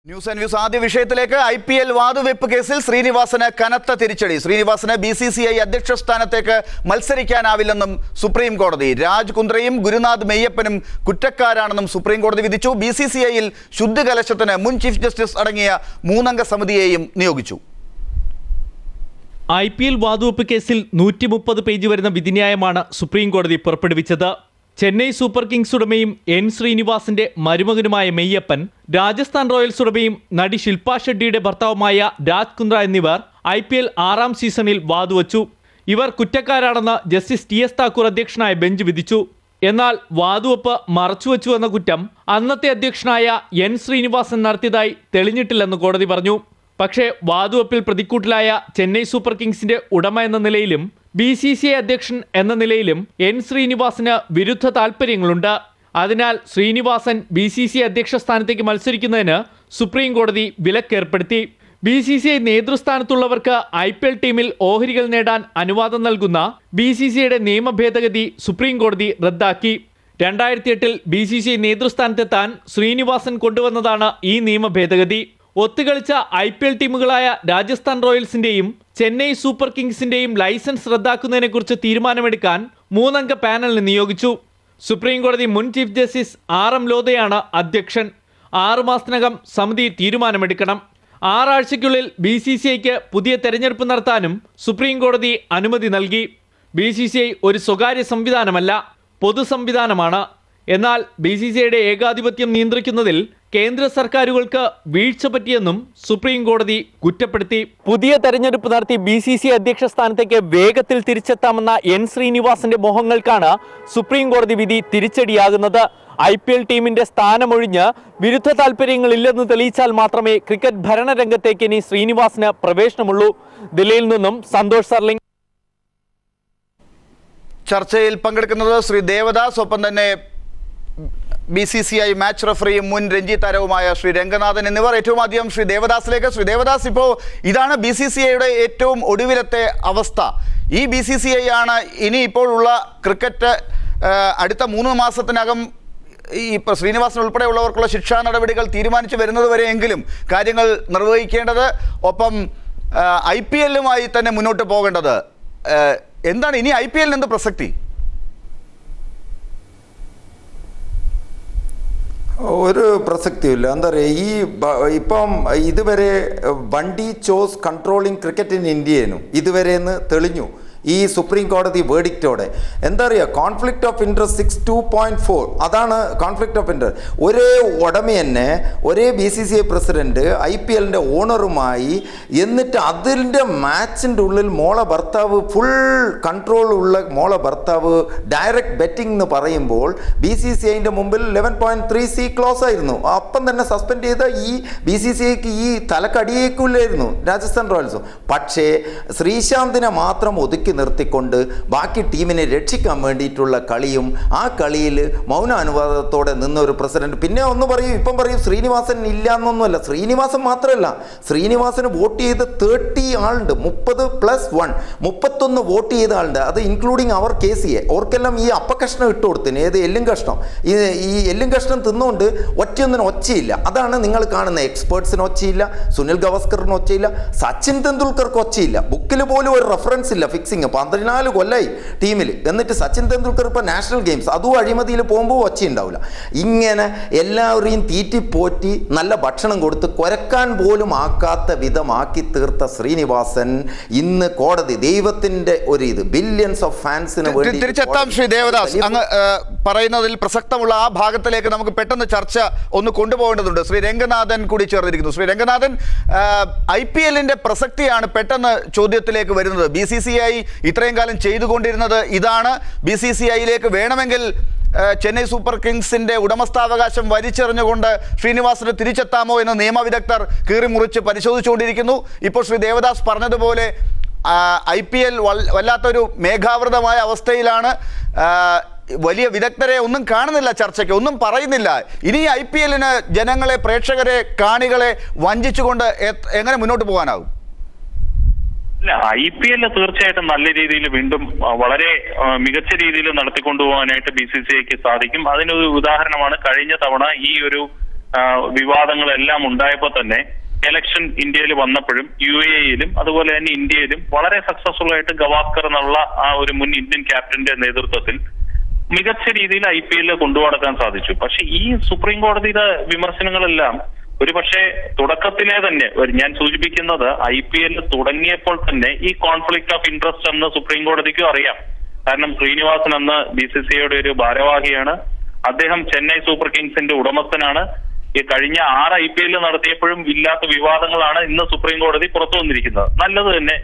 News and views ആദ്യ വിഷയത്തിലേക്ക് IPL വാതുവെപ്പ് കേസിൽ ശ്രീനിവാസന് കനത്ത തിരിച്ചടി. ശ്രീനിവാസന് BCCI അധ്യക്ഷ സ്ഥാനത്തേക്ക് മത്സരിക്കാനാവില്ലെന്നും സുപ്രീം കോടതി. രാജ് കുന്ദ്രയും ഗുരുനാഥ് മെയ്യപ്പനും കുറ്റക്കാരാണെന്നും സുപ്രീം കോടതി വിധിച്ചു. BCCIയിൽ ശുദ്ധകലശത്തിന് മുൻ ചീഫ് ജസ്റ്റിസ് അടങ്ങിയ 3-അംഗ സമിതിയെയും നിയോഗിച്ചു. IPL വാതുവെപ്പ് കേസിൽ 130 പേജ് വരുന്ന വിധിന്യായമാണ് സുപ്രീം കോടതി പുറപ്പെടുവിച്ചത്. ചെന്നൈ സൂപ്പർ കിങ്സ് ഉടമയും ശ്രീനിവാസന്റെ മരുമകനുമായ മെയ്യപ്പൻ, രാജസ്ഥാൻ റോയൽസ് ഉടമയും നടി ശില്പ ഷെട്ടിയുടെ ഭർത്താവുമായ രാജ് കുന്ദ്ര എന്നിവർ IPL 6-ാം സീസണിൽ വാതുവച്ചു. ഇവർ കുറ്റക്കാരാണെന്ന് ജസ്റ്റിസ് TS താക്കൂർ അധ്യക്ഷനായ ബെഞ്ച് വിധിച്ചു. എന്നാൽ വാതുവെപ്പ് മറച്ചുവെച്ചുവെന്ന കുറ്റം അന്നത്തെ അധ്യക്ഷനായ ശ്രീനിവാസൻ നടത്തിയതായി തെളിഞ്ഞിട്ടില്ലെന്ന് കോടതി പറഞ്ഞു. പക്ഷേ വാതുവെപ്പിൽ പ്രതിക്കൂട്ടിലായ ചെന്നൈ സൂപ്പർ കിങ്സിന്റെ ഉടമ എന്ന നിലയിലും BCCI അധ്യക്ഷൻ എന്ന നിലയിലും ശ്രീനിവാസന് വിരുദ്ധ താൽപ്പര്യങ്ങളുണ്ട്. അതിനാൽ ശ്രീനിവാസൻ BCCI അധ്യക്ഷ സ്ഥാനത്തേക്ക് മത്സരിക്കുന്നതിന് സുപ്രീം കോടതി വിലക്കേർപ്പെടുത്തി. BCCI നേതൃസ്ഥാനത്തുള്ളവർക്ക് IPL ടീമിൽ ഓഹരികൾ നേടാൻ അനുവാദം നൽകുന്ന BCCIയുടെ നിയമ ഭേദഗതി സുപ്രീം കോടതി റദ്ദാക്കി. 2008-ൽ BCCI നേതൃസ്ഥാനത്തെത്താൻ ശ്രീനിവാസൻ കൊണ്ടുവന്നതാണ് ഈ നിയമ ഭേദഗതി. ഒത്തുകളിച്ച IPL ടീമുകളായ രാജസ്ഥാൻ റോയൽസിന്റെയും ചെന്നൈ സൂപ്പർ കിങ്സിന്റെയും ലൈസൻസ് റദ്ദാക്കുന്നതിനെക്കുറിച്ച് തീരുമാനമെടുക്കാൻ 3-അംഗ പാനലിനെ നിയോഗിച്ചു. സുപ്രീം കോടതി മുൻ ചീഫ് ജസ്റ്റിസ് RM ലോധയാണ് അധ്യക്ഷൻ. 6 മാസത്തിനകം സമിതി തീരുമാനമെടുക്കണം. 6 ആഴ്ചയ്ക്കുള്ളിൽ BCCIക്ക് പുതിയ തെരഞ്ഞെടുപ്പ് നടത്താനും സുപ്രീം കോടതി അനുമതി നൽകി. BCCI ഒരു സ്വകാര്യ സംവിധാനമല്ല, പൊതു സംവിധാനമാണ്. എന്നാൽ BCCIയുടെ ഏകാധിപത്യം നിയന്ത്രിക്കുന്നതിൽ കേന്ദ്ര സർക്കാരുകൾക്ക് വീഴ്ച പറ്റിയെന്നും സുപ്രീം കോടതി കുറ്റപ്പെടുത്തി. പുതിയ തെരഞ്ഞെടുപ്പ് നടത്തി BCCI അധ്യക്ഷ സ്ഥാനത്തേക്ക് വേഗത്തിൽ തിരിച്ചെത്താമെന്ന ശ്രീനിവാസന്റെ മോഹങ്ങൾക്കാണ് സുപ്രീം കോടതി വിധി തിരിച്ചടിയാകുന്നത്. IPL ടീമിന്റെ സ്ഥാനമൊഴിഞ്ഞ് വിരുദ്ധ താൽപര്യങ്ങളില്ലെന്ന് തെളിയിച്ചാൽ മാത്രമേ ക്രിക്കറ്റ് ഭരണരംഗത്തേക്ക് ഇനി ശ്രീനിവാസന് പ്രവേശനമുള്ളൂ. ദില്ലിയിൽ നിന്നും സന്തോഷ് സർലിംഗ്. ചർച്ചയിൽ പങ്കെടുക്കുന്നത് ശ്രീ ദേവദാസ്, ഒപ്പം തന്നെ BCCI മാച്ച് റഫറിയും മുൻ രഞ്ജി താരവുമായ ശ്രീ രംഗനാഥൻ എന്നിവർ. ഏറ്റവും ആദ്യം ശ്രീ ദേവദാസിലേക്ക്. ശ്രീ ദേവദാസ്, ഇപ്പോൾ ഇതാണ് BCCIയുടെ ഏറ്റവും ഒടുവിലത്തെ അവസ്ഥ. ഈ BCCI ആണ് ഇനി ഇപ്പോഴുള്ള ക്രിക്കറ്റ് അടുത്ത 3 മാസത്തിനകം ഈ ശ്രീനിവാസൻ ഉൾപ്പെടെയുള്ളവർക്കുള്ള ശിക്ഷാ നടപടികൾ തീരുമാനിച്ചു വരുന്നത് വരെയെങ്കിലും കാര്യങ്ങൾ നിർവഹിക്കേണ്ടത്, ഒപ്പം IPL-ലുമായി തന്നെ മുന്നോട്ട് പോകേണ്ടത്. എന്താണ് ഇനി IPL-ന് എന്ത് പ്രസക്തി? ഒരു പ്രസക്തിയില്ല. എന്താ പറയുക, ഇപ്പം ഇതുവരെ വണ്ടി ചോസ് കൺട്രോളിങ് ക്രിക്കറ്റ് ഇൻ ഇന്ത്യനും ഇതുവരെയെന്ന് തെളിഞ്ഞു ഈ സുപ്രീം കോടതി വേർഡിക്റ്റോടെ. എന്താ പറയുക, കോൺഫ്ലിക്റ്റ് ഓഫ് ഇൻട്രസ്റ്റ് 6.2.4 അതാണ് കോൺഫ്ലിക്റ്റ് ഓഫ് ഇൻട്രസ്റ്റ്. ഒരേ ഉടമ തന്നെ, ഒരേ BCCI പ്രസിഡന്റ് IPL-ന്റെ ഓണറുമായി, എന്നിട്ട് അതിൻ്റെ മാച്ചിൻ്റെ ഉള്ളിൽ മോളെ ഭർത്താവ്, ഫുൾ കൺട്രോൾ ഉള്ള മോളെ ഭർത്താവ് ഡയറക്റ്റ് ബെറ്റിംഗ് എന്ന് പറയുമ്പോൾ BCCIൻ്റെ മുമ്പിൽ 11.3C ക്ലോസ് ആയിരുന്നു. അപ്പം തന്നെ സസ്പെൻഡ് ചെയ്ത ഈ BCCIക്ക് ഈ തലക്കടിയേക്കില്ലായിരുന്നു രാജസ്ഥാൻ റോയൽസും. പക്ഷേ ശ്രീശാന്തിനെ മാത്രം ഒതുക്കി നിർത്തിക്കൊണ്ട് ബാക്കി ടീമിനെ രക്ഷിക്കാൻ വേണ്ടിയിട്ടുള്ള കളിയും, ആ കളിയിൽ മൗന അനുവാദത്തോടെ നിന്ന ഒരു പ്രസിഡന്റ്. പിന്നെ ഒന്ന് പറയും, ഇപ്പം പറയും ശ്രീനിവാസൻ ഇല്ല എന്നൊന്നുമല്ല. ശ്രീനിവാസൻ മാത്രമല്ല, ശ്രീനിവാസന് വോട്ട് ചെയ്ത് 30 ആളുണ്ട്. 30+1 31 വോട്ട് ചെയ്ത ആളുണ്ട്. അത് ഇൻക്ലൂഡിങ് അവർ KCA. അവർക്കെല്ലാം ഈ അപ്പക്കഷ്ണം ഇട്ട് കൊടുത്തിന്. ഏത് എല്ലും കഷ്ണം, ഈ എല്ലും കഷ്ണം തിന്നുകൊണ്ട് ഒറ്റയൊന്നിനും ഒച്ചയില്ല. അതാണ് നിങ്ങൾ കാണുന്ന. എക്സ്പേർട്സിന് ഒച്ചയില്ല, സുനിൽ ഗവാസ്കറിന് ഒച്ചയില്ല, സച്ചിൻ തെണ്ടുൽക്കർക്ക് ഒച്ചയില്ല. ബുക്കിൽ പോലും ഒരു റെഫറൻസ് ഇല്ല. ഫിക്സിങ് 14 കൊല്ലായി ടീമിൽ. എന്നിട്ട് സച്ചിൻ തെണ്ടുൽക്കർ ഇപ്പോൾ നാഷണൽ ഗെയിംസ് അതും അഴിമതിയിൽ പോകുമ്പോൾ ഒച്ചയുണ്ടാവില്ല. ഇങ്ങനെ എല്ലാവരെയും തീറ്റിപ്പോറ്റി നല്ല ഭക്ഷണം കൊടുത്ത് കുരക്കാൻ പോലും ആക്കാത്ത വിധമാക്കി തീർത്ത ശ്രീനിവാസൻ ഇന്ന് കോടതി ദൈവത്തിന്റെ ഒരു ബില്യൺസ് ഓഫ് ഫാൻസിന് വേണ്ടി തിരിച്ചെത്താം. ശ്രീ ദേവദാസ്, അങ്ങ് പറയുന്നതിൽ പ്രസക്തമുള്ള ആ ഭാഗത്തിലേക്ക് നമുക്ക് പെട്ടെന്ന് ചർച്ച ഒന്ന് കൊണ്ടുപോകേണ്ടതുണ്ട്. ശ്രീ രംഗനാഥൻ കൂടി ചേർന്നിരിക്കുന്നു. ശ്രീ രംഗനാഥൻ, IPL-ന്റെ പ്രസക്തിയാണ് പെട്ടെന്ന് ചോദ്യത്തിലേക്ക് വരുന്നത്. BCCI ഇത്രയും കാലം ചെയ്തുകൊണ്ടിരുന്നത് ഇതാണ്. BCCI-യിലേക്ക് വേണമെങ്കിൽ ചെന്നൈ സൂപ്പർ കിങ്സിന്റെ ഉടമസ്ഥാവകാശം വലിച്ചെറിഞ്ഞുകൊണ്ട് ശ്രീനിവാസന് തിരിച്ചെത്താമോ എന്ന് നിയമവിദഗ്ധർ കീറിമുറിച്ച് പരിശോധിച്ചുകൊണ്ടിരിക്കുന്നു. ഇപ്പോൾ ശ്രീ ദേവദാസ് പറഞ്ഞതുപോലെ IPL വല്ലാത്തൊരു മേഘാവൃതമായ അവസ്ഥയിലാണ്. വലിയ വിദഗ്ധരെ ഒന്നും കാണുന്നില്ല, ചർച്ചയ്ക്ക് ഒന്നും പറയുന്നില്ല. ഇനി IPL-ന് ജനങ്ങളെ, പ്രേക്ഷകരെ, കാണികളെ വഞ്ചിച്ചുകൊണ്ട് എങ്ങനെ മുന്നോട്ട് പോകാനാകും? അല്ല, IPL തീർച്ചയായിട്ടും നല്ല രീതിയിൽ വീണ്ടും വളരെ മികച്ച രീതിയിൽ നടത്തിക്കൊണ്ടുപോകാനായിട്ട് BCCIക്ക് സാധിക്കും. അതിനൊരു ഉദാഹരണമാണ് കഴിഞ്ഞ തവണ ഈ ഒരു വിവാദങ്ങളെല്ലാം ഉണ്ടായപ്പോൾ തന്നെ എലക്ഷൻ ഇന്ത്യയിൽ വന്നപ്പോഴും UAE-യിലും അതുപോലെ തന്നെ ഇന്ത്യയിലും വളരെ സക്സസ്ഫുൾ ആയിട്ട് ഗവാസ്കർ എന്നുള്ള ആ ഒരു മുൻ ഇന്ത്യൻ ക്യാപ്റ്റന്റെ നേതൃത്വത്തിൽ മികച്ച രീതിയിൽ IPL കൊണ്ടുനടക്കാൻ സാധിച്ചു. പക്ഷെ ഈ സുപ്രീം കോടതിയുടെ വിമർശനങ്ങളെല്ലാം ഒരു പക്ഷേ തുടക്കത്തിലെ തന്നെ ഞാൻ സൂചിപ്പിക്കുന്നത് IPL തുടങ്ങിയപ്പോൾ തന്നെ ഈ കോൺഫ്ലിക്ട് ഓഫ് ഇൻട്രസ്റ്റ് എന്ന് സുപ്രീം കോടതിക്കും അറിയാം. കാരണം ശ്രീനിവാസൻ അന്ന് BCCIയുടെ ഒരു ഭാരവാഹിയാണ്. അദ്ദേഹം ചെന്നൈ സൂപ്പർ കിങ്സിന്റെ ഉടമസ്ഥനാണ്. ഈ കഴിഞ്ഞ 6 IPL നടത്തിയപ്പോഴും ഇല്ലാത്ത വിവാദങ്ങളാണ് ഇന്ന് സുപ്രീം കോടതി പുറത്തു വന്നിരിക്കുന്നത്. നല്ലത് തന്നെ,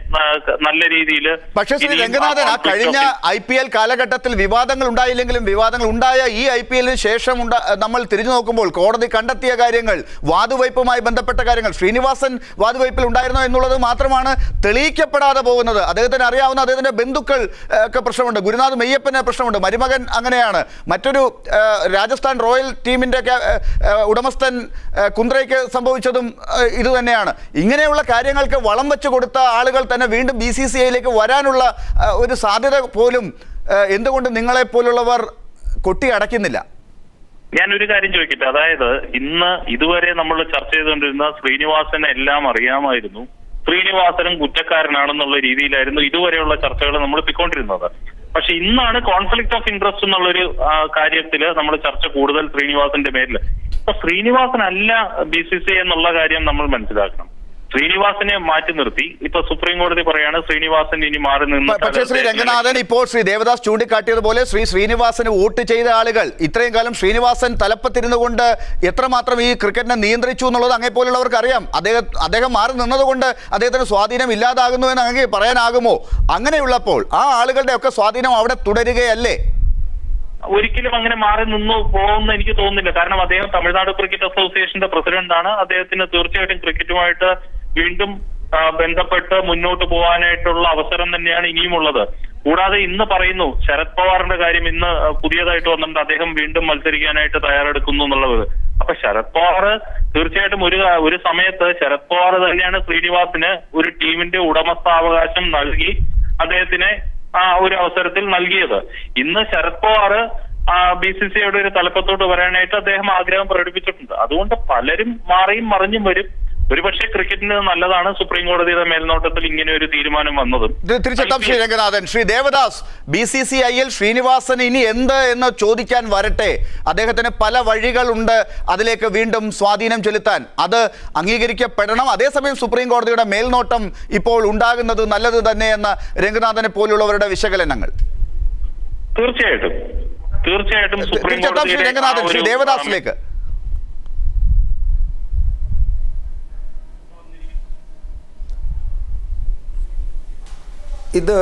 നല്ല രീതിയിൽ. പക്ഷേ ശ്രീ രംഗനാഥൻ, ആ കഴിഞ്ഞ IPL കാലഘട്ടത്തിൽ വിവാദങ്ങൾ ഉണ്ടായില്ലെങ്കിലും വിവാദങ്ങൾ ഉണ്ടായ ഈ IPL-ന് ശേഷം നമ്മൾ തിരിഞ്ഞു നോക്കുമ്പോൾ കോടതി കണ്ടെത്തിയ കാര്യങ്ങൾ, വാതുവയ്പുമായി ബന്ധപ്പെട്ട കാര്യങ്ങൾ, ശ്രീനിവാസൻ വാതുവയ്പിൽ ഉണ്ടായിരുന്നോ എന്നുള്ളത് മാത്രമാണ് തെളിയിക്കപ്പെടാതെ പോകുന്നത്. അദ്ദേഹത്തിന് അറിയാവുന്ന അദ്ദേഹത്തിന്റെ ബന്ധുക്കൾ ഒക്കെ പ്രശ്നമുണ്ട്, ഗുരുനാഥ് മെയ്യപ്പന് പ്രശ്നമുണ്ട്, മരുമകൻ അങ്ങനെയാണ്, മറ്റൊരു രാജസ്ഥാൻ റോയൽ ടീമിന്റെ ഉടമസ്ഥൻ കുന്ദ്രയ്ക്ക് സംഭവിച്ചതും ഇത് തന്നെയാണ്. ഇങ്ങനെയുള്ള കാര്യങ്ങൾക്ക് വളം വെച്ച് കൊടുത്ത ആളുകൾ തന്നെ വീണ്ടും BCCI-യിലേക്ക് വരാനുള്ള ഒരു സാധ്യത പോലും എന്തുകൊണ്ട് നിങ്ങളെപ്പോലുള്ളവർ കൊട്ടി അടയ്ക്കുന്നില്ല? ഞാനൊരു കാര്യം ചോദിക്കട്ടെ, അതായത് ഇന്ന് ഇതുവരെ നമ്മൾ ചർച്ച ചെയ്തുകൊണ്ടിരുന്ന ശ്രീനിവാസനെ എല്ലാം അറിയാമായിരുന്നു, ശ്രീനിവാസനും കുറ്റക്കാരനാണെന്നുള്ള രീതിയിലായിരുന്നു ഇതുവരെയുള്ള ചർച്ചകൾ നമ്മൾ പൊയ്ക്കൊണ്ടിരുന്നത്. പക്ഷെ ഇന്നാണ് കോൺഫ്ലിക്ട് ഓഫ് ഇൻട്രസ്റ്റ് എന്നുള്ളൊരു കാര്യത്തില് നമ്മൾ ചർച്ച കൂടുതൽ ശ്രീനിവാസന്റെ പേരിൽ. ഇപ്പൊ ശ്രീനിവാസനല്ല BCCI എന്നുള്ള കാര്യം നമ്മൾ മനസ്സിലാക്കണം. ശ്രീനിവാസനെ മാറ്റി നിർത്തി ഇപ്പൊ സുപ്രീം കോടതി പറയാണ് ശ്രീനിവാസൻ ഇനി മാറി നിന്ന്. പക്ഷേ ശ്രീ രംഗനാഥൻ, ഇപ്പോൾ ശ്രീ ദേവദാസ് ചൂണ്ടിക്കാട്ടിയതുപോലെ ശ്രീനിവാസന് വോട്ട് ചെയ്ത ആളുകൾ ഇത്രയും കാലം ശ്രീനിവാസൻ തലപ്പത്തിരുന്നു കൊണ്ട് എത്രമാത്രം ഈ ക്രിക്കറ്റിനെ നിയന്ത്രിച്ചു എന്നുള്ളത് അങ്ങേപ്പോലുള്ളവർക്ക് അറിയാം. അദ്ദേഹം മാറി നിന്നതുകൊണ്ട് അദ്ദേഹത്തിന് സ്വാധീനം ഇല്ലാതാകുന്നു എന്ന് അങ്ങ് പറയാനാകുമോ? അങ്ങനെയുള്ളപ്പോൾ ആ ആളുകളുടെ ഒക്കെ സ്വാധീനം അവിടെ തുടരുകയല്ലേ? ഒരിക്കലും അങ്ങനെ മാറി നിന്നു പോകുമെന്ന് എനിക്ക് തോന്നുന്നില്ല. കാരണം അദ്ദേഹം തമിഴ്നാട് ക്രിക്കറ്റ് അസോസിയേഷന്റെ പ്രസിഡന്റാണ്. അദ്ദേഹത്തിന് തീർച്ചയായിട്ടും ക്രിക്കറ്റുമായിട്ട് വീണ്ടും ബന്ധപ്പെട്ട് മുന്നോട്ട് പോകാനായിട്ടുള്ള അവസരം തന്നെയാണ് ഇനിയുമുള്ളത്. കൂടാതെ ഇന്ന് പറയുന്നു ശരത് പവാറിന്റെ കാര്യം ഇന്ന് പുതിയതായിട്ട് വന്നിട്ടുണ്ട്, അദ്ദേഹം വീണ്ടും മത്സരിക്കാനായിട്ട് തയ്യാറെടുക്കുന്നു എന്നുള്ളത്. അപ്പൊ ശരത് പവാർ തീർച്ചയായിട്ടും ഒരു സമയത്ത് ശരത് പവാർ തന്നെയാണ് ശ്രീനിവാസിന് ഒരു ടീമിന്റെ ഉടമസ്ഥാവകാശം നൽകി അദ്ദേഹത്തിനെ ഒരു അവസരത്തിൽ നൽകിയത്. ഇന്ന് ശരത് പവാർ BCCIയുടെ ഒരു തലപ്പത്തോട്ട് വരാനായിട്ട് അദ്ദേഹം ആഗ്രഹം പ്രകടിപ്പിച്ചിട്ടുണ്ട്. അതുകൊണ്ട് പലരും മാറിയും മറിഞ്ഞും വരും. ഒരുപക്ഷെ ക്രിക്കറ്റിന് നല്ലതാണ് സുപ്രീം കോടതിയുടെ മേൽനോട്ടത്തിൽ ഇങ്ങനെ ഒരു തീരുമാനം വന്നതും. തിരിച്ചെത്താം ശ്രീ രംഗനാഥൻ. ശ്രീ ദേവദാസ്, BCCI-ൽ ശ്രീനിവാസൻ ഇനി എന്ത് എന്ന് ചോദിക്കാൻ വരട്ടെ. അദ്ദേഹത്തിന് പല വഴികളുണ്ട് അതിലേക്ക് വീണ്ടും സ്വാധീനം ചെലുത്താൻ. അത് അംഗീകരിക്കപ്പെടണം. അതേസമയം സുപ്രീം കോടതിയുടെ മേൽനോട്ടം ഇപ്പോൾ ഉണ്ടാകുന്നത് നല്ലത് തന്നെ എന്ന രംഗനാഥനെ പോലുള്ളവരുടെ വിശകലനങ്ങൾ. തീർച്ചയായിട്ടും സുപ്രീം കോടതി. ശ്രീ രംഗനാഥൻ, ശ്രീ ദേവദാസിലേക്ക്. ഇത്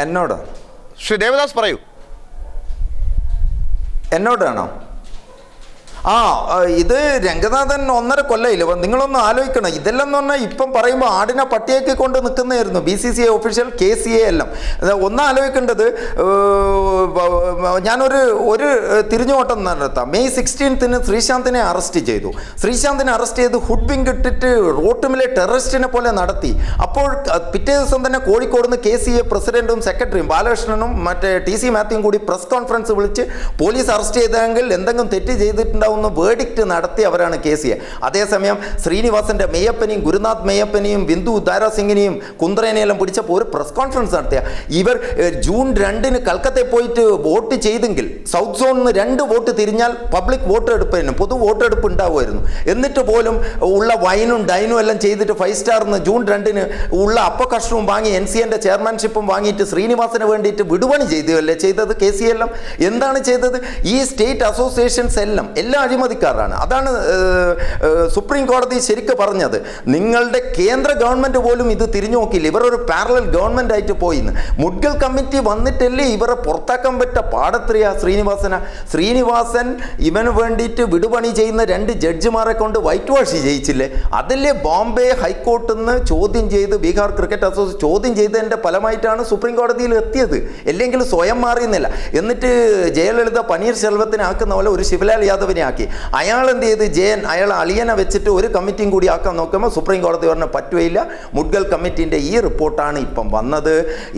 എന്നോട് ശ്രീ ദേവദാസ് പറയൂ. എന്നോടാണോ? ഇത് രംഗനാഥൻ 1.5 കൊല്ലമില്ല. നിങ്ങളൊന്ന് ആലോചിക്കണം. ഇതെല്ലാം എന്ന് പറഞ്ഞാൽ ഇപ്പം പറയുമ്പോൾ ആടിനെ പട്ടിയാക്കി കൊണ്ട് നിൽക്കുന്നതായിരുന്നു BCCI ഒഫീഷ്യൽ, KCA എല്ലാം. ഒന്ന് ആലോചിക്കേണ്ടത്, ഞാനൊരു തിരിഞ്ഞുനോട്ടം നടത്താം. മെയ് 16-ന് ശ്രീശാന്തിനെ അറസ്റ്റ് ചെയ്തു. ശ്രീശാന്തിനെ അറസ്റ്റ് ചെയ്ത് ഹുഡ്ബിങ് ഇട്ടിട്ട് റോട്ടുമിലെ ടെററിസ്റ്റിനെ പോലെ നടത്തി. അപ്പോൾ പിറ്റേ ദിവസം തന്നെ കോഴിക്കോട് നിന്ന് KCA പ്രസിഡന്റും സെക്രട്ടറിയും ബാലകൃഷ്ണനും മറ്റേ TC മാത്യുവും കൂടി പ്രസ് കോൺഫറൻസ് വിളിച്ച് പോലീസ് അറസ്റ്റ് ചെയ്തെങ്കിൽ എന്തെങ്കിലും തെറ്റ് ചെയ്തിട്ടുണ്ടാവും വേർഡിക്റ്റ് നടത്തി അവരാണ് KCA. അതേസമയം ശ്രീനിവാസന്റെ മെയ്യപ്പനെയും ഗുരുനാഥ് മെയ്യപ്പനെയും ബിന്ദു ഉദാരസിംഗിനെയും കുന്ദ്രനെയെല്ലാം പിടിച്ചപ്പോൾ ഒരു പ്രസ് കോൺഫറൻസ് നടത്തിയ ഇവർ ജൂൺ 2-ന് കൽക്കത്തയിൽ പോയിട്ട് വോട്ട് ചെയ്തെങ്കിൽ സൗത്ത് സോണിൽ നിന്ന് 2 വോട്ട് തിരിഞ്ഞാൽ പബ്ലിക് വോട്ടെടുപ്പായിരുന്നു, പൊതു വോട്ടെടുപ്പ് ഉണ്ടാവുമായിരുന്നു. എന്നിട്ട് പോലും ഉള്ള വൈനും ഡൈനും എല്ലാം ചെയ്തിട്ട് 5 സ്റ്റാറിന് ജൂൺ 2-ന് ഉള്ള അപ്പകഷ്ടവും വാങ്ങി NCAന്റെ ചെയർമാൻഷിപ്പും വാങ്ങിയിട്ട് ശ്രീനിവാസന് വേണ്ടിയിട്ട് വിടുപണി ചെയ്തല്ലേ ചെയ്തത് KCA എല്ലാം. എന്താണ് ചെയ്തത്? ഈ സ്റ്റേറ്റ് അസോസിയേഷൻസ് എല്ലാം അഴിമതിക്കാരാണ്. അതാണ് സുപ്രീം കോടതി ശരിക്കും പറഞ്ഞത്. നിങ്ങളുടെ കേന്ദ്ര ഗവൺമെന്റ് പോലും ഇത് തിരിഞ്ഞു നോക്കിയില്ല. ഇവർ ഒരു പാരലൽ ഗവൺമെന്റ് ആയിട്ട് പോയിന്ന്. മുഡ്ഗൽ കമ്മിറ്റി വന്നിട്ടല്ലേ ഇവരെ പുറത്താക്കാൻ പറ്റ പാടത്രിയ ശ്രീനിവാസൻ ഇവന് വേണ്ടിയിട്ട് വിടുപണി ചെയ്യുന്ന 2 ജഡ്ജിമാരെ കൊണ്ട് വൈറ്റ് വാഷ് ചെയ്യിച്ചില്ലേ? അതല്ലേ ബോംബെ ഹൈക്കോർട്ടിൽ നിന്ന് ചോദ്യം ചെയ്ത് ബീഹാർ ക്രിക്കറ്റ് അസോസിയേഷൻ ചോദ്യം ചെയ്തതിന്റെ ഫലമായിട്ടാണ് സുപ്രീം കോടതിയിൽ എത്തിയത്. അല്ലെങ്കിൽ സ്വയം മാറിയുന്നില്ല. എന്നിട്ട് ജയലളിത പനീർ സെൽവത്തിനെ ആക്കുന്ന പോലെ ഒരു ശിവലാൽ യാദവിനെ ആക്കി. അയാൾ എന്ത് ചെയ്ത് ജയൻ അയാൾ അളിയനെ വെച്ചിട്ട് ഒരു കമ്മിറ്റിയും കൂടി ആക്കാൻ നോക്കുമ്പോൾ സുപ്രീം കോടതി പറഞ്ഞ പറ്റുകയില്ല, മുഡ്ഗൽ കമ്മിറ്റീൻ്റെ ഈ റിപ്പോർട്ടാണ് ഇപ്പം വന്നത്.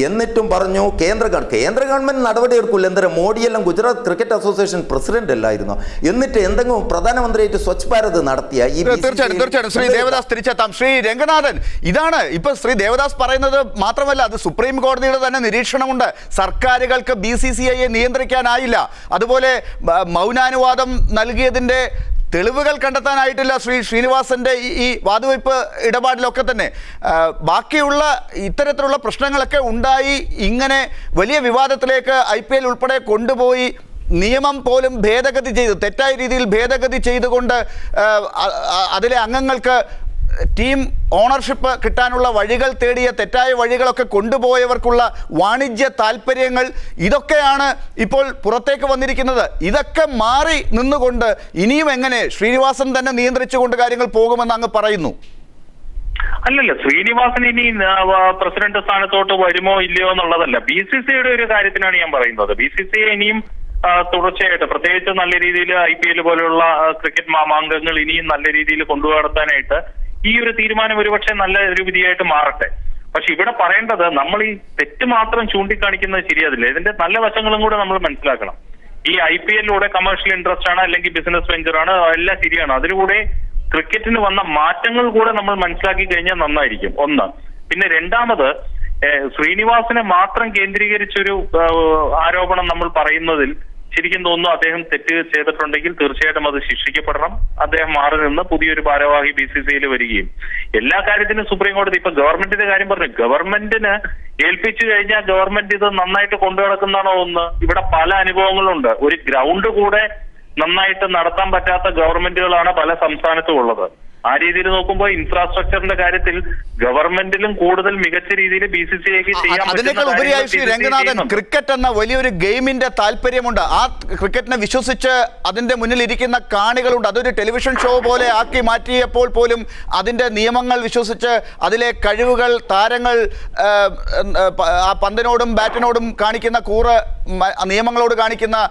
എന്നിട്ടും പറഞ്ഞു കേന്ദ്ര ഗവൺമെൻറ് നടപടി എടുക്കില്ല. എന്താ മോഡിയെല്ലാം ഗുജറാത്ത് ക്രിക്കറ്റ് അസോസിയേഷൻ പ്രസിഡന്റ് അല്ലായിരുന്നു. എന്നിട്ട് എന്തെങ്കിലും പ്രധാനമന്ത്രിയായിട്ട് സ്വച്ഛ് ഭാരത് നടത്തിയ ഈ തീർച്ചയായിട്ടും ശ്രീ ദേവദാസ് തിരിച്ചെത്താം. ശ്രീ രംഗനാഥൻ, ഇതാണ് ഇപ്പൊ ശ്രീ ദേവദാസ് പറയുന്നത് മാത്രമല്ല, അത് സുപ്രീം കോടതിയുടെ തന്നെ നിരീക്ഷണമുണ്ട്. സർക്കാരുകൾക്ക് BCCIയെ നിയന്ത്രിക്കാനായില്ല. അതുപോലെ മൗനാനുവാദം നൽകിയതിന്റെ തെളിവുകൾ കണ്ടെത്താനായിട്ടില്ല ശ്രീനിവാസന്റെ ഈ വാതുവയ്പ് ഇടപാടിലൊക്കെ തന്നെ. ബാക്കിയുള്ള ഇത്തരത്തിലുള്ള പ്രശ്നങ്ങളൊക്കെ ഉണ്ടായി ഇങ്ങനെ വലിയ വിവാദത്തിലേക്ക് IPL ഉൾപ്പെടെ കൊണ്ടുപോയി നിയമം പോലും ഭേദഗതി ചെയ്ത് തെറ്റായ രീതിയിൽ ഭേദഗതി ചെയ്തുകൊണ്ട് അതിലെ അംഗങ്ങൾക്ക് ടീം ഓണർഷിപ്പ് കിട്ടാനുള്ള വഴികൾ തേടിയ തെറ്റായ വഴികളൊക്കെ കൊണ്ടുപോയവർക്കുള്ള വാണിജ്യ താല്പര്യങ്ങൾ, ഇതൊക്കെയാണ് ഇപ്പോൾ പുറത്തേക്ക് വന്നിരിക്കുന്നത്. ഇതൊക്കെ മാറി നിന്നുകൊണ്ട് ഇനിയും എങ്ങനെ ശ്രീനിവാസൻ തന്നെ നിയന്ത്രിച്ചുകൊണ്ട് കാര്യങ്ങൾ പോകുമെന്ന് അങ്ങ് പറയുന്നു? അല്ലല്ല, ശ്രീനിവാസൻ ഇനി പ്രസിഡന്റ് സ്ഥാനത്തോട്ട് വരുമോ ഇല്ലയോ എന്നുള്ളതല്ല, BCCIയുടെ ഒരു കാര്യത്തിനാണ് ഞാൻ പറയുന്നത്. BCCI ഇനിയും തുടർച്ചയായിട്ട് പ്രത്യേകിച്ച് നല്ല രീതിയിൽ IPL പോലെയുള്ള ക്രിക്കറ്റ് മാമാങ്കങ്ങൾ ഇനിയും നല്ല രീതിയിൽ കൊണ്ടുനടത്താനായിട്ട് ഈ ഒരു തീരുമാനം ഒരുപക്ഷെ നല്ല ഒരു വിധിയായിട്ട് മാറട്ടെ. പക്ഷെ ഇവിടെ പറയേണ്ടത്, നമ്മൾ ഈ തെറ്റ് മാത്രം ചൂണ്ടിക്കാണിക്കുന്നത് ശരിയാതില്ല, ഇതിന്റെ നല്ല വശങ്ങളും കൂടെ നമ്മൾ മനസ്സിലാക്കണം. ഈ IPLിലൂടെ കമേഴ്ഷ്യൽ ഇൻട്രസ്റ്റ് ആണ്, അല്ലെങ്കിൽ ബിസിനസ് വെഞ്ചർ ആണ്, എല്ലാം ശരിയാണ്. അതിലൂടെ ക്രിക്കറ്റിന് വന്ന മാറ്റങ്ങൾ കൂടെ നമ്മൾ മനസ്സിലാക്കി കഴിഞ്ഞാൽ നന്നായിരിക്കും. ഒന്ന്. പിന്നെ രണ്ടാമത്, ശ്രീനിവാസനെ മാത്രം കേന്ദ്രീകരിച്ചൊരു ആരോപണം നമ്മൾ പറയുന്നതിൽ ശരിക്കും തോന്നുന്നു അദ്ദേഹം തെറ്റ് ചെയ്തിട്ടുണ്ടെങ്കിൽ തീർച്ചയായിട്ടും അത് ശിക്ഷിക്കപ്പെടണം. അദ്ദേഹം മാറി നിന്ന് പുതിയൊരു ഭാരവാഹി BCCIയിൽ വരികയും എല്ലാ കാര്യത്തിനും സുപ്രീം കോടതി ഇപ്പൊ ഗവൺമെന്റിന്റെ കാര്യം പറഞ്ഞു, ഗവൺമെന്റിന് ഏൽപ്പിച്ചു കഴിഞ്ഞാൽ ഗവൺമെന്റ് ഇത് നന്നായിട്ട് കൊണ്ടു നടക്കുന്നതാണോ ഒന്ന്. ഇവിടെ പല അനുഭവങ്ങളുണ്ട്. ഒരു ഗ്രൗണ്ട് കൂടെ നന്നായിട്ട് നടത്താൻ പറ്റാത്ത ഗവൺമെന്റുകളാണ് പല സംസ്ഥാനത്തും ഉള്ളത്. ആ രീതിയിൽ നോക്കുമ്പോൾ ഇൻഫ്രാസ്ട്രക്ചറിന്റെ കാര്യത്തിൽ ഗവൺമെന്റിലും കൂടുതൽ മികച്ച രീതിയിൽ BCCIക്ക് ചെയ്യാൻ അതിനേക്കാൾ ഉപരിയായി ശ്രീ രംഗനാഥൻ, ക്രിക്കറ്റ് എന്ന വലിയൊരു ഗെയിമിന്റെ താല്പര്യമുണ്ട്. ആ ക്രിക്കറ്റിനെ വിശ്വസിച്ച് അതിന്റെ മുന്നിൽ ഇരിക്കുന്ന കാണികളുണ്ട്. അതൊരു ടെലിവിഷൻ ഷോ പോലെ ആക്കി മാറ്റിയപ്പോൾ പോലും അതിന്റെ നിയമങ്ങൾ വിശ്വസിച്ച് അതിലെ കഴിവുകൾ, താരങ്ങൾ ആ പന്തിനോടും ബാറ്റിനോടും കാണിക്കുന്ന കൂറ്, നിയമങ്ങളോട് കാണിക്കുന്ന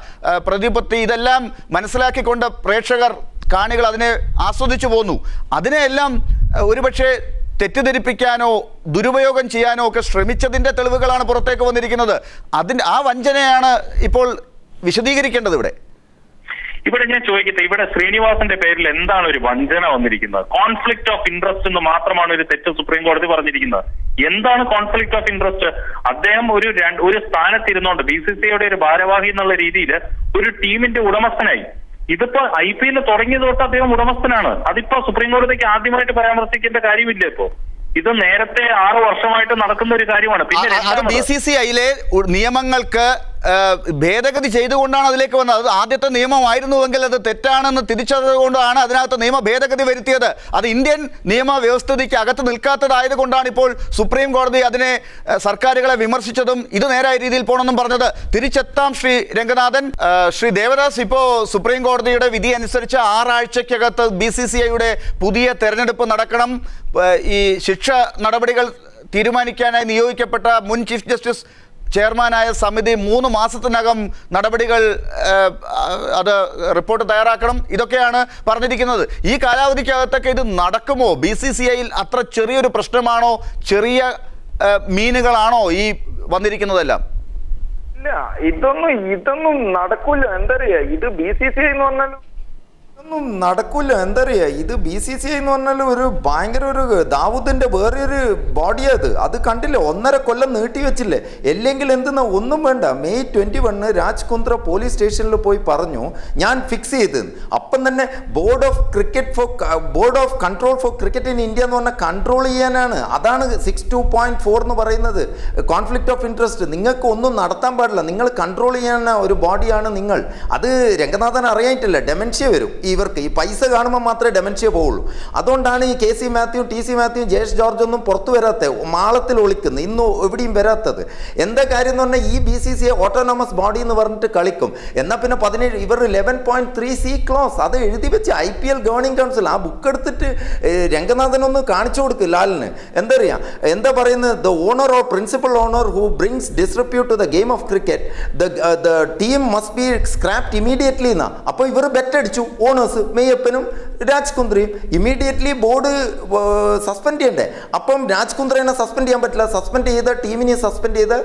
പ്രതിപത്തി, ഇതെല്ലാം മനസ്സിലാക്കിക്കൊണ്ട് പ്രേക്ഷകർ, കാണികൾ അതിനെ ആസ്വദിച്ചു പോന്നു. അതിനെയെല്ലാം ഒരുപക്ഷെ തെറ്റിദ്ധരിപ്പിക്കാനോ ദുരുപയോഗം ചെയ്യാനോ ഒക്കെ ശ്രമിച്ചതിന്റെ തെളിവുകളാണ് പുറത്തേക്ക് വന്നിരിക്കുന്നത്. ആ വഞ്ചനയാണ് ഇപ്പോൾ വിശദീകരിക്കേണ്ടത്. ഇവിടെ ഞാൻ ചോദിക്കട്ടെ, ഇവിടെ ശ്രീനിവാസന്റെ പേരിൽ എന്താണ് ഒരു വഞ്ചന വന്നിരിക്കുന്നത്? കോൺഫ്ലിക്ട് ഓഫ് ഇൻട്രസ്റ്റ് എന്ന് മാത്രമാണ് ഒരു തെറ്റ് സുപ്രീം കോടതി പറഞ്ഞിരിക്കുന്നത്. എന്താണ് കോൺഫ്ലിക്ട് ഓഫ് ഇൻട്രസ്റ്റ്? അദ്ദേഹം ഒരു സ്ഥാനത്തിരുന്നോണ്ട് BCCIയുടെ ഒരു ഭാരവാഹി എന്നുള്ള രീതിയിൽ ഒരു ടീമിന്റെ ഉടമസ്ഥനായി. ഇതിപ്പോ IPL തുടങ്ങിയ തൊട്ട് അദ്ദേഹം ഉടമസ്ഥനാണ്. അതിപ്പോ സുപ്രീം കോടതിക്ക് ആദ്യമായിട്ട് പരാമർശിക്കേണ്ട കാര്യമില്ല. ഇപ്പോ ഇത് നേരത്തെ 6 വർഷമായിട്ട് നടക്കുന്ന ഒരു കാര്യമാണ്. പിന്നെ BCCIയിലെ നിയമങ്ങൾക്ക് ഭേദഗതി ചെയ്തുകൊണ്ടാണ് അതിലേക്ക് വന്നത്. അത് ആദ്യത്തെ നിയമമായിരുന്നുവെങ്കിൽ അത് തെറ്റാണെന്ന് തിരിച്ചതുകൊണ്ടാണ് അതിനകത്ത് നിയമ ഭേദഗതി വരുത്തിയത്. അത് ഇന്ത്യൻ നിയമവ്യവസ്ഥിതിക്ക് അകത്ത് നിൽക്കാത്തതായതുകൊണ്ടാണ് ഇപ്പോൾ സുപ്രീം കോടതി അതിനെ സർക്കാരുകളെ വിമർശിച്ചതും ഇത് നേരായ രീതിയിൽ പോകണമെന്നും പറഞ്ഞത്. തിരിച്ചെത്താം ശ്രീ രംഗനാഥൻ. ശ്രീ ദേവദാസ്, ഇപ്പോൾ സുപ്രീം കോടതിയുടെ വിധി അനുസരിച്ച് 6 ആഴ്ചക്കകത്ത് BCCIയുടെ പുതിയ തെരഞ്ഞെടുപ്പ് നടക്കണം. ഈ ശിക്ഷ നടപടികൾ തീരുമാനിക്കാനായി നിയോഗിക്കപ്പെട്ട മുൻ ചീഫ് ജസ്റ്റിസ് ചെയർമാനായ സമിതി 3 മാസത്തിനകം നടപടികൾ അത് റിപ്പോർട്ട് തയ്യാറാക്കണം. ഇതൊക്കെയാണ് പറഞ്ഞിരിക്കുന്നത്. ഈ കാലാവധിക്കകത്തൊക്കെ ഇത് നടക്കുമോ? BCCIയിൽ അത്ര ചെറിയൊരു പ്രശ്നമാണോ, ചെറിയ മീനുകളാണോ ഈ വന്നിരിക്കുന്നതെല്ലാം? ഇല്ല, ഇതൊന്നും നടക്കൂല. എന്താ പറയാ, ഇത് BCCI എന്ന് പറഞ്ഞാൽ ഒന്നും നടക്കൂല. എന്താ പറയുക, ഇത് BCCI എന്ന് പറഞ്ഞാൽ ഒരു ഭയങ്കര ഒരു ദാവൂദിന്റെ വേറൊരു ബോഡിയത്. അത് കണ്ടില്ലേ, 1.5 കൊല്ലം നീട്ടി വെച്ചില്ലേ. അല്ലെങ്കിൽ എന്തെന്നാ, ഒന്നും വേണ്ട. മെയ് 21 രാജ് കുന്ദ്ര പോലീസ് സ്റ്റേഷനിൽ പോയി പറഞ്ഞു ഞാൻ ഫിക്സ് ചെയ്ത്. അപ്പം തന്നെ board of control four cricket in India എന്ന് പറഞ്ഞാൽ കൺട്രോൾ ചെയ്യാനാണ്. അതാണ് 62.4 എന്ന് പറയുന്നത്. Conflict of interest. നിങ്ങൾക്ക് ഒന്നും നടത്താൻ പാടില്ല, നിങ്ങൾ കൺട്രോൾ ചെയ്യാൻ ഒരു ബോഡിയാണ് നിങ്ങൾ. അത് രംഗനാഥൻ അറിയാനിട്ടില്ല, ഡെമൻഷ്യ വരും ഈ ഇവർക്ക് ഈ പൈസ കാണുമ്പോൾ മാത്രമേ ഡെമൻഷ്യ പോവുള്ളൂ. അതുകൊണ്ടാണ് ഈ KC Mathew, TC Mathew, Jayesh George ഒന്നും പുറത്തു വരാത്തത്, മാളത്തിൽ ഒളിക്കുന്നത്, ഇന്നും എവിടെയും വരാത്തത്. എന്താ കാര്യം എന്ന് പറഞ്ഞാൽ ഈ BCCI ഓട്ടോണോമസ് ബോഡി എന്ന് പറഞ്ഞിട്ട് കളിക്കും. എന്നാൽ പിന്നെ 17 ഇവർ 11.3C ക്ലോസ് അത് എഴുതി വെച്ച് IPL ഗവേണിംഗ് കൗൺസിൽ ആ ബുക്ക് എടുത്തിട്ട് രംഗനാഥനൊന്ന് കാണിച്ചു കൊടുക്കും ലാലിന്. എന്താ അറിയാം എന്താ പറയുന്നത്, the owner or principal owner who brings disrepute to the game of cricket the team must be scrapped immediately എന്നാ. അപ്പോൾ ഇവർ ബെറ്റ് അടിച്ചു ഓണേഴ്സ്, മെയ്യപ്പനും രാജ് കുന്ദ്രയും. ഇമീഡിയറ്റ്ലി ബോർഡ് സസ്പെൻഡ് ചെയ്യണ്ടേ. അപ്പം രാജ് കുന്ദ്രനെ സസ്പെൻഡ് ചെയ്യാൻ പറ്റില്ല. സസ്പെൻഡ് ചെയ്ത ടീമിനെ സസ്പെൻഡ് ചെയ്ത്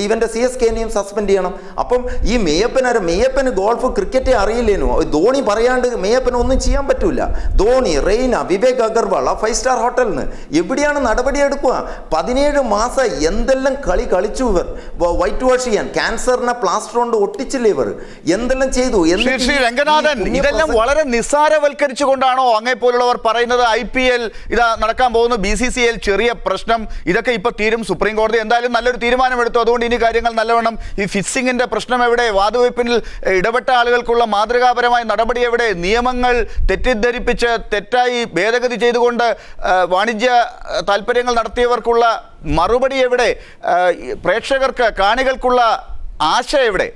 ഇവന്റെ CSKനെയും സസ്പെൻഡ് ചെയ്യണം. അപ്പം ഈ മെയ്യപ്പന് ഗോൾഫ് ക്രിക്കറ്റ് അറിയില്ലേനു. ധോണി പറയാണ്ട് മെയ്യപ്പന് ഒന്നും ചെയ്യാൻ പറ്റൂല. ധോണി, റെയ്ന, വിവേക് അഗർവാൾ ആ 5-star ഹോട്ടലിന് എവിടെയാണ് നടപടി എടുക്കുക? 17 മാസം എന്തെല്ലാം കളി കളിച്ചു ഇവർ. വൈറ്റ് വാഷ് ചെയ്യാൻ ക്യാൻസറിനെ പ്ലാസ്റ്റർ കൊണ്ട് ഒട്ടിച്ചില്ലേ ഇവർ, എന്തെല്ലാം ചെയ്തു. ശ്രീ രംഗനാഥൻ, ഇതെല്ലാം വളരെ നിസ്സാരവൽക്കരിച്ചുകൊണ്ടാണോ അങ്ങേ പോലുള്ളവർ പറയുന്നത് IPL ഇതാ നടക്കാൻ പോകുന്നു, BCCI ചെറിയ പ്രശ്നം, ഇതൊക്കെ ഇപ്പൊ തീരും, സുപ്രീം കോടതി എന്തായാലും നല്ലൊരു തീരുമാനമെടുത്തു, അതുകൊണ്ട് ഇനി കാര്യങ്ങൾ നല്ലവണ്ണം, ഈ ഫിക്സിങ്ങിന്റെ പ്രശ്നം എവിടെ, വാതുവയ്പ്പിനിൽ ഇടപെട്ട ആളുകൾക്കുള്ള മാതൃകാപരമായ നടപടി എവിടെ, നിയമങ്ങൾ തെറ്റിദ്ധരിപ്പിച്ച് തെറ്റായി ഭേദഗതി ചെയ്തുകൊണ്ട് വാണിജ്യ താല്പര്യങ്ങൾ നടത്തിയവർക്കുള്ള മറുപടി എവിടെ, പ്രേക്ഷകർക്ക് കാണികൾക്കുള്ള ആശ എവിടെ?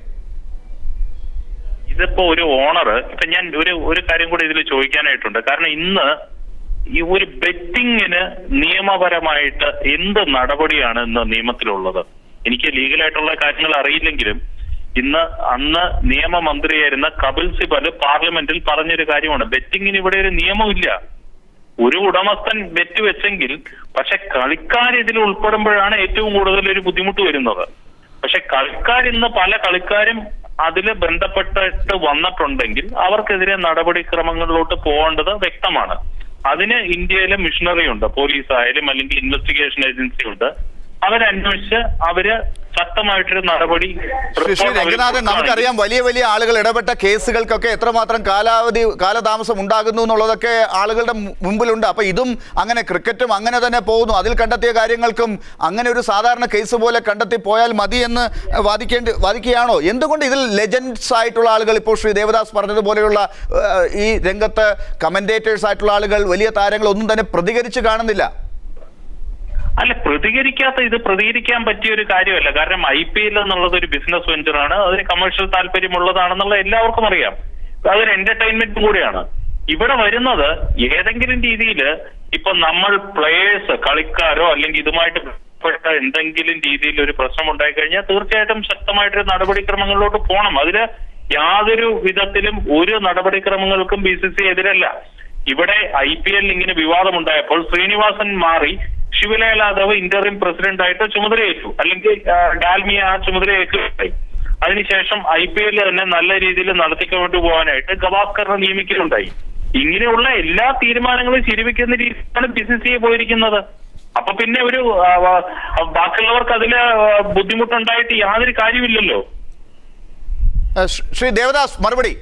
ഇതിപ്പോ ഒരു ഓണർ, ഇപ്പൊ ഞാൻ ഒരു കാര്യം കൂടി ഇതിൽ ചോദിക്കാനായിട്ടുണ്ട്. കാരണം ഇന്ന് ഈ ഒരു ബെറ്റിങ്ങിന് നിയമപരമായിട്ട് എന്ത് നടപടിയാണ് ഇന്ന് നിയമത്തിലുള്ളത്? എനിക്ക് ലീഗലായിട്ടുള്ള കാര്യങ്ങൾ അറിയില്ലെങ്കിലും അന്ന് നിയമമന്ത്രിയായിരുന്ന കപിൽ സിബൽ പാർലമെന്റിൽ പറഞ്ഞൊരു കാര്യമാണ്, ബെറ്റിങ്ങിന് ഇവിടെ ഒരു നിയമമില്ല. ഒരു ഉടമസ്ഥൻ ബെറ്റ് വെച്ചെങ്കിൽ, പക്ഷെ കളിക്കാർ ഇതിൽ ഉൾപ്പെടുമ്പോഴാണ് ഏറ്റവും കൂടുതൽ ഒരു ബുദ്ധിമുട്ട് വരുന്നത്. പക്ഷെ ഇന്ന് പല കളിക്കാരും അതിൽ ബന്ധപ്പെട്ടിട്ട് വന്നിട്ടുണ്ടെങ്കിൽ അവർക്കെതിരെ നടപടിക്രമങ്ങളിലോട്ട് പോകേണ്ടത് വ്യക്തമാണ്. അതിന് ഇന്ത്യയിലെ മിഷണറി ഉണ്ട്, പോലീസ് ആയാലും അല്ലെങ്കിൽ ഇൻവെസ്റ്റിഗേഷൻ ഏജൻസി ഉണ്ട്. അവരന്വേഷിച്ച് അവര് ശക്തമായിട്ടൊരു നടപടി. രംഗനാഥൻ, നമുക്കറിയാം വലിയ വലിയ ആളുകൾ ഇടപെട്ട കേസുകൾക്കൊക്കെ എത്രമാത്രം കാലതാമസം ഉണ്ടാകുന്നു എന്നുള്ളതൊക്കെ ആളുകളുടെ മുമ്പിലുണ്ട്. അപ്പൊ ഇതും അങ്ങനെ, ക്രിക്കറ്റും അങ്ങനെ തന്നെ പോകുന്നു. അതിൽ കണ്ടെത്തിയ കാര്യങ്ങൾക്കും അങ്ങനെ ഒരു സാധാരണ കേസ് പോലെ കണ്ടെത്തി പോയാൽ മതി എന്ന് വാദിക്കുകയാണോ? എന്തുകൊണ്ട് ഇതിൽ ലെജൻഡ്സ് ആയിട്ടുള്ള ആളുകൾ, ഇപ്പോൾ ശ്രീ ദേവദാസ് പറഞ്ഞതുപോലെയുള്ള ഈ രംഗത്ത് കമന്റേറ്റേഴ്സ് ആയിട്ടുള്ള ആളുകൾ, വലിയ താരങ്ങൾ ഒന്നും തന്നെ പ്രതികരിച്ച് കാണുന്നില്ല? അല്ല, പ്രതികരിക്കാൻ പറ്റിയ ഒരു കാര്യമല്ല. കാരണം IPL എന്നുള്ളത് ഒരു ബിസിനസ് വെഞ്ചറാണ്, അതിന് കമേഴ്ഷ്യൽ താല്പര്യമുള്ളതാണെന്നുള്ള എല്ലാവർക്കും അറിയാം. അതൊരു എന്റർടൈൻമെന്റും കൂടിയാണ്. ഇവിടെ വരുന്നത് ഏതെങ്കിലും രീതിയിൽ ഇപ്പൊ നമ്മൾ പ്ലേയേഴ്സ്, കളിക്കാരോ അല്ലെങ്കിൽ ഇതുമായിട്ട് ബന്ധപ്പെട്ട എന്തെങ്കിലും രീതിയിൽ ഒരു പ്രശ്നം ഉണ്ടായി കഴിഞ്ഞാൽ തീർച്ചയായിട്ടും ശക്തമായിട്ടൊരു നടപടിക്രമങ്ങളിലോട്ട് പോകണം. അതില് യാതൊരു വിധത്തിലും ഒരു നടപടിക്രമങ്ങൾക്കും BCCI എതിരല്ല. ഇവിടെ IPL ഇങ്ങനെ വിവാദമുണ്ടായപ്പോൾ ശ്രീനിവാസൻ മാറി ശിവലാൽ യാദവ് ഇന്ററിം പ്രസിഡന്റ് ആയിട്ട് ചുമതലയേറ്റു, അല്ലെങ്കിൽ ഡാൽമിയ ആ ചുമതലയേറ്റുണ്ടായി. അതിനുശേഷം IPL തന്നെ നല്ല രീതിയിൽ നടത്തിക്കൊണ്ടു പോകാനായിട്ട് ഗവാസ്കറിനെ നിയമിക്കലുണ്ടായി. ഇങ്ങനെയുള്ള എല്ലാ തീരുമാനങ്ങളും ശരിവെക്കുന്ന രീതിയിലാണ് BCCI പോയിരിക്കുന്നത്. അപ്പൊ പിന്നെ ഒരു ബാക്കിയുള്ളവർക്ക് അതില് ബുദ്ധിമുട്ടുണ്ടായിട്ട് യാതൊരു കാര്യമില്ലല്ലോ. ശ്രീ ദേവദാസ്, മറുപടി.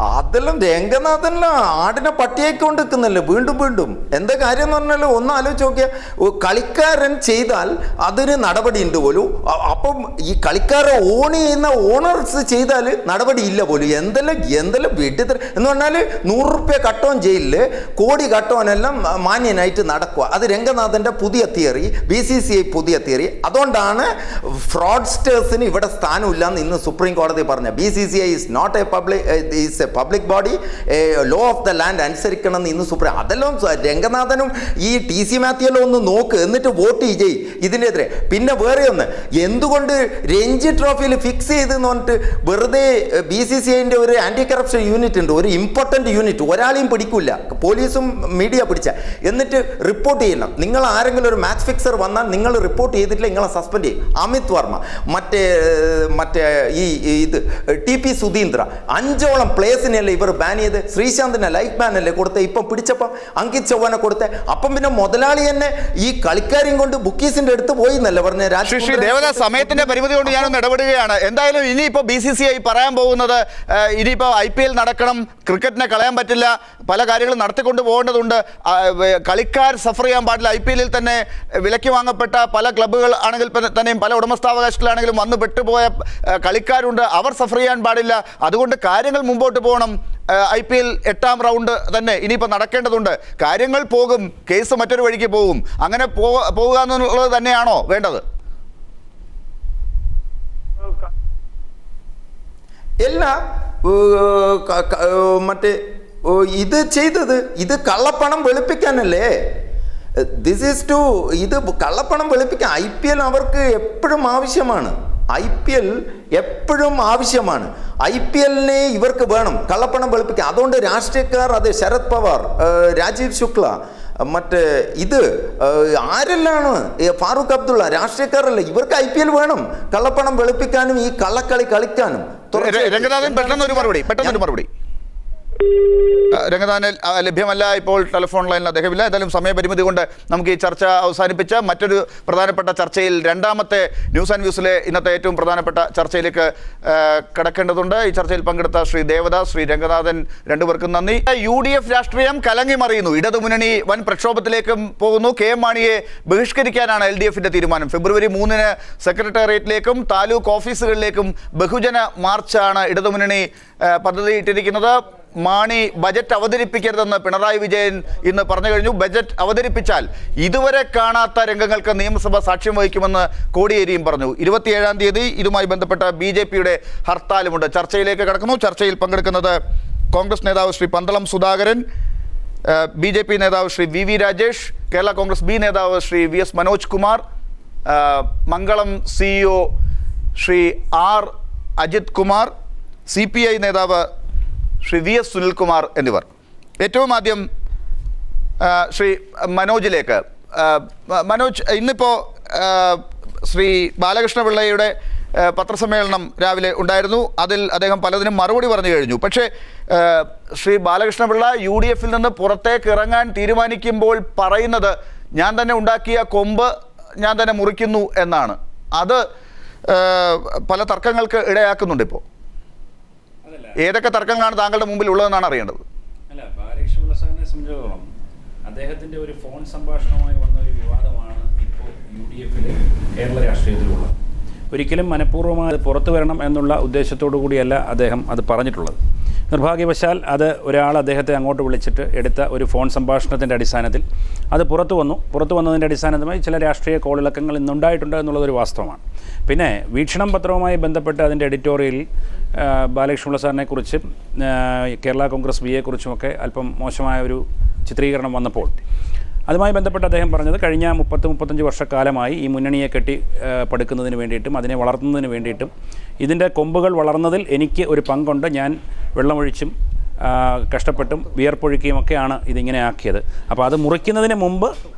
അതെല്ലാം രംഗനാഥനെല്ലാം ആടിനെ പട്ടിയൊക്കെ കൊണ്ടിരിക്കുന്നല്ലേ വീണ്ടും. എന്താ കാര്യം എന്ന് പറഞ്ഞാൽ ഒന്ന് ആലോചിച്ച് നോക്കിയാൽ, കളിക്കാരൻ ചെയ്താൽ അതിന് നടപടി ഉണ്ട് പോലും. അപ്പം ഈ കളിക്കാരെ ഓൺ ചെയ്യുന്ന ഓണേഴ്സ് ചെയ്താൽ നടപടി ഇല്ല പോലും. എന്തെല്ലാം വീട്ടിൽ എന്ന് പറഞ്ഞാൽ 100 രൂപ കട്ടോൻ ജയിലില്, കോടി കട്ടോനെല്ലാം മാന്യനായിട്ട് നടക്കുക. അത് രംഗനാഥന്റെ പുതിയ തിയറി, BCCI പുതിയ തിയറി. അതുകൊണ്ടാണ് ഫ്രോഡ്സ്റ്റേഴ്സിന് ഇവിടെ സ്ഥാനമില്ല എന്ന് ഇന്ന് സുപ്രീം കോടതി പറഞ്ഞ. BCCI is not a public body, law of the land അനുസരിക്കണം ഇന്ന് സുപ്രീം. അതെല്ലാം രംഗനാഥനും ഈ TC മാത്യുവെല്ലാം ഒന്ന് നോക്ക്, എന്നിട്ട് വോട്ട് ചെയ്യ് ഇതിനെതിരെ. പിന്നെ വേറെ ഒന്ന്, എന്തുകൊണ്ട് രഞ്ജി ട്രോഫിയിൽ ഫിക്സ് ചെയ്തെന്ന് പറഞ്ഞിട്ട് വെറുതെ BCCIന്റെ ഒരു ആന്റി കറപ്ഷൻ യൂണിറ്റ് ഉണ്ട്, ഒരു ഇമ്പോർട്ടന്റ് യൂണിറ്റ്, ഒരാളെയും പിടിക്കില്ല, പോലീസും മീഡിയ പിടിച്ച, എന്നിട്ട് റിപ്പോർട്ട് ചെയ്യണം. നിങ്ങൾ ആരെങ്കിലും ഒരു മാച്ച് ഫിക്സർ വന്നാൽ നിങ്ങൾ റിപ്പോർട്ട് ചെയ്തിട്ടില്ല, നിങ്ങളെ സസ്പെൻഡ് ചെയ്യും. അമിത് വർമ്മ, മറ്റേ ഈ TP സുധീന്ദ്ര, 5ഓളം പ്ലേയേഴ്സ് ശ്രേയസിനെയല്ലേ ഇവർ ബാൻ ചെയ്ത്, ശ്രീശാന്തിനെ ലൈഫ് ബാൻ അല്ലേ കൊടുത്തത്, ഇപ്പം പിടിച്ചപ്പം അങ്കിത് ചൗഹാനെ കൊടുത്തേ. അപ്പം പിന്നെ മുതലാളി തന്നെ ഈ കളിക്കാരെയും കൊണ്ട് ബുക്കീസിന്റെ അടുത്ത് പോയി എന്നല്ലേ പറഞ്ഞ. ശ്രീ ദേവദാസ്, സമയത്തിന്റെ പരിമിതി കൊണ്ട് ഞാനൊന്ന് ഇടപെടുകയാണ്. എന്തായാലും ഇനിയിപ്പോ BCCI പറയാൻ പോകുന്നത് ഇനിയിപ്പോ IPL നടക്കണം, ക്രിക്കറ്റിനെ കളയാൻ പറ്റില്ല, പല കാര്യങ്ങളും നടത്തിക്കൊണ്ട് പോകേണ്ടതുണ്ട്, കളിക്കാർ സഫർ ചെയ്യാൻ പാടില്ല. IPL തന്നെ വിലയ്ക്ക് വാങ്ങപ്പെട്ട പല ക്ലബ്ബുകൾ ആണെങ്കിൽ തന്നെയും പല ഉടമസ്ഥാവകാശത്തിലാണെങ്കിലും വന്ന് പെട്ടുപോയ കളിക്കാരുണ്ട്, അവർ സഫർ ചെയ്യാൻ പാടില്ല. അതുകൊണ്ട് കാര്യങ്ങൾ മുമ്പോട്ട് പോകണം. IPL 8ാം റൗണ്ട് തന്നെ ഇനിയിപ്പോൾ നടക്കേണ്ടതുണ്ട്. കാര്യങ്ങൾ പോകും, കേസ് മറ്റൊരു വഴിക്ക് പോകും. അങ്ങനെ പോകുക എന്നുള്ളത് തന്നെയാണോ വേണ്ടത്? എല്ലാ മറ്റേ ഇത് ചെയ്തത് ഇത് കള്ളപ്പണം വെളുപ്പിക്കാനല്ലേ. ഇത് കള്ളപ്പണം വെളുപ്പിക്കാൻ IPL അവർക്ക് എപ്പോഴും ആവശ്യമാണ്. IPL എപ്പോഴും ആവശ്യമാണ്. IPLനെ ഇവർക്ക് വേണം കള്ളപ്പണം വെളുപ്പിക്കാൻ. അതുകൊണ്ട് രാഷ്ട്രീയക്കാർ, അത് ശരത് പവാർ, രാജീവ് ശുക്ല, മറ്റേ ഇത് ആരെല്ലാണ്, ഫാറൂഖ് അബ്ദുള്ള, രാഷ്ട്രീയക്കാരല്ലേ, ഇവർക്ക് IPL വേണം കള്ളപ്പണം വെളുപ്പിക്കാനും ഈ കള്ളക്കളി കളിക്കാനും. രംഗനാഥൻ പെട്ടെന്നൊരു മറുപടി. രംഗനാഥൻ ലഭ്യമല്ല, ഇപ്പോൾ ടെലിഫോൺ ലൈനിൽ അദ്ദേഹമില്ല. ഏതായാലും സമയപരിമിതി കൊണ്ട് നമുക്ക് ഈ ചർച്ച അവസാനിപ്പിച്ച് മറ്റൊരു പ്രധാനപ്പെട്ട ചർച്ചയിൽ, രണ്ടാമത്തെ ന്യൂസ് ആൻഡ് വ്യൂസിലെ ഇന്നത്തെ ഏറ്റവും പ്രധാനപ്പെട്ട ചർച്ചയിലേക്ക് കടക്കേണ്ടതുണ്ട്. ഈ ചർച്ചയിൽ പങ്കെടുത്ത ശ്രീ ദേവദാസ്, ശ്രീ രംഗനാഥൻ, രണ്ടുപേർക്കും നന്ദി. UDF രാഷ്ട്രീയം കലങ്ങി മറിയുന്നു. ഇടതുമുന്നണി വൻ പ്രക്ഷോഭത്തിലേക്കും പോകുന്നു. KM മാണിയെ ബഹിഷ്കരിക്കാനാണ് LDFന്റെ തീരുമാനം. ഫെബ്രുവരി 3 സെക്രട്ടേറിയറ്റിലേക്കും താലൂക്ക് ഓഫീസുകളിലേക്കും ബഹുജന മാർച്ചാണ് ഇടതുമുന്നണി പദ്ധതിയിട്ടിരിക്കുന്നത്. മാണി ബജറ്റ് അവതരിപ്പിക്കരുതെന്ന് പിണറായി വിജയൻ ഇന്ന് പറഞ്ഞു കഴിഞ്ഞു. ബജറ്റ് അവതരിപ്പിച്ചാൽ ഇതുവരെ കാണാത്ത രംഗങ്ങൾക്ക് നിയമസഭ സാക്ഷ്യം വഹിക്കുമെന്ന് കോടിയേരിയും പറഞ്ഞു. 27-ാം തീയതി ഇതുമായി ബന്ധപ്പെട്ട BJPയുടെ ഹർത്താലുമുണ്ട്. ചർച്ചയിലേക്ക് കടക്കുന്നു. ചർച്ചയിൽ പങ്കെടുക്കുന്നത് കോൺഗ്രസ് നേതാവ് ശ്രീ പന്തളം സുധാകരൻ, BJP നേതാവ് ശ്രീ VV രാജേഷ്, കേരള കോൺഗ്രസ് B നേതാവ് ശ്രീ VS മനോജ് കുമാർ, മംഗളം CEO Shri R Ajith Kumar, CPI നേതാവ് ശ്രീ VS സുനിൽകുമാർ എന്നിവർ. ഏറ്റവും ആദ്യം ശ്രീ മനോജിലേക്ക്. മനോജ്, ഇന്നിപ്പോൾ ശ്രീ ബാലകൃഷ്ണപിള്ളയുടെ പത്രസമ്മേളനം രാവിലെ ഉണ്ടായിരുന്നു. അതിൽ അദ്ദേഹം പലതിനും മറുപടി പറഞ്ഞു കഴിഞ്ഞു. പക്ഷേ ശ്രീ ബാലകൃഷ്ണപിള്ള UDFൽ നിന്ന് പുറത്തേക്ക് ഇറങ്ങാൻ തീരുമാനിക്കുമ്പോൾ പറയുന്നത് ഞാൻ തന്നെ ഉണ്ടാക്കിയ കൊമ്പ് ഞാൻ തന്നെ മുറിക്കുന്നു എന്നാണ്. അത് പല തർക്കങ്ങൾക്ക് ഇടയാക്കുന്നുണ്ട്. ഇപ്പോൾ ഏതൊക്കെ തർക്കങ്ങളാണ് താങ്കളുടെ മുമ്പിൽ ഉള്ളതെന്നാണ് അറിയേണ്ടത്. അല്ല, ബാലകൃഷ്ണപിള്ള സാറിനെ സംബന്ധിച്ചിടത്തോളം അദ്ദേഹത്തിൻ്റെ ഒരു ഫോൺ സംഭാഷണവുമായി വന്ന ഒരു വിവാദമാണ് ഇപ്പോൾ UDFിലെ കേരള രാഷ്ട്രീയത്തിലുള്ളത്. ഒരിക്കലും മനഃപൂർവ്വമായി അത് പുറത്തു വരണം എന്നുള്ള ഉദ്ദേശത്തോടു കൂടിയല്ല അദ്ദേഹം അത് പറഞ്ഞിട്ടുള്ളത്. നിർഭാഗ്യവശാൽ അത് ഒരാൾ അദ്ദേഹത്തെ അങ്ങോട്ട് വിളിച്ചിട്ട് എടുത്ത ഒരു ഫോൺ സംഭാഷണത്തിൻ്റെ അടിസ്ഥാനത്തിൽ അത് പുറത്തു വന്നതിൻ്റെ അടിസ്ഥാനമായി ചില രാഷ്ട്രീയ കോളിളക്കങ്ങൾ ഇന്നുണ്ടായിട്ടുണ്ട് എന്നുള്ളതൊരു വാസ്തവമാണ്. പിന്നെ വീക്ഷണം പത്രവുമായി ബന്ധപ്പെട്ട് അതിൻ്റെ എഡിറ്റോറിയലിൽ ബാലകൃഷ്ണപിള്ള സാറിനെക്കുറിച്ചും കേരള കോൺഗ്രസ് Bയെക്കുറിച്ചുമൊക്കെ അല്പം മോശമായ ഒരു ചിത്രീകരണം വന്നപ്പോൾ അതുമായി ബന്ധപ്പെട്ട് അദ്ദേഹം പറഞ്ഞത് കഴിഞ്ഞ 30-35 വർഷക്കാലമായി ഈ മുന്നണിയെ കെട്ടി പടുക്കുന്നതിന് വേണ്ടിയിട്ടും അതിനെ വളർത്തുന്നതിന് വേണ്ടിയിട്ടും ഇതിൻ്റെ കൊമ്പുകൾ വളർന്നതിൽ എനിക്ക് ഒരു പങ്കുണ്ട്. ഞാൻ വെള്ളമൊഴിച്ചും കഷ്ടപ്പെട്ടും വിയർപ്പൊഴുക്കിയുമൊക്കെയാണ് ഇതിങ്ങനെ ആക്കിയത്. അപ്പോൾ അത് മുറിക്കുന്നതിന് മുമ്പ്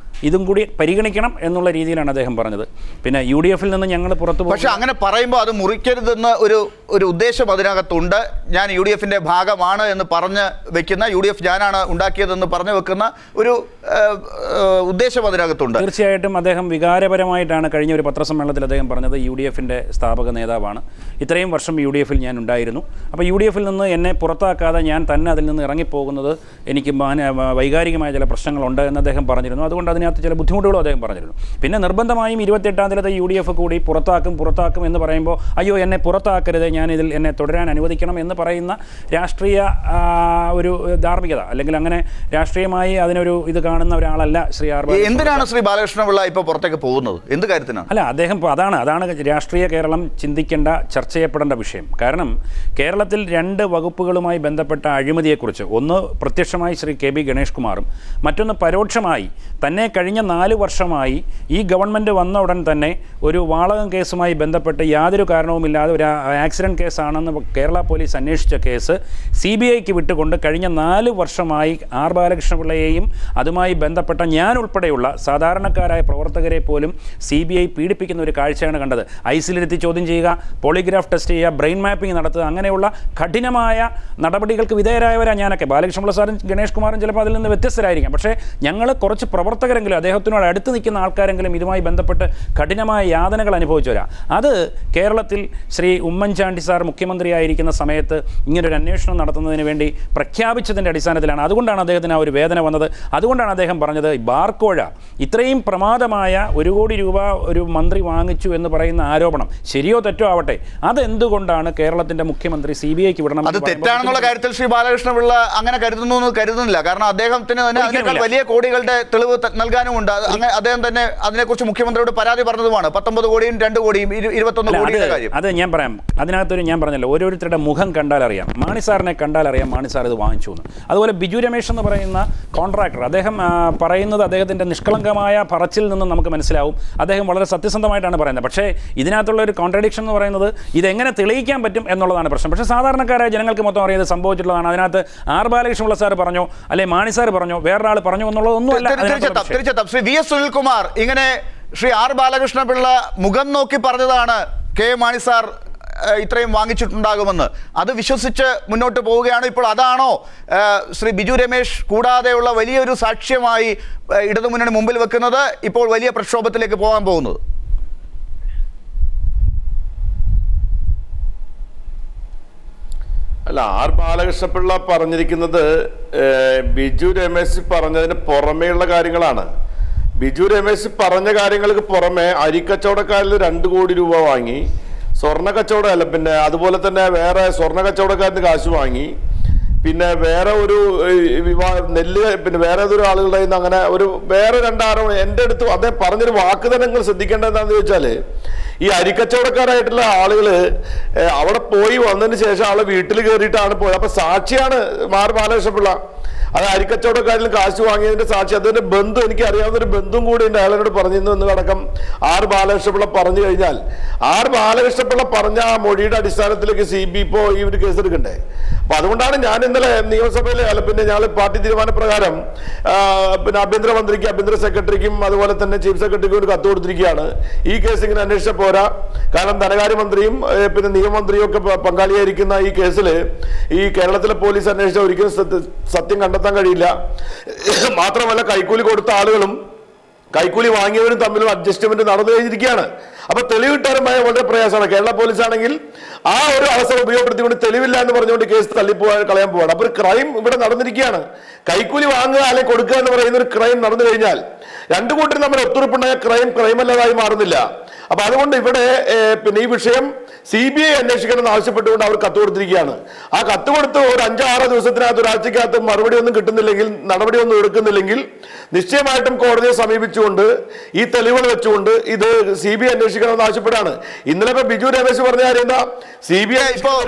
ഇതും കൂടി പരിഗണിക്കണം എന്നുള്ള രീതിയിലാണ് അദ്ദേഹം പറഞ്ഞത്. പിന്നെ UDFൽ നിന്ന് ഞങ്ങൾ പുറത്തു പോകും. പക്ഷെ അങ്ങനെ പറയുമ്പോൾ അത് മുറിക്കരുതെന്ന് ഒരു ഉദ്ദേശം അതിനകത്തുണ്ട്. ഞാൻ UDFന്റെ ഭാഗമാണ് എന്ന് പറഞ്ഞ് വെക്കുന്ന, UDF ഞാനാണ് ഉണ്ടാക്കിയതെന്ന് പറഞ്ഞു വെക്കുന്ന ഒരു ഉദ്ദേശം അതിനകത്തുണ്ട്. തീർച്ചയായിട്ടും അദ്ദേഹം വികാരപരമായിട്ടാണ് കഴിഞ്ഞ ഒരു പത്രസമ്മേളനത്തിൽ അദ്ദേഹം പറഞ്ഞത് UDFന്റെ സ്ഥാപക നേതാവാണ്, ഇത്രയും വർഷം UDFൽ ഞാൻ ഉണ്ടായിരുന്നു, അപ്പോൾ UDFൽ നിന്ന് എന്നെ പുറത്താക്കാതെ ഞാൻ തന്നെ അതിൽ നിന്ന് ഇറങ്ങിപ്പോകുന്നത് എനിക്ക് വൈകാരികമായ ചില പ്രശ്നങ്ങളുണ്ട് എന്ന് അദ്ദേഹം പറഞ്ഞിരുന്നു. അതുകൊണ്ട് അതിനകത്ത് ചില ബുദ്ധിമുട്ടുകളും അദ്ദേഹം പറഞ്ഞിരുന്നു. പിന്നെ നിർബന്ധമായും 28-ാം തീയതി UDF കൂടി പുറത്താക്കും എന്ന് പറയുമ്പോൾ അയ്യോ എന്നെ പുറത്താക്കരുത്, ഞാനിതിൽ എന്നെ തുടരാൻ അനുവദിക്കണം എന്ന് പറയുന്ന രാഷ്ട്രീയ ഒരു ധാർമ്മികത, അല്ലെങ്കിൽ അങ്ങനെ രാഷ്ട്രീയമായി അതിനൊരു ഇത് കാണുന്ന ഒരാളല്ല ശ്രീ ആർ. എന്തിനാണ് ശ്രീ ബാലകൃഷ്ണപിള്ള ഇപ്പോൾ പുറത്തേക്ക് പോകുന്നത്? എന്ത് കാര്യത്തിനാണ്? അല്ല, അദ്ദേഹം അതാണ് രാഷ്ട്രീയ കേരളം ചിന്തിക്കേണ്ട, ചർച്ച ചെയ്യപ്പെടേണ്ട വിഷയം. കാരണം കേരളത്തിൽ 2 വകുപ്പുകളുമായി ബന്ധപ്പെട്ട അഴിമതിയെക്കുറിച്ച്, ഒന്ന് പ്രത്യക്ഷമായി ശ്രീ KB ഗണേഷ് കുമാറും മറ്റൊന്ന് പരോക്ഷമായി തന്നെ കഴിഞ്ഞ 4 വർഷമായി ഈ ഗവൺമെൻറ് വന്ന ഉടൻ തന്നെ ഒരു വാളകം കേസുമായി ബന്ധപ്പെട്ട് യാതൊരു കാരണവുമില്ലാതെ ഒരു ആക്സിഡൻറ്റ് കേസാണെന്ന് കേരള പോലീസ് അന്വേഷിച്ച കേസ് CBIക്ക് വിട്ടുകൊണ്ട് കഴിഞ്ഞ 4 വർഷമായി ആർ ബാലകൃഷ്ണപിള്ളയെയും അതുമായി ബന്ധപ്പെട്ട ഞാൻ ഉൾപ്പെടെയുള്ള സാധാരണക്കാരായ പ്രവർത്തകരെ പോലും CBI പീഡിപ്പിക്കുന്ന ഒരു കാഴ്ചയാണ് കണ്ടത്. ഐസിലിരുത്തി ചോദ്യം ചെയ്യുക, പോളിഗ്രാഫ് ടെസ്റ്റ് ചെയ്യുക, ബ്രെയിൻ മാപ്പിംഗ് നടത്തുക, അങ്ങനെയുള്ള കഠിനമായ നടപടികൾക്ക് വിധേയരായവരാണ് ഞാനൊക്കെ. ബാലകൃഷ്ണപിള്ള സാറും ഗണേഷ് കുമാറും ചിലപ്പോൾ അതിൽ നിന്ന് വ്യത്യസ്തരായിരിക്കാം. പക്ഷേ ഞങ്ങൾ കുറച്ച് പ്രവർത്തകരെങ്കിലും അദ്ദേഹത്തിനോട് അടുത്ത് നിൽക്കുന്ന ആൾക്കാരെങ്കിലും ഇതുമായി ബന്ധപ്പെട്ട് കഠിനമായ യാതനകൾ അനുഭവിച്ചവരാ. അത് കേരളത്തിൽ ശ്രീ ഉമ്മൻചാണ്ടി സാർ മുഖ്യമന്ത്രിയായിരിക്കുന്ന സമയത്ത് ഇങ്ങനൊരു അന്വേഷണം നടത്തുന്നതിന് വേണ്ടി പ്രഖ്യാപിച്ചതിൻ്റെ അടിസ്ഥാനത്തിലാണ്. അതുകൊണ്ടാണ് അദ്ദേഹത്തിന് ആ ഒരു വേദന വന്നത്. അതുകൊണ്ടാണ് അദ്ദേഹം പറഞ്ഞത് ബാർക്കോഴ ഇത്രയും പ്രമാദമായ 1 കോടി രൂപ ഒരു മന്ത്രി വാങ്ങിച്ചു എന്ന് പറയുന്ന ആരോപണം ശരിയോ തെറ്റോ ആവട്ടെ, അതെന്തുകൊണ്ടാണ് കേരളത്തിന്റെ മുഖ്യമന്ത്രി CBIക്ക് വിടണം? അത് തെറ്റാണെന്നുള്ള കാര്യത്തിൽ ശ്രീ ബാലകൃഷ്ണപിള്ള അങ്ങനെ കരുതുന്നില്ല. കാരണം അദ്ദേഹത്തിന് തന്നെ അതിനേക്കാൾ വലിയ കോടികളുടെ തെളിവ് നൽകാനുമുണ്ട്. അദ്ദേഹം തന്നെ അതിനെക്കുറിച്ച് മുഖ്യമന്ത്രിയോട് പരാതി പറഞ്ഞതുമാണ്. 19 കോടിയും 2 കോടിയും 21 കോടിയുടെ കാര്യം. അത് ഞാൻ പറയാം. അതിനകത്തൊരു ഞാൻ പറഞ്ഞല്ലോ, ഓരോരുത്തരുടെ മുഖം കണ്ടാൽ അറിയാം. മാണി സാറിനെ കണ്ടാൽ അറിയാം മാണി സാർ ഇത് വാങ്ങിച്ചു എന്ന്. അതുപോലെ ബിജു രമേശ് എന്ന് പറയുന്ന കോൺട്രാക്ടർ, അദ്ദേഹം പറയുന്നത് അദ്ദേഹത്തിൻ്റെ നിഷ്കളങ്കമായ പറച്ചിൽ നിന്നും നമുക്ക് മനസ്സിലാവും അദ്ദേഹം വളരെ സത്യസന്ധമായിട്ടാണ് പറയുന്നത്. പക്ഷേ ഇതിനകത്തുള്ള ഒരു കോൺട്രഡിക്ഷൻ എന്ന് പറയുന്നത് ഇതെങ്ങനെ തെളിയിക്കാൻ പറ്റും എന്നുള്ളതാണ് പ്രശ്നം. പക്ഷേ സാധാരണക്കാരായ ജനങ്ങൾക്ക് മൊത്തം അറിയാതെ സംഭവിച്ചിട്ടുള്ളതാണ്. അതിനകത്ത് ആർ ബാലകൃഷ്ണപിള്ള സാർ പറഞ്ഞോ അല്ലെ മാണി സാർ പറഞ്ഞോ വേറൊരാൾ പറഞ്ഞോ എന്നുള്ളതൊന്നും അല്ല. തീർച്ചയായിട്ടും ശ്രീ VS സുനിൽകുമാർ ഇങ്ങനെ ശ്രീ ആർ ബാലകൃഷ്ണപിള്ള മുഖം നോക്കി പറഞ്ഞതാണ് കെ മാണി സാർ ഇത്രയും വാങ്ങിച്ചിട്ടുണ്ടാകുമെന്ന്. അത് വിശ്വസിച്ച് മുന്നോട്ട് പോവുകയാണ്. ഇപ്പോൾ അതാണോ ശ്രീ ബിജു രമേശ് കൂടാതെയുള്ള വലിയൊരു സാക്ഷ്യമായി ഇടതുമുന്നണി മുമ്പിൽ വെക്കുന്നത്, ഇപ്പോൾ വലിയ പ്രക്ഷോഭത്തിലേക്ക് പോകാൻ പോകുന്നത്? അല്ല, ആർ ബാലകൃഷ്ണപിള്ള പറഞ്ഞിരിക്കുന്നത് ബിജു രമേശ് പറഞ്ഞതിന് പുറമേയുള്ള കാര്യങ്ങളാണ്. ബിജു രമേശ് പറഞ്ഞ കാര്യങ്ങൾക്ക് പുറമെ അരിക്കച്ചവടക്കാരിൽ 2 കോടി രൂപ വാങ്ങി, സ്വർണ്ണ കച്ചവടമല്ല, പിന്നെ അതുപോലെ തന്നെ വേറെ സ്വർണ്ണ കച്ചവടക്കാരന് കാശ് വാങ്ങി, പിന്നെ വേറെ ഒരു നെല്ല്, പിന്നെ വേറെ ഏതൊരു ആളുകളുടെ നിന്ന് അങ്ങനെ ഒരു വേറെ 2 ആരോപണം എൻ്റെ അടുത്ത് അദ്ദേഹം പറഞ്ഞൊരു വാക്ക് തന്നെ നിങ്ങൾ ശ്രദ്ധിക്കേണ്ടത് എന്താണെന്ന് ചോദിച്ചാൽ, ഈ അരിക്കച്ചവടക്കാരായിട്ടുള്ള ആളുകൾ അവിടെ പോയി വന്നതിന് ശേഷം ആളെ വീട്ടിൽ കയറിയിട്ടാണ് പോയത്. അപ്പൊ സാക്ഷിയാണ് ആർ ബാലകൃഷ്ണപിള്ള. അത് അരിക്കച്ചവടക്കാരിൽ കാശ് വാങ്ങിയതിന്റെ സാക്ഷി അതിന്റെ ബന്ധു, എനിക്ക് അറിയാവുന്ന ഒരു ബന്ധുവും കൂടി ഉണ്ട്, അയാളോട് പറഞ്ഞിരുന്നു എന്നതടക്കം ആർ ബാലകൃഷ്ണപിള്ള പറഞ്ഞു കഴിഞ്ഞാൽ, ആർ ബാലകൃഷ്ണപിള്ള പറഞ്ഞ ആ മൊഴിയുടെ അടിസ്ഥാനത്തിലേക്ക് CBI ഇപ്പോൾ ഈ ഒരു കേസെടുക്കണ്ടേ? അപ്പൊ അതുകൊണ്ടാണ് ഞാൻ ഇന്നലെ നിയമസഭയിലെ പിന്നെ ഞങ്ങൾ പാർട്ടി തീരുമാനപ്രകാരം പിന്നെ ആഭ്യന്തരമന്ത്രിക്കും ആഭ്യന്തര സെക്രട്ടറിക്കും അതുപോലെ തന്നെ ചീഫ് സെക്രട്ടറിക്കും ഒരു കത്ത് കൊടുത്തിരിക്കുകയാണ്. ഈ കേസ് ഇങ്ങനെ അന്വേഷിച്ച പോരാ, കാരണം ധനകാര്യമന്ത്രിയും പിന്നെ നിയമമന്ത്രിയും ഒക്കെ പങ്കാളിയായിരിക്കുന്ന ഈ കേസിൽ ഈ കേരളത്തിലെ പോലീസ് അന്വേഷിച്ച ഒരിക്കലും സത്യം കണ്ടെത്താൻ കഴിയില്ല. മാത്രമല്ല കൈക്കൂലി കൊടുത്ത ആളുകളും കൈക്കൂലി വാങ്ങിയവരും തമ്മിലും അഡ്ജസ്റ്റ്മെന്റ് നടന്നു കഴിഞ്ഞിരിക്കുകയാണ്. അപ്പൊ തെളിവ് കിട്ടാനുമായ വളരെ പ്രയാസമാണ്. കേരള പോലീസ് ആണെങ്കിൽ ആ ഒരു അവസരം ഉപയോഗപ്പെടുത്തിക്കൊണ്ട് തെളിവില്ല എന്ന് പറഞ്ഞുകൊണ്ട് കേസ് കളയാൻ പോവാണ്. അപ്പൊ ഒരു ക്രൈം ഇവിടെ നടന്നിരിക്കുകയാണ്. കൈക്കൂലി വാങ്ങുക അല്ലെങ്കിൽ കൊടുക്കുക എന്ന് പറയുന്ന ഒരു ക്രൈം നടന്നു കഴിഞ്ഞാൽ 2 കൂട്ടരും തമ്മിൽ ഒത്തുറപ്പുണ്ടായ ക്രൈമല്ലാതായി മാറുന്നില്ല. അപ്പൊ അതുകൊണ്ട് ഇവിടെ പിന്നെ ഈ വിഷയം CBI അന്വേഷിക്കണമെന്ന് ആവശ്യപ്പെട്ടുകൊണ്ട് അവർ കത്ത് കൊടുത്തിരിക്കുകയാണ്. ആ കത്ത് കൊടുത്ത് ഒരു 5-6 ദിവസത്തിനകത്ത് ഒരാഴ്ചക്കകത്ത് മറുപടി ഒന്നും കിട്ടുന്നില്ലെങ്കിൽ, നടപടിയൊന്നും എടുക്കുന്നില്ലെങ്കിൽ നിശ്ചയമായിട്ടും കോടതിയെ സമീപിച്ചുകൊണ്ട് ഈ തെളിവുകൾ വെച്ചുകൊണ്ട് ഇത് CBI അന്വേഷിക്കണമെന്ന് ആവശ്യപ്പെടാണ്. ഇന്നലെ ഇപ്പൊ ബിജു രമേശ് പറഞ്ഞ കാര്യം എന്താ, CBI ഇപ്പോൾ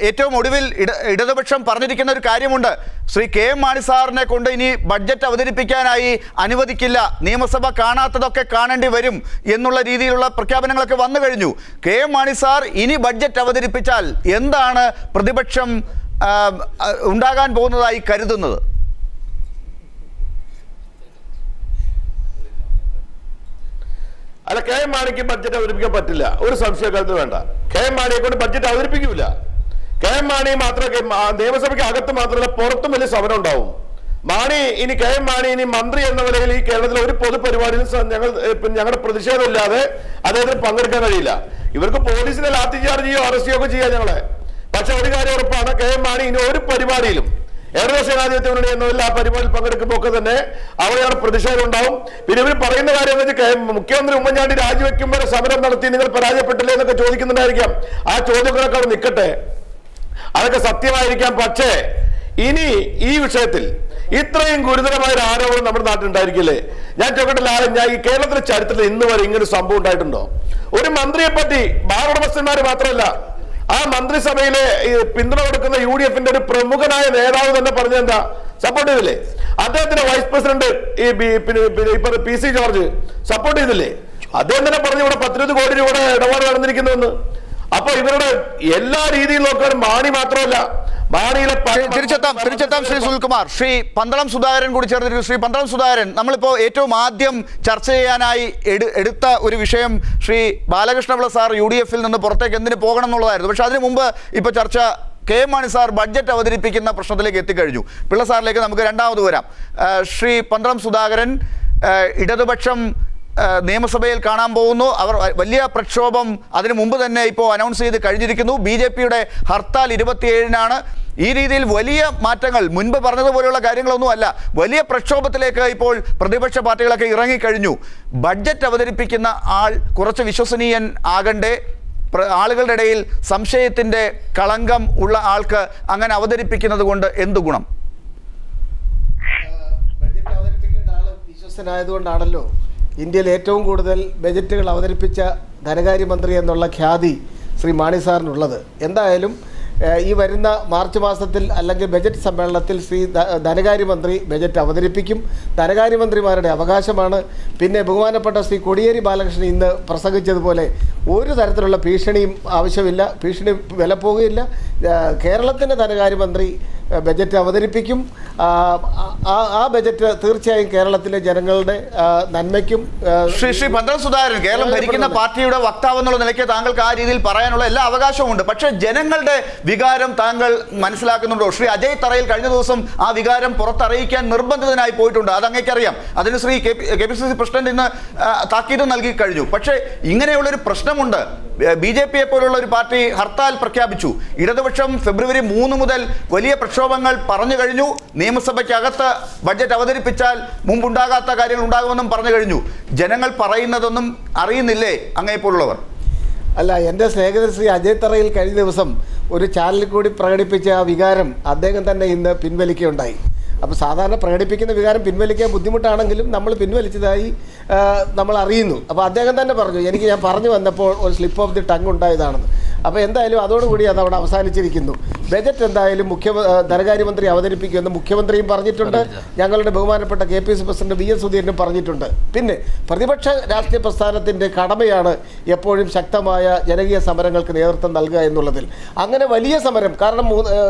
ഏറ്റവും ഒടുവിൽ ഇടതുപക്ഷം പറഞ്ഞിരിക്കുന്ന ഒരു കാര്യമുണ്ട്. ശ്രീ KM മാണി സാറിനെ കൊണ്ട് ഇനി ബഡ്ജറ്റ് അവതരിപ്പിക്കാനായി അനുവദിക്കില്ല, നിയമസഭ കാണാത്തതൊക്കെ കാണേണ്ടി വരും എന്നുള്ള രീതിയിലുള്ള പ്രഖ്യാപനങ്ങളൊക്കെ വന്നു കഴിഞ്ഞു. KM മാണി സാർ ഇനി ബഡ്ജറ്റ് അവതരിപ്പിച്ചാൽ എന്താണ് പ്രതിപക്ഷം ഉണ്ടാകാൻ പോകുന്നതായി കരുതുന്നത്? അല്ല, KM മാണിക്ക് ബഡ്ജറ്റ് അവതരിപ്പിക്കാൻ പറ്റില്ല, ഒരു സംശയക്കാലത്ത് വേണ്ട. KM മാണിയെ കൊണ്ട് ബഡ്ജറ്റ് അവതരിപ്പിക്കൂല. KM മാണി മാത്രമേ നിയമസഭയ്ക്ക് അകത്ത് മാത്രമല്ല പുറത്തും വലിയ സമരം ഉണ്ടാവും. KM മാണി ഇനി മന്ത്രി എന്ന നിലയിൽ ഈ കേരളത്തിലെ ഒരു പൊതുപരിപാടിയിലും ഞങ്ങളുടെ പ്രതിഷേധമില്ലാതെ അദ്ദേഹത്തിന് പങ്കെടുക്കാൻ കഴിയില്ല. ഇവർക്ക് പോലീസിനെ ലാത്തി ചാർജ് ചെയ്യുകയോ അറസ്റ്റ് ചെയ്യുകയോ ചെയ്യാം ഞങ്ങളെ. പക്ഷെ ഒരു കാര്യം ഉറപ്പാണ്, KM മാണി ഇനി ഒരു പരിപാടിയിലും ഇടതുപക്ഷ ജനാധിപത്യ മുന്നണി എന്നല്ല ആ പരിപാടിയിൽ പങ്കെടുക്കുമ്പോൾ ഒക്കെ തന്നെ അവിടെയാണ് പ്രതിഷേധം ഉണ്ടാവും. പിന്നെ ഇവർ പറയുന്ന കാര്യം എന്ന് വെച്ചാൽ മുഖ്യമന്ത്രി ഉമ്മൻചാണ്ടി രാജിവെക്കുമ്പോൾ സമരം നടത്തി നിങ്ങൾ പരാജയപ്പെട്ടില്ലേ എന്നൊക്കെ ചോദിക്കുന്നുണ്ടായിരിക്കാം. ആ ചോദ്യങ്ങളൊക്കെ അവിടെ നിൽക്കട്ടെ, അതൊക്കെ സത്യമായിരിക്കാം. പക്ഷേ ഇനി ഈ വിഷയത്തിൽ ഇത്രയും ഗുരുതരമായ ഒരു ആരോപണം നമ്മുടെ നാട്ടിലുണ്ടായിരിക്കില്ലേ? ഞാൻ ചോദിക്കട്ടില്ല, ഞാൻ ഈ കേരളത്തിലെ ചരിത്രത്തിൽ ഇന്ന് വരെ ഇങ്ങനൊരു സംഭവം ഉണ്ടായിട്ടുണ്ടോ? ഒരു മന്ത്രിയെ പറ്റി ബാർ ഉടമസ്ഥന്മാർ മാത്രമല്ല, ആ മന്ത്രിസഭയിലെ പിന്തുണ കൊടുക്കുന്ന UDF-ന്റെ ഒരു പ്രമുഖനായ നേതാവ് തന്നെ പറഞ്ഞെന്താ, സപ്പോർട്ട് ചെയ്തില്ലേ? അദ്ദേഹത്തിന്റെ വൈസ് പ്രസിഡന്റ് ഇപ്പൊ PC ജോർജ് സപ്പോർട്ട് ചെയ്തില്ലേ? അദ്ദേഹം തന്നെ പറഞ്ഞു ഇവിടെ 10-20 കോടി രൂപയുടെ ഇടപാട് നടന്നിരിക്കുന്നുവെന്ന്. അപ്പൊ ഇവരുടെ എല്ലാ രീതിയിൽ നോക്കാനും മാണി മാത്രമല്ല, മാണിയിലെ തിരിച്ചെത്താം ശ്രീ സുനിൽകുമാർ. ശ്രീ പന്തളം സുധാകരൻ കൂടി ചേർന്നിരിക്കുന്നു. ശ്രീ പന്തളം സുധാകരൻ, നമ്മളിപ്പോ ഏറ്റവും ആദ്യം ചർച്ച ചെയ്യാനായി എടുത്ത ഒരു വിഷയം ശ്രീ ബാലകൃഷ്ണപിള്ള സാർ UDF-ൽ നിന്ന് പുറത്തേക്ക് എന്തിന് പോകണം എന്നുള്ളതായിരുന്നു. പക്ഷെ അതിനു മുമ്പ് ഇപ്പൊ ചർച്ച കെ മാണി സാർ ബഡ്ജറ്റ് അവതരിപ്പിക്കുന്ന പ്രശ്നത്തിലേക്ക് എത്തിക്കഴിഞ്ഞു. പിള്ള സാറിലേക്ക് നമുക്ക് രണ്ടാമത് വരാം. ശ്രീ പന്തളം സുധാകരൻ, ഇടതുപക്ഷം നിയമസഭയിൽ കാണാൻ പോകുന്നു. അവർ വലിയ പ്രക്ഷോഭം അതിനു മുമ്പ് തന്നെ ഇപ്പോൾ അനൗൺസ് ചെയ്ത് കഴിഞ്ഞിരിക്കുന്നു. BJP-യുടെ ഹർത്താൽ 27-നാണ്. ഈ രീതിയിൽ വലിയ മാറ്റങ്ങൾ, മുൻപ് പറഞ്ഞതുപോലെയുള്ള കാര്യങ്ങളൊന്നും അല്ല, വലിയ പ്രക്ഷോഭത്തിലേക്ക് ഇപ്പോൾ പ്രതിപക്ഷ പാർട്ടികളൊക്കെ ഇറങ്ങിക്കഴിഞ്ഞു. ബഡ്ജറ്റ് അവതരിപ്പിക്കുന്ന ആൾ കുറച്ച് വിശ്വസനീയൻ ആകണ്ടേ? ആളുകളുടെ ഇടയിൽ സംശയത്തിൻ്റെ കളങ്കം ഉള്ള ആൾക്ക് അങ്ങനെ അവതരിപ്പിക്കുന്നത് കൊണ്ട് എന്ത് ഗുണം? ബഡ്ജറ്റ് അവതരിപ്പിക്കേണ്ട ആൾ വിശ്വസ്തനായതുകൊണ്ടാണല്ലോ ഇന്ത്യയിൽ ഏറ്റവും കൂടുതൽ ബജറ്റുകൾ അവതരിപ്പിച്ച ധനകാര്യമന്ത്രി എന്നുള്ള ഖ്യാതി ശ്രീ മാണി സാറിനുള്ളത്. എന്തായാലും ഈ വരുന്ന മാർച്ച് മാസത്തിൽ അല്ലെങ്കിൽ ബജറ്റ് സമ്മേളനത്തിൽ ശ്രീ ധനകാര്യമന്ത്രി ബജറ്റ് അവതരിപ്പിക്കും. ധനകാര്യമന്ത്രിമാരുടെ അവകാശമാണ്. പിന്നെ ബഹുമാനപ്പെട്ട ശ്രീ കോടിയേരി ബാലകൃഷ്ണൻ ഇന്ന് പ്രസംഗിച്ചതുപോലെ ഒരു തരത്തിലുള്ള ഭീഷണിയും ആവശ്യമില്ല, ഭീഷണി വില പോകുകയില്ല. കേരളത്തിൻ്റെ ധനകാര്യമന്ത്രി ബജറ്റ് അവതരിപ്പിക്കും. ആ ബജറ്റ് തീർച്ചയായും കേരളത്തിലെ ജനങ്ങളുടെ നന്മയ്ക്കും. ശ്രീ പന്തളം സുധാകരൻ, കേരളം ഭരിക്കുന്ന പാർട്ടിയുടെ വക്താവ് എന്നുള്ള നിലയ്ക്ക് താങ്കൾക്ക് ആ രീതിയിൽ പറയാനുള്ള എല്ലാ അവകാശവുമുണ്ട്. പക്ഷേ ജനങ്ങളുടെ വികാരം താങ്കൾ മനസ്സിലാക്കുന്നുണ്ടോ? ശ്രീ അജയ് തറയിൽ കഴിഞ്ഞ ദിവസം ആ വികാരം പുറത്തറിയിക്കാൻ നിർബന്ധിതനായി പോയിട്ടുണ്ട്. അത് അങ്ങേക്കറിയാം. അതിന് ശ്രീ KPCC പ്രസിഡന്റ് ഇന്ന് താക്കീത് നൽകി കഴിഞ്ഞു. പക്ഷേ ഇങ്ങനെയുള്ളൊരു പ്രശ്നമുണ്ട്. BJP-യെ പോലുള്ള ഒരു പാർട്ടി ഹർത്താൽ പ്രഖ്യാപിച്ചു. ഇടതുപക്ഷം ഫെബ്രുവരി 3 മുതൽ വലിയ പ്രക്ഷോഭങ്ങൾ പറഞ്ഞു കഴിഞ്ഞു. നിയമസഭയ്ക്കകത്ത് ബഡ്ജറ്റ് അവതരിപ്പിച്ചാൽ മുമ്പുണ്ടാകാത്ത കാര്യങ്ങൾ ഉണ്ടാകുമെന്നും പറഞ്ഞു കഴിഞ്ഞു. ജനങ്ങൾ പറയുന്നതൊന്നും അറിയുന്നില്ലേ അങ്ങേപ്പോലുള്ളവർ? അല്ല, എൻ്റെ സ്നേഹിതൻ ശ്രീ അജയ് തറയിൽ കഴിഞ്ഞ ദിവസം ഒരു ചാനലിൽ കൂടി പ്രകടിപ്പിച്ച ആ വികാരം അദ്ദേഹം തന്നെ ഇന്ന് പിൻവലിക്കുകയുണ്ടായി. അപ്പോൾ സാധാരണ പ്രകടിപ്പിക്കുന്ന വികാരം പിൻവലിക്കാൻ ബുദ്ധിമുട്ടാണെങ്കിലും നമ്മൾ പിൻവലിച്ചതായി നമ്മൾ അറിയുന്നു. അപ്പോൾ അദ്ദേഹം തന്നെ പറഞ്ഞു, ഞാൻ പറഞ്ഞു വന്നപ്പോൾ ഒരു സ്ലിപ്പ് ഓഫ് ദി ടങ് ഉണ്ടായതാണെന്ന്. അപ്പോൾ എന്തായാലും അതോടുകൂടി അത് അവിടെ അവസാനിച്ചിരിക്കുന്നു. ബജറ്റ് എന്തായാലും ധനകാര്യമന്ത്രി അവതരിപ്പിക്കുമെന്ന് മുഖ്യമന്ത്രിയും പറഞ്ഞിട്ടുണ്ട്. ഞങ്ങളുടെ ബഹുമാനപ്പെട്ട KPCC പ്രസിഡന്റ് VS സുധീരനും പറഞ്ഞിട്ടുണ്ട്. പിന്നെ പ്രതിപക്ഷ രാഷ്ട്രീയ പ്രസ്ഥാനത്തിൻ്റെ കടമയാണ് എപ്പോഴും ശക്തമായ ജനകീയ സമരങ്ങൾക്ക് നേതൃത്വം നൽകുക എന്നുള്ളതിൽ. അങ്ങനെ വലിയ സമരം, കാരണം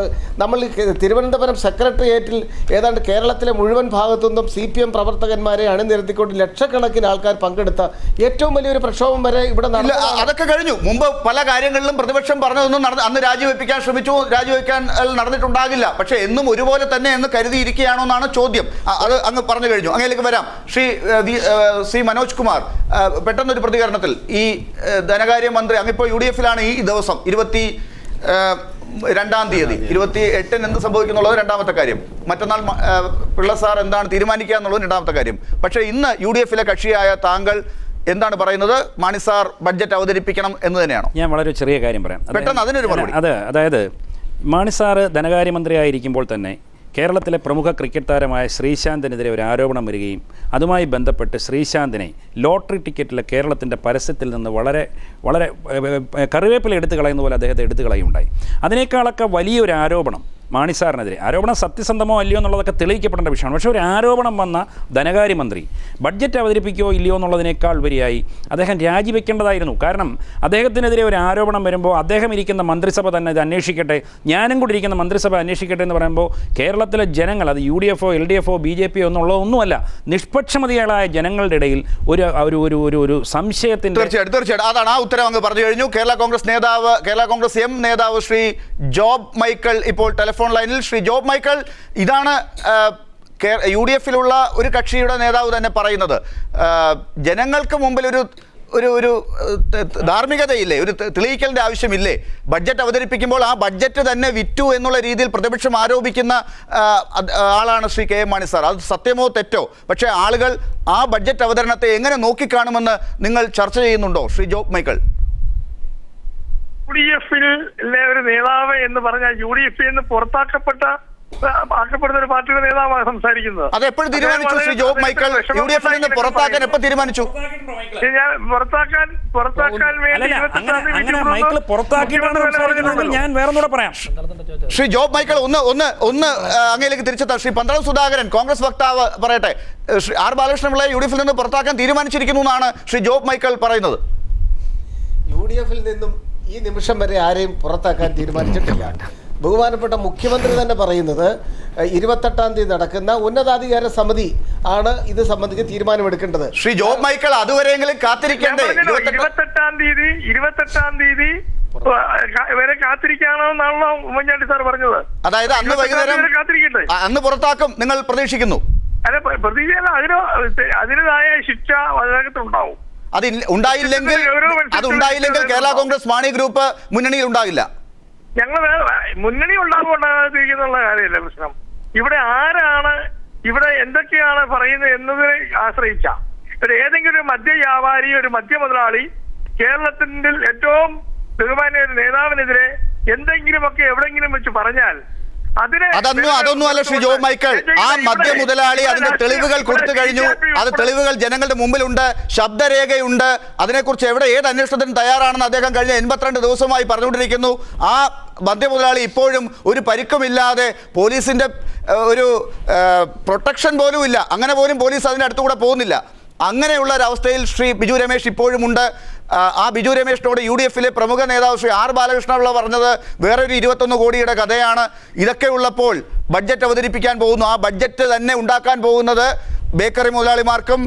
നമ്മൾ തിരുവനന്തപുരം സെക്രട്ടേറിയറ്റിൽ ഏതാണ്ട് കേരളത്തിലെ മുഴുവൻ ഭാഗത്തുനിന്നും CPM പ്രവർത്തകന്മാരെ അണിനിരത്തിക്കൊണ്ട് ലക്ഷക്കണക്കിന് ആൾക്കാർ പങ്കെടുത്ത ഏറ്റവും വലിയൊരു പ്രക്ഷോഭം വരെ ഇവിടെ അതൊക്കെ കഴിഞ്ഞു. മുമ്പ് പല കാര്യങ്ങളിലും പ്രതിപക്ഷം പറഞ്ഞതൊന്നും അന്ന് രാജിവെപ്പിക്കാൻ ശ്രമിച്ചു, രാജിവെക്കാൻ നടന്നിട്ടുണ്ടാകില്ല. പക്ഷേ എന്നും ഒരുപോലെ തന്നെ എന്ന് കരുതിയിരിക്കുകയാണോ എന്നാണ് ചോദ്യം. അത് അങ്ങ് പറഞ്ഞു കഴിഞ്ഞു. അങ്ങനെയൊക്കെ വരാം. ശ്രീ മനോജ് കുമാർ, പെട്ടെന്നൊരു പ്രതികരണത്തിൽ ഈ ധനകാര്യമന്ത്രി അങ്ങിപ്പോൾ UDF-ലാണ് ഈ ദിവസം 22-ാം തീയതി, 28-ന് എന്ത് സംഭവിക്കുന്നുള്ളത് രണ്ടാമത്തെ കാര്യം. മറ്റന്നാൾ പിള്ള സാർ എന്താണ് തീരുമാനിക്കുക എന്നുള്ളത് രണ്ടാമത്തെ കാര്യം. പക്ഷേ ഇന്ന് UDF-ലെ കക്ഷിയായ താങ്കൾ എന്താണ് പറയുന്നത്? മാണി സാർ ബഡ്ജറ്റ് അവതരിപ്പിക്കണം എന്ന് തന്നെയാണോ? ഞാൻ വളരെ ചെറിയ കാര്യം പറയാം, പെട്ടെന്ന് അതിനൊരു മറുപടി. അതായത് മാണി സാറ് ധനകാര്യമന്ത്രിയായിരിക്കുമ്പോൾ തന്നെ കേരളത്തിലെ പ്രമുഖ ക്രിക്കറ്റ് താരമായ ശ്രീശാന്തിനെതിരെ ഒരു ആരോപണം വരികയും അതുമായി ബന്ധപ്പെട്ട് ശ്രീശാന്തിനെ ലോട്ടറി ടിക്കറ്റിലെ കേരളത്തിൻ്റെ പരസ്യത്തിൽ നിന്ന് വളരെ വളരെ കറിവേപ്പില എടുത്തു കളയുന്ന പോലെ അദ്ദേഹത്തെ എടുത്തു കളയുണ്ടായി. അതിനേക്കാളൊക്കെ വലിയൊരു ആരോപണം മാണി സാറിനെതിരെ, ആരോപണം സത്യസന്ധമോ അല്ലയോ എന്നുള്ളതൊക്കെ തെളിയിക്കപ്പെടേണ്ട വിഷയമാണ്. പക്ഷേ ഒരു ആരോപണം വന്ന ധനകാര്യമന്ത്രി ബഡ്ജറ്റ് അവതരിപ്പിക്കുകയോ ഇല്ലയോ എന്നുള്ളതിനേക്കാൾ ഉപരിയായി അദ്ദേഹം രാജിവെക്കേണ്ടതായിരുന്നു. കാരണം അദ്ദേഹത്തിനെതിരെ ഒരു ആരോപണം വരുമ്പോൾ അദ്ദേഹം ഇരിക്കുന്ന മന്ത്രിസഭ തന്നെ ഇത് അന്വേഷിക്കട്ടെ, ഞാനും കൂടി ഇരിക്കുന്ന മന്ത്രിസഭ അന്വേഷിക്കട്ടെ എന്ന് പറയുമ്പോൾ കേരളത്തിലെ ജനങ്ങൾ, അത് UDF-ഓ LDF-ഓ BJP-യോ എന്നുള്ളതൊന്നുമല്ല, നിഷ്പക്ഷമതികളായ ജനങ്ങളുടെ ഇടയിൽ ഒരു സംശയത്തിൻ്റെ തീർച്ചയായിട്ടും അതാണ് ആ ഉത്തരം അങ്ങ് പറഞ്ഞു കഴിഞ്ഞു. കേരള കോൺഗ്രസ് M നേതാവ് ശ്രീ ജോബ് മൈക്കിൾ ഇപ്പോൾ ടെലിഫോൺ ലൈനിൽ. ശ്രീ ജോബ് മൈക്കിൾ, ഇതാണ് UDF-ലുള്ള ഒരു കക്ഷിയുടെ നേതാവ് തന്നെ പറയുന്നത്. ജനങ്ങൾക്ക് മുമ്പിൽ ഒരു ധാർമ്മികതയില്ലേ, ഒരു തെളിയിക്കലിൻ്റെ ആവശ്യമില്ലേ? ബഡ്ജറ്റ് അവതരിപ്പിക്കുമ്പോൾ ആ ബഡ്ജറ്റ് തന്നെ വിറ്റു എന്നുള്ള രീതിയിൽ പ്രതിപക്ഷം ആരോപിക്കുന്ന ആളാണ് ശ്രീ KM മാണി സാർ. അത് സത്യമോ തെറ്റോ? പക്ഷേ ആളുകൾ ആ ബഡ്ജറ്റ് അവതരണത്തെ എങ്ങനെ നോക്കിക്കാണുമെന്ന് നിങ്ങൾ ചർച്ച ചെയ്യുന്നുണ്ടോ ശ്രീ ജോബ് മൈക്കിൾ? UDF-ലെ ഒരു നേതാവ് എന്ന് പറഞ്ഞാൽ UDF-ൽ നിന്ന് പുറത്താക്കപ്പെട്ട ആക്കപ്പെടുന്ന ഒരു പാർട്ടിയുടെ നേതാവാണ് സംസാരിക്കുന്നത്. അത് എപ്പോഴും തീരുമാനിച്ചു ശ്രീ ജോബ് മൈക്കിൾ? UDF-ൽ നിന്ന് പുറത്താക്കാൻ എപ്പോൾ തീരുമാനിച്ചു? ഞാൻ പുറത്താക്കാൻ വേണ്ടി ഞാൻ വേറൊന്നുകൂടെ പറയാം. ശ്രീ ജോബ് മൈക്കിൾ ഒന്ന് അങ്ങയിലേക്ക് തിരിച്ചെത്താം. ശ്രീ പന്തളം സുധാകരൻ, കോൺഗ്രസ് വക്താവ്, പറയട്ടെ. ശ്രീ ആർ ബാലകൃഷ്ണപിള്ളയെ UDF-ൽ നിന്ന് പുറത്താക്കാൻ തീരുമാനിച്ചിരിക്കുന്നു എന്നാണ് ശ്രീ ജോബ് മൈക്കിൾ പറയുന്നത്. UDF-ൽ നിന്നും ഈ നിമിഷം വരെ ആരെയും പുറത്താക്കാൻ തീരുമാനിച്ചിട്ടില്ല. ബഹുമാനപ്പെട്ട മുഖ്യമന്ത്രി തന്നെ പറയുന്നത് 28-ാം തീയതി നടക്കുന്ന ഉന്നതാധികാര സമിതി ആണ് ഇത് സംബന്ധിച്ച് തീരുമാനമെടുക്കേണ്ടത്. ശ്രീ ജോബ് മൈക്കിൾ അതുവരെയെങ്കിലും കാത്തിരിക്കണ്ടേ? 28-ാം തീയതി വരെ കാത്തിരിക്കാണെന്നാണല്ലോ ഉമ്മൻചാണ്ടി സാർ പറഞ്ഞത്. അതായത് അന്ന് വൈകുന്നേരം കാത്തിരിക്കട്ടെ, അന്ന് പുറത്താക്കും നിങ്ങൾ പ്രതീക്ഷിക്കുന്നു? അല്ല, പ്രതീക്ഷയല്ല, അതിൻ്റെതായ ശിക്ഷ അതിനകത്തുണ്ടാവും. അത് ഉണ്ടായില്ലെങ്കിൽ കേരള കോൺഗ്രസ് മാണി ഗ്രൂപ്പ് മുന്നണിയിൽ ഉണ്ടാകില്ല. ഞങ്ങൾ മുന്നണി ഉണ്ടാകുന്നുള്ള കാര്യമല്ല പ്രശ്നം. ഇവിടെ ആരാണ്, ഇവിടെ എന്തൊക്കെയാണ് പറയുന്നത് എന്നതിനെ ആശ്രയിച്ച ഏതെങ്കിലും ഒരു മദ്യ വ്യാപാരി, ഒരു മദ്യ മുതലാളി കേരളത്തിന്റെ ഏറ്റവും ബഹുമാന്യ ഒരു നേതാവിനെതിരെ എന്തെങ്കിലുമൊക്കെ എവിടെങ്കിലും വെച്ച് പറഞ്ഞാൽ അതൊന്നും അല്ല ശ്രീ ജോബ് മൈക്കിൾ. ആ മദ്യ മുതലാളി അതിന്റെ തെളിവുകൾ കൊടുത്തു കഴിഞ്ഞു. അത് തെളിവുകൾ ജനങ്ങളുടെ മുമ്പിലുണ്ട്, ശബ്ദരേഖയുണ്ട്. അതിനെക്കുറിച്ച് ഏത് അന്വേഷണത്തിനും തയ്യാറാണെന്ന് അദ്ദേഹം കഴിഞ്ഞ 82 ദിവസമായി പറഞ്ഞുകൊണ്ടിരിക്കുന്നു. ആ മദ്യ മുതലാളി ഇപ്പോഴും ഒരു പരിക്കുമില്ലാതെ, പോലീസിന്റെ ഒരു പ്രൊട്ടക്ഷൻ പോലും ഇല്ല, അങ്ങനെ പോലും പോലീസ് അതിന്റെ അടുത്തുകൂടെ പോകുന്നില്ല. അങ്ങനെയുള്ള ഒരവസ്ഥയിൽ ശ്രീ ബിജു രമേശ് ഇപ്പോഴും ഉണ്ട്. ആ ബിജു രമേശിനോട് UDF-ലെ പ്രമുഖ നേതാവ് ശ്രീ ആർ ബാലകൃഷ്ണപിള്ള പറഞ്ഞത് വേറൊരു 21 കോടിയുടെ കഥയാണ്. ഇതൊക്കെ ഉള്ളപ്പോൾ ബഡ്ജറ്റ് അവതരിപ്പിക്കാൻ പോകുന്നു. ആ ബഡ്ജറ്റ് തന്നെ ഉണ്ടാക്കാൻ പോകുന്നത് ബേക്കറി മുതലാളിമാർക്കും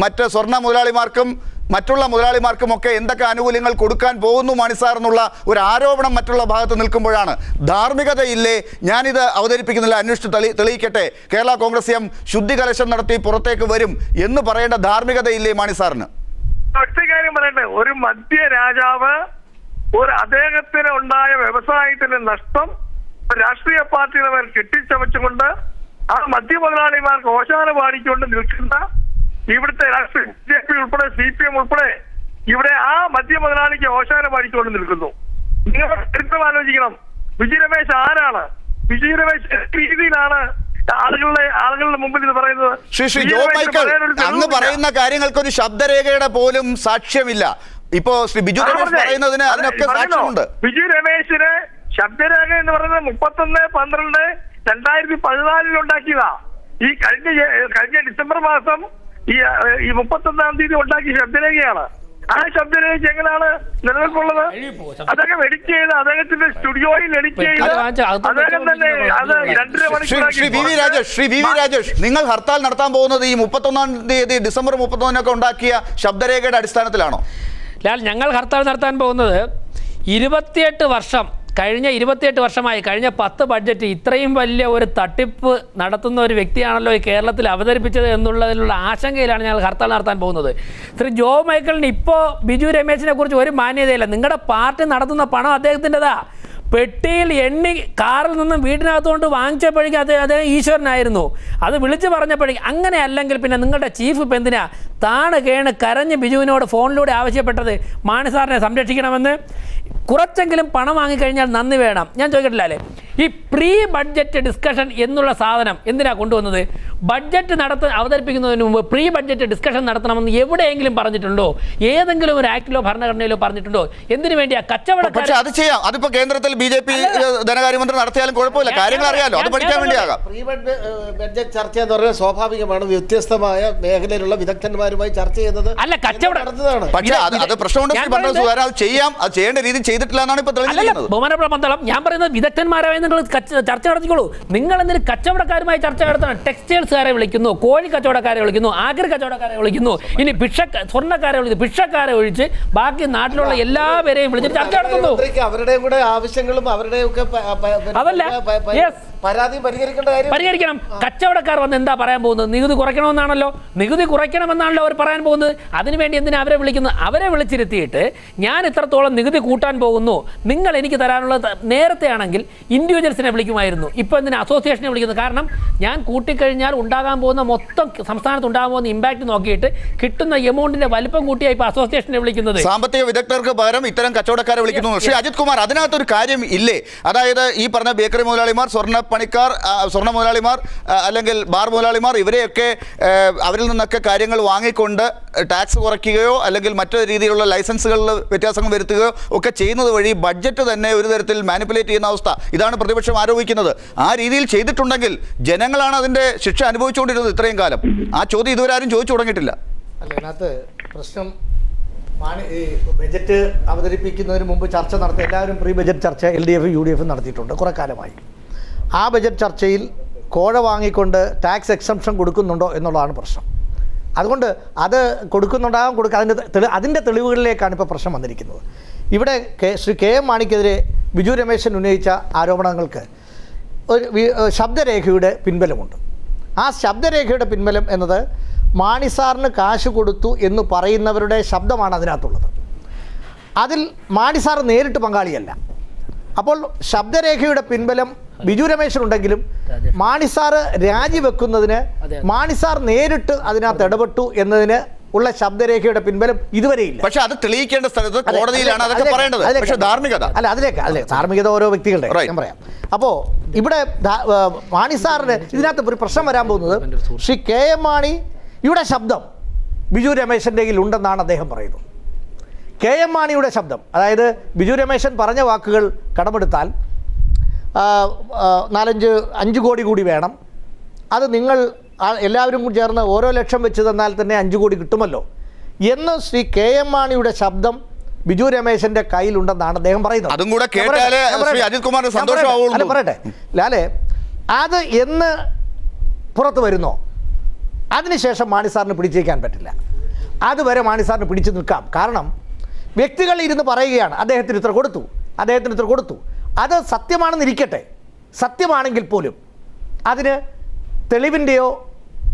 മറ്റ് സ്വർണ്ണ മുതലാളിമാർക്കും മറ്റുള്ള മുതലാളിമാർക്കും ഒക്കെ എന്തൊക്കെ ആനുകൂല്യങ്ങൾ കൊടുക്കാൻ പോകുന്നു മാണിസാർ എന്നുള്ള ഒരു ആരോപണം മറ്റുള്ള ഭാഗത്ത് നിൽക്കുമ്പോഴാണ് ധാർമ്മികതയില്ലേ, ഞാനിത് അവതരിപ്പിക്കുന്നില്ല, അന്വേഷിച്ച് തെളിയിക്കട്ടെ, കേരള കോൺഗ്രസ് എം ശുദ്ധികലശം നടത്തി പുറത്തേക്ക് വരും എന്ന് പറയേണ്ട ധാർമ്മികതയില്ലേ മാണിസാറിന്? ഒറ്റ കാര്യം പറയട്ടെ, ഒരു മദ്യ രാജാവ്, അദ്ദേഹത്തിന് ഉണ്ടായ വ്യവസായത്തിന്റെ നഷ്ടം രാഷ്ട്രീയ പാർട്ടികളെ മേൽ കെട്ടിച്ചമച്ചുകൊണ്ട് ആ മദ്യ മുതലാളിമാർക്ക് ഓശാന പാടിക്കൊണ്ട് നിൽക്കുന്ന ഇവിടുത്തെ രാഷ്ട്രീയ BJP ഉൾപ്പെടെ CPM ഉൾപ്പെടെ ഇവിടെ ആ മദ്യ മുതലാളിക്ക് ഓശാന പാടിക്കൊണ്ട് നിൽക്കുന്നു. നിങ്ങൾ ചരിത്രം ആലോചിക്കണം. വിജയ രമേശ് ആരാണ്? വിജയ രമേശ് രീതിയിലാണ് ആളുകളുടെ മുമ്പിൽ ഇത് പറയുന്നത്? ശ്രീ ജോബ് മൈക്കിൾ, അങ്ങ് പറയുന്ന കാര്യങ്ങൾക്ക് ഒരു ശബ്ദരേഖയുടെ പോലും സാക്ഷ്യമില്ല. ഇപ്പോ ശ്രീ ബിജു രമേശ് പറയുന്നതിന് അതിനൊക്കെ സാക്ഷ്യമുണ്ട്. ബിജു രമേശിന് ശബ്ദരേഖ എന്ന് പറയുന്നത് 31/12/2014 ഉണ്ടാക്കിയതാ. ഈ കഴിഞ്ഞ ഡിസംബർ മാസം ഈ 31-ാം തീയതി ഉണ്ടാക്കിയ ശബ്ദരേഖയാണ്. ആ ശബ്ദരേഖ എങ്ങനെയാണ് നിലനിൽപ്പുള്ളത്? അതൊക്കെ എഡിറ്റ് ചെയ്ത് അദ്ദേഹത്തിന്റെ സ്റ്റുഡിയോയിൽ എഡിറ്റ് ചെയ്ത് അദ്ദേഹം തന്നെ അത് 2.5 മണിക്കൂർ. ശ്രീ വി വി രാജേഷ്, നിങ്ങൾ ഹർത്താൽ നടത്താൻ പോകുന്നത് ഈ 31-ാം തീയതി ഡിസംബർ 31-നൊക്കെ ഉണ്ടാക്കിയ ശബ്ദരേഖയുടെ അടിസ്ഥാനത്തിലാണോ? ഞങ്ങൾ ഹർത്താൽ നടത്താൻ പോകുന്നത് 28 വർഷമായി കഴിഞ്ഞ 10 ബഡ്ജറ്റ് ഇത്രയും വലിയ ഒരു തട്ടിപ്പ് നടത്തുന്ന ഒരു വ്യക്തിയാണല്ലോ ഈ കേരളത്തിൽ അവതരിപ്പിച്ചത് എന്നുള്ളതിലുള്ള ആശങ്കയിലാണ് ഞങ്ങൾ ഹർത്താൽ നടത്താൻ പോകുന്നത്. ശ്രീ ജോബ് മൈക്കിളിന് ഇപ്പോൾ ബിജു രമേശിനെ കുറിച്ച് ഒരു മാന്യതയില്ല. നിങ്ങളുടെ പാർട്ടി നടത്തുന്ന പണം അദ്ദേഹത്തിൻ്റെതാ. പെട്ടിയിൽ എണ്ണി കാറിൽ നിന്നും വീടിനകത്തുകൊണ്ട് വാങ്ങിച്ചപ്പോഴേക്കും അദ്ദേഹം ഈശ്വരനായിരുന്നു. അത് വിളിച്ചു പറഞ്ഞപ്പോഴേക്കും അങ്ങനെ അല്ലെങ്കിൽ പിന്നെ നിങ്ങളുടെ ചീഫ് ഇപ്പം എന്തിനാ താണ് കേണ് കരഞ്ഞ് ബിജുവിനോട് ഫോണിലൂടെ ആവശ്യപ്പെട്ടത് മാണിസാറിനെ സംരക്ഷിക്കണമെന്ന്? കുറച്ചെങ്കിലും പണം വാങ്ങിക്കഴിഞ്ഞാൽ നന്ദി വേണം. ഞാൻ ചോദിക്കട്ടില്ലേ, ഈ പ്രീ ബഡ്ജറ്റ് ഡിസ്കഷൻ എന്നുള്ള സാധനം എന്തിനാ കൊണ്ടുവന്നത്? ബഡ്ജറ്റ് അവതരിപ്പിക്കുന്നതിന് മുമ്പ് പ്രീ ബഡ്ജറ്റ് ഡിസ്കഷൻ നടത്തണമെന്ന് എവിടെയെങ്കിലും പറഞ്ഞിട്ടുണ്ടോ? ഏതെങ്കിലും ഒരു ആക്ടിലോ ഭരണഘടനയിലോ പറഞ്ഞിട്ടുണ്ടോ? എന്തിനു വേണ്ടിയാ? കച്ചവടക്കാർ അത് ചെയ്യാം. അതിപ്പോ കേന്ദ്രത്തിൽ BJP ധനകാര്യമന്ത്രി നടത്തിയാലും കുഴപ്പമില്ല, കാര്യങ്ങൾ അറിയാലോ, അത് പഠിക്കാൻ വേണ്ടിയാകാം. പ്രീ ബഡ്ജറ്റ് ചർച്ച എന്ന് പറഞ്ഞാൽ സ്വാഭാവികമാണ്. വ്യത്യസ്തമായ മേഖലയിലുള്ള വിദഗ്ധന്മാരുമായി ചർച്ച ചെയ്യുന്നത് അല്ല, കച്ചവടം. പക്ഷേ അത് പ്രശ്നമുണ്ട്. അത് ചെയ്യാം, അത് ചെയ്യേണ്ട രീതി ചെയ്തിട്ടില്ല എന്നാണ് ഇപ്പൊ തെളിഞ്ഞിരിക്കുന്നത്. ബഹുമാനപ്പെട്ട പന്തളം, ഞാൻ പറയുന്നത് വിദഗ്ധന്മാരായി നിങ്ങൾ ചർച്ച നടത്തിക്കോളൂ. നിങ്ങൾ എന്തിന് കച്ചവടക്കാരുമായി ചർച്ച നടത്തണം? ടെക്സ്റ്റൈൽസുകാരെ വിളിക്കുന്നു, കോഴി കച്ചവടക്കാരെ വിളിക്കുന്നു, ആഗ്രി കച്ചവടക്കാരെ വിളിക്കുന്നു, ഇനി സ്വർണ്ണക്കാരെ വിളിക്കുന്നു, ഭിക്ഷക്കാരെ ഒഴിച്ച് ബാക്കി നാട്ടിലുള്ള എല്ലാവരെയും വിളിച്ച് ചർച്ച നടത്തുന്നു. അവരുടെയും കൂടെ ആവശ്യങ്ങളും അവരുടെയും ഒക്കെ പരാതി പരിഹരിക്കണം. കച്ചവടക്കാർ വന്ന് എന്താ പറയാൻ പോകുന്നത്? നികുതി കുറയ്ക്കണമെന്നാണല്ലോ. നികുതി കുറയ്ക്കണമെന്നാണല്ലോ അവർ പറയാൻ പോകുന്നത്. അതിനുവേണ്ടി എന്തിനാ അവരെ വിളിക്കുന്നത്? അവരെ വിളിച്ചിരുത്തിയിട്ട് ഞാൻ ഇത്രത്തോളം നികുതി കൂട്ടാൻ പോകുന്നു, നിങ്ങൾ എനിക്ക് തരാനുള്ളത് നേരത്തെ ആണെങ്കിൽ ഇന്ത്യ ഇൻഡിവിജ്വൽസിനെ വിളിക്കുമായിരുന്നു. ഇപ്പോൾ എന്തിനാ അസോസിയേഷനെ വിളിക്കുന്നത്? കാരണം ഞാൻ കൂട്ടിക്കഴിഞ്ഞാൽ ഉണ്ടാകാൻ പോകുന്ന മൊത്തം സംസ്ഥാനത്ത് ഉണ്ടാകാൻ പോകുന്ന ഇമ്പാക്ട് നോക്കിയിട്ട് കിട്ടുന്ന എമൗണ്ടിന്റെ വലിപ്പം കൂട്ടിയായി ഇപ്പോൾ അസോസിയേഷനെ വിളിക്കുന്നത്. സാമ്പത്തിക വിദഗ്ധർക്ക് പകരം ഇത്തരം കച്ചവടക്കാരെ വിളിക്കുന്നു. ശ്രീ അജിത് കുമാർ, അതിനകത്തൊരു കാര്യം ഇല്ലേ? അതായത് ഈ പറഞ്ഞ ബേക്കറി മുതലാളിമാർ, സ്വർണ്ണ മുതലാളിമാർ അല്ലെങ്കിൽ ബാർ മുതലാളിമാർ, ഇവരെയൊക്കെ അവരിൽ നിന്നൊക്കെ കാര്യങ്ങൾ വാങ്ങിക്കൊണ്ട് ടാക്സ് കുറയ്ക്കുകയോ അല്ലെങ്കിൽ മറ്റൊരു രീതിയിലുള്ള ലൈസൻസുകളിൽ വ്യത്യാസങ്ങൾ വരുത്തുകയോ ഒക്കെ ചെയ്യുന്നത് വഴി ബഡ്ജറ്റ് തന്നെ ഒരു തരത്തിൽ മാനിപ്പുലേറ്റ് ചെയ്യുന്ന അവസ്ഥ, ഇതാണ് പ്രതിപക്ഷം ആരോപിക്കുന്നത്. ആ രീതിയിൽ ചെയ്തിട്ടുണ്ടെങ്കിൽ ജനങ്ങളാണ് അതിന്റെ ശിക്ഷ അനുഭവിച്ചുകൊണ്ടിരുന്നത് ഇത്രയും കാലം. ആ ചോദ്യം ഇതുവരെ ആരും ചോദിച്ചു തുടങ്ങിയിട്ടില്ല. അല്ല, ഇതിനകത്ത് പ്രശ്നം ഈ ബജറ്റ് അവതരിപ്പിക്കുന്നതിന് മുമ്പ് ചർച്ച നടത്തി എല്ലാവരും പ്രീ ബജറ്റ് ചർച്ച LDF UDF നടത്തിയിട്ടുണ്ട് കുറേ കാലമായി. ആ ബജറ്റ് ചർച്ചയിൽ കോഴ വാങ്ങിക്കൊണ്ട് ടാക്സ് എക്സംഷൻ കൊടുക്കുന്നുണ്ടോ എന്നുള്ളതാണ് പ്രശ്നം. അതുകൊണ്ട് അത് കൊടുക്കുന്നുണ്ടാകാം, അതിൻ്റെ തെളിവുകളിലേക്കാണ് ഇപ്പോൾ പ്രശ്നം വന്നിരിക്കുന്നത്. ഇവിടെ ശ്രീ KM മാണിക്കെതിരെ ബിജു രമേശൻ ഉന്നയിച്ച ആരോപണങ്ങൾക്ക് ഒരു ശബ്ദരേഖയുടെ പിൻബലമുണ്ട്. ആ ശബ്ദരേഖയുടെ പിൻബലം എന്നത് മാണി സാറിന് കാശ് കൊടുത്തു എന്ന് പറയുന്നവരുടെ ശബ്ദമാണ് അതിനകത്തുള്ളത്. അതിൽ മാണി സാർ നേരിട്ട് പങ്കാളിയല്ല. അപ്പോൾ ശബ്ദരേഖയുടെ പിൻബലം ബിജു രമേശനുണ്ടെങ്കിലും മാണി സാറ് രാജിവെക്കുന്നതിന് മാണി സാർ നേരിട്ട് അതിനകത്ത് ഇടപെട്ടു എന്നതിന് ഉള്ള ശബ്ദരേഖയുടെ പിൻബലം ഇതുവരെയില്ല. പക്ഷെ അത് തെളിയിക്കേണ്ട സ്ഥലത്ത് കോടതിയിലാണ് അതൊക്കെ പറയേണ്ടത്. പക്ഷേ ധാർമ്മികത അല്ലേ ധാർമ്മികത ഓരോ വ്യക്തികളുടെ ഞാൻ പറയാം. അപ്പോൾ ഇവിടെ മാണി സാറിന് ഇതിനകത്ത് ഒരു പ്രശ്നം വരാൻ പോകുന്നത് ശ്രീ KM മാണിയുടെ ശബ്ദം ബിജു രമേശൻ്റെ കയ്യിൽ ഉണ്ടെന്നാണ് അദ്ദേഹം പറയുന്നത്. KM മാണിയുടെ ശബ്ദം, അതായത് ബിജു രമേശൻ പറഞ്ഞ വാക്കുകൾ കടമെടുത്താൽ 5 കോടി കൂടി വേണം, അത് നിങ്ങൾ എല്ലാവരും കൂടി ചേർന്ന് ഓരോ ലക്ഷം വെച്ച് തന്നാൽ തന്നെ 5 കോടി കിട്ടുമല്ലോ എന്ന് ശ്രീ KM മാണിയുടെ ശബ്ദം ബിജു രമേശന്റെ കയ്യിലുണ്ടെന്നാണ് അദ്ദേഹം പറയുന്നത്. അതും കൂടെ കേട്ടാലേ ശ്രീ അജിത് കുമാറിന് സന്തോഷമാവുള്ളൂ. പറയട്ടെ ലാലേ, അത് എന്ന് പുറത്ത് വരുന്നോ അതിനുശേഷം മാണി സാറിന് പിടിച്ചേക്കാൻ പറ്റില്ല. അതുവരെ മാണി സാറിന് പിടിച്ചു നിൽക്കാം. കാരണം വ്യക്തികൾ ഇരുന്ന് പറയുകയാണ് അദ്ദേഹത്തിന് ഇത്ര കൊടുത്തു, അത് സത്യമാണെന്നിരിക്കട്ടെ. സത്യമാണെങ്കിൽ പോലും അതിന് തെളിവിൻ്റെയോ